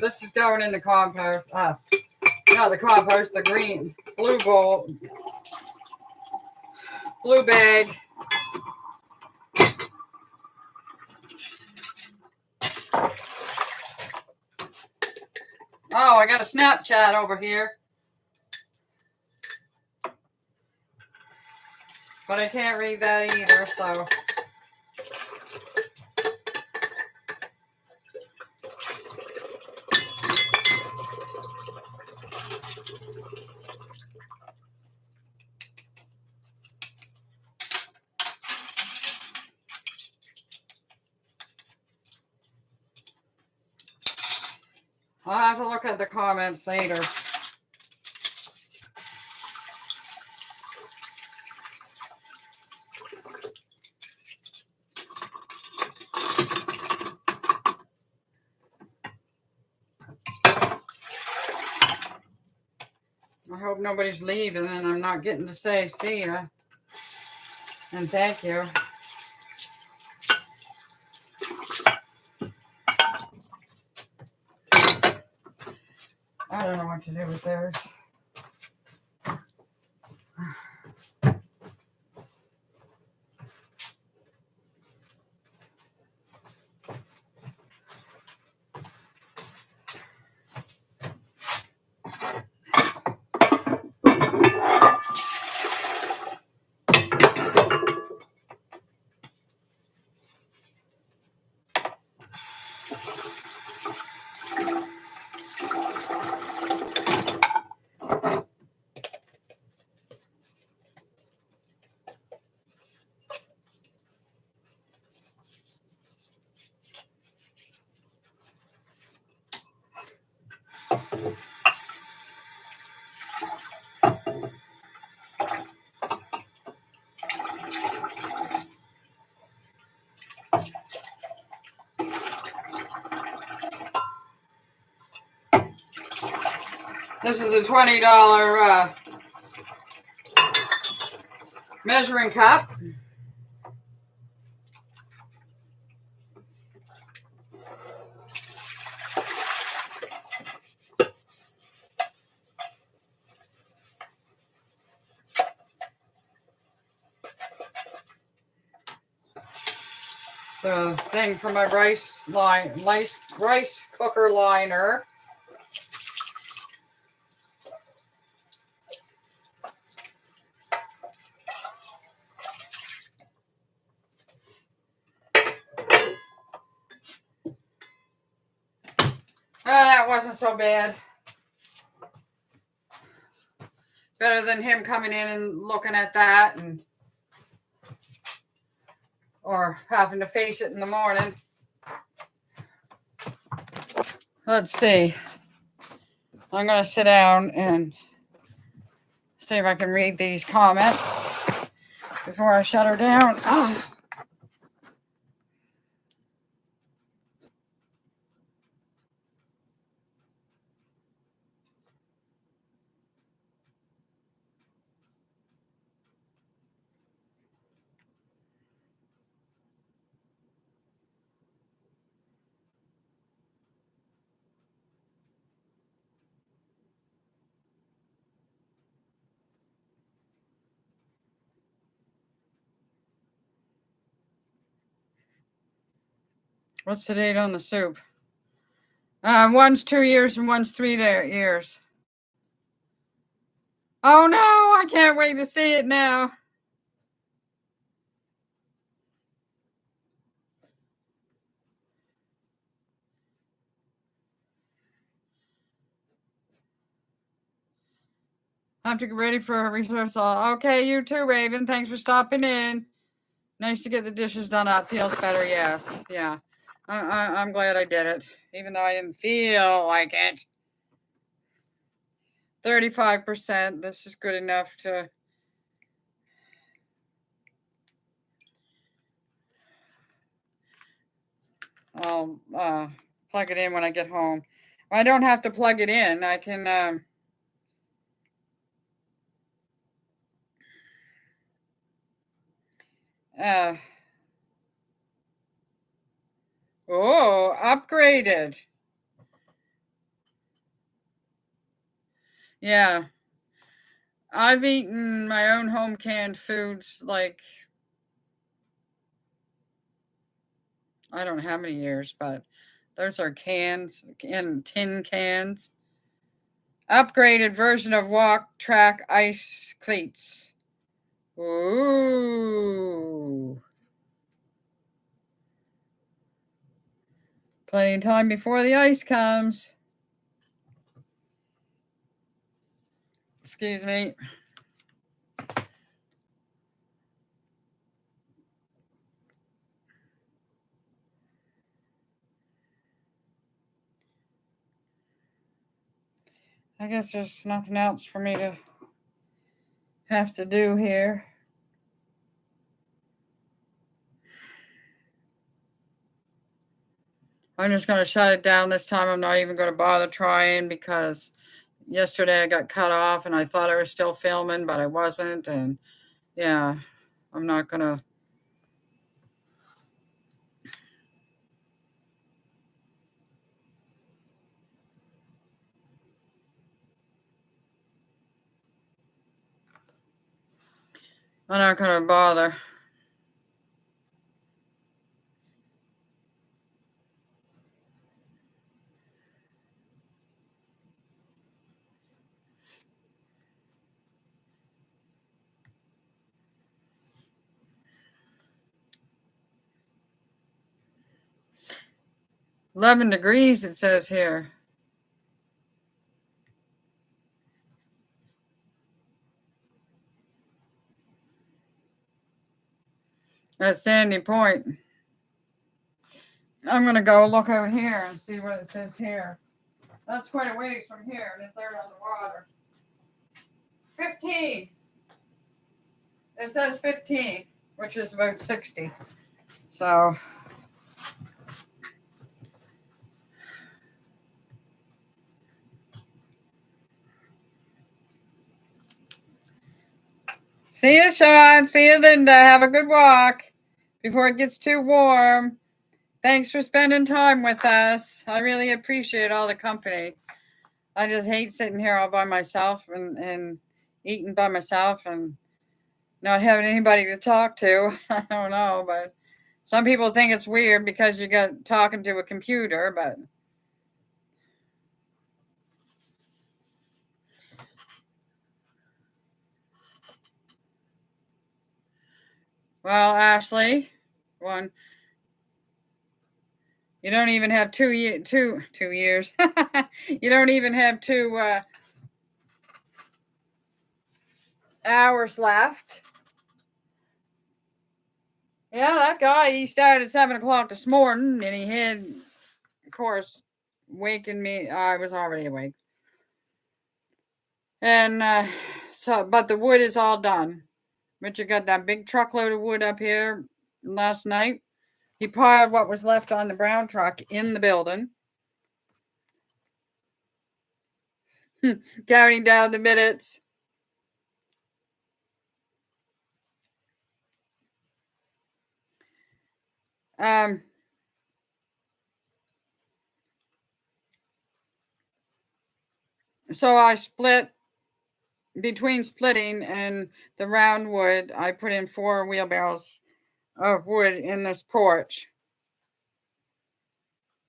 This is going in the compost. Not the compost, the green, blue bowl, blue bag. Oh, I got a Snapchat over here. But I can't read that either, so. I'll have to look at the comments later. I hope nobody's leaving and I'm not getting to say see ya and thank you. I don't know what to do with theirs. This is a $20 measuring cup. The thing for my rice cooker liner. That wasn't so bad. Better than him coming in and looking at that and or having to face it in the morning. Let's see. I'm going to sit down and see if I can read these comments before I shut her down. Oh. What's the date on the soup? One's 2 years and one's 3 years. Oh no, I can't wait to see it now. I have to get ready for a rehearsal. Okay, you too, Raven. Thanks for stopping in. Nice to get the dishes done up. Feels better, yes. Yeah. I'm glad I did it, even though I didn't feel like it. 35%. This is good enough to I'll plug it in when I get home. I don't have to plug it in. I can upgraded. Yeah. I've eaten my own home canned foods like, I don't know how many years, but those are cans in tin cans. Upgraded version of walk track ice cleats. Ooh. Plenty of time before the ice comes. Excuse me. I guess there's nothing else for me to have to do here. I'm just going to shut it down this time. I'm not even going to bother trying because yesterday I got cut off and I thought I was still filming, but I wasn't. And yeah, I'm not going to. I'm not going to bother. $11 it says here. At Sandy Point. I'm going to go look out here and see what it says here. That's quite a ways from here, and it's there on the water. 15. It says 15, which is about 60. So. See you, Sean. See you, Linda. Have a good walk before it gets too warm. Thanks for spending time with us. I really appreciate all the company. I just hate sitting here all by myself and eating by myself and not having anybody to talk to. I don't know, but some people think it's weird because you got talking to a computer, but well, Ashley, one, you don't even have 2 years. You don't even have 2 hours left. Yeah, that guy, he started at 7 o'clock this morning, and he had, of course, waking me. I was already awake. And but the wood is all done. Richard got that big truckload of wood up here last night. He piled what was left on the brown truck in the building. Counting down the minutes. So I split between splitting and the round wood. I put in 4 wheelbarrows of wood in this porch.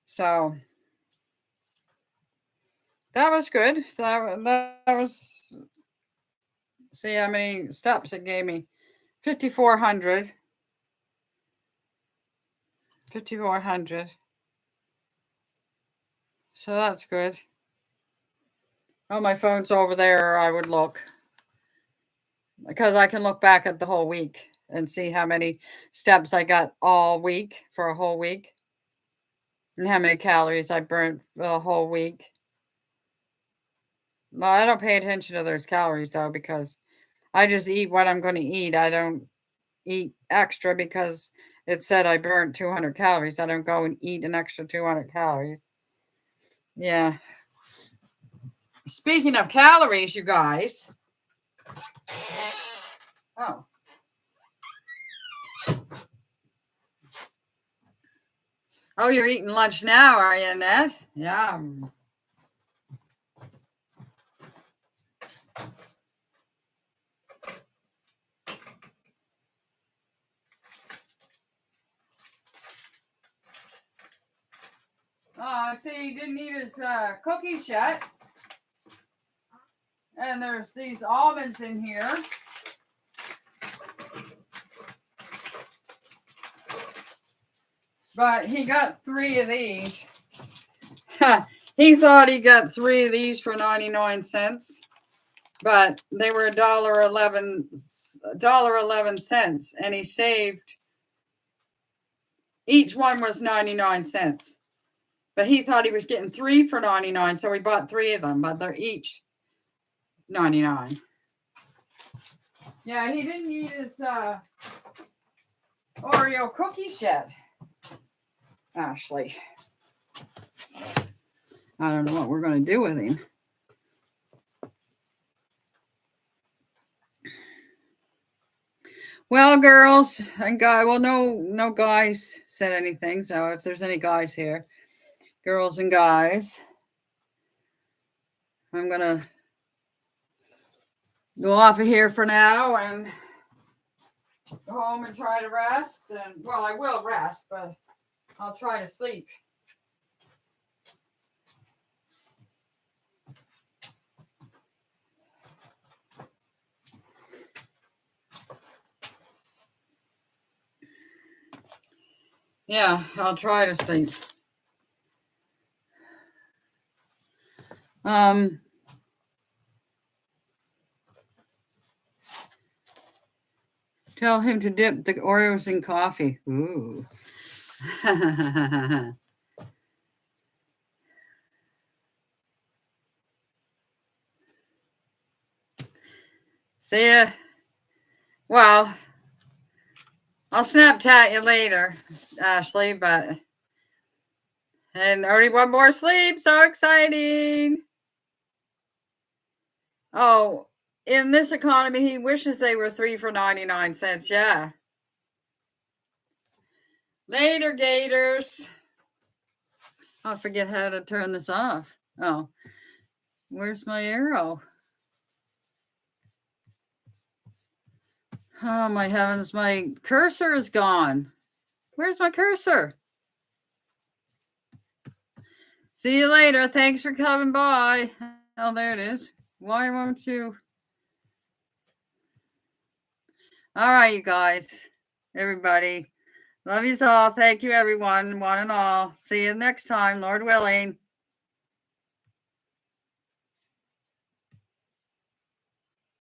So that was good. That was, see how many steps it gave me. 5,400. 5,400. So that's good. Oh, my phone's over there, or I would look. Because I can look back at the whole week and see how many steps I got all week for a whole week. And how many calories I burnt for the whole week. Well, I don't pay attention to those calories, though, because I just eat what I'm going to eat. I don't eat extra because it said I burnt 200 calories. I don't go and eat an extra 200 calories. Yeah. Speaking of calories, you guys. Oh. Oh, you're eating lunch now, are you, Annette? Yeah. See, he didn't eat his cookies yet. And there's these almonds in here. But he got 3 of these. He thought he got 3 of these for 99 cents. But they were $1.11, and he saved, each one was 99 cents. But he thought he was getting 3 for 99, so we bought 3 of them, but they're each 99. Yeah, he didn't eat his Oreo cookies yet, Ashley. I don't know what we're going to do with him. Well, girls and guys, well, no guys said anything. So if there's any guys here, girls and guys, I'm going to go off of here for now and go home and try to rest. And well, I will rest, but I'll try to sleep. Yeah, I'll try to sleep. Tell him to dip the Oreos in coffee. Ooh. See ya. Well, I'll Snapchat you later, Ashley, but and already one more sleep. So exciting. Oh, in this economy, he wishes they were 3 for 99 cents. Yeah. Later, Gators. I forget how to turn this off. Oh, where's my arrow? Oh, my heavens. My cursor is gone. Where's my cursor? See you later. Thanks for coming by. Oh, there it is. Why won't you? All right, you guys. Everybody. Love yous all. Thank you, everyone. One and all. See you next time, Lord willing.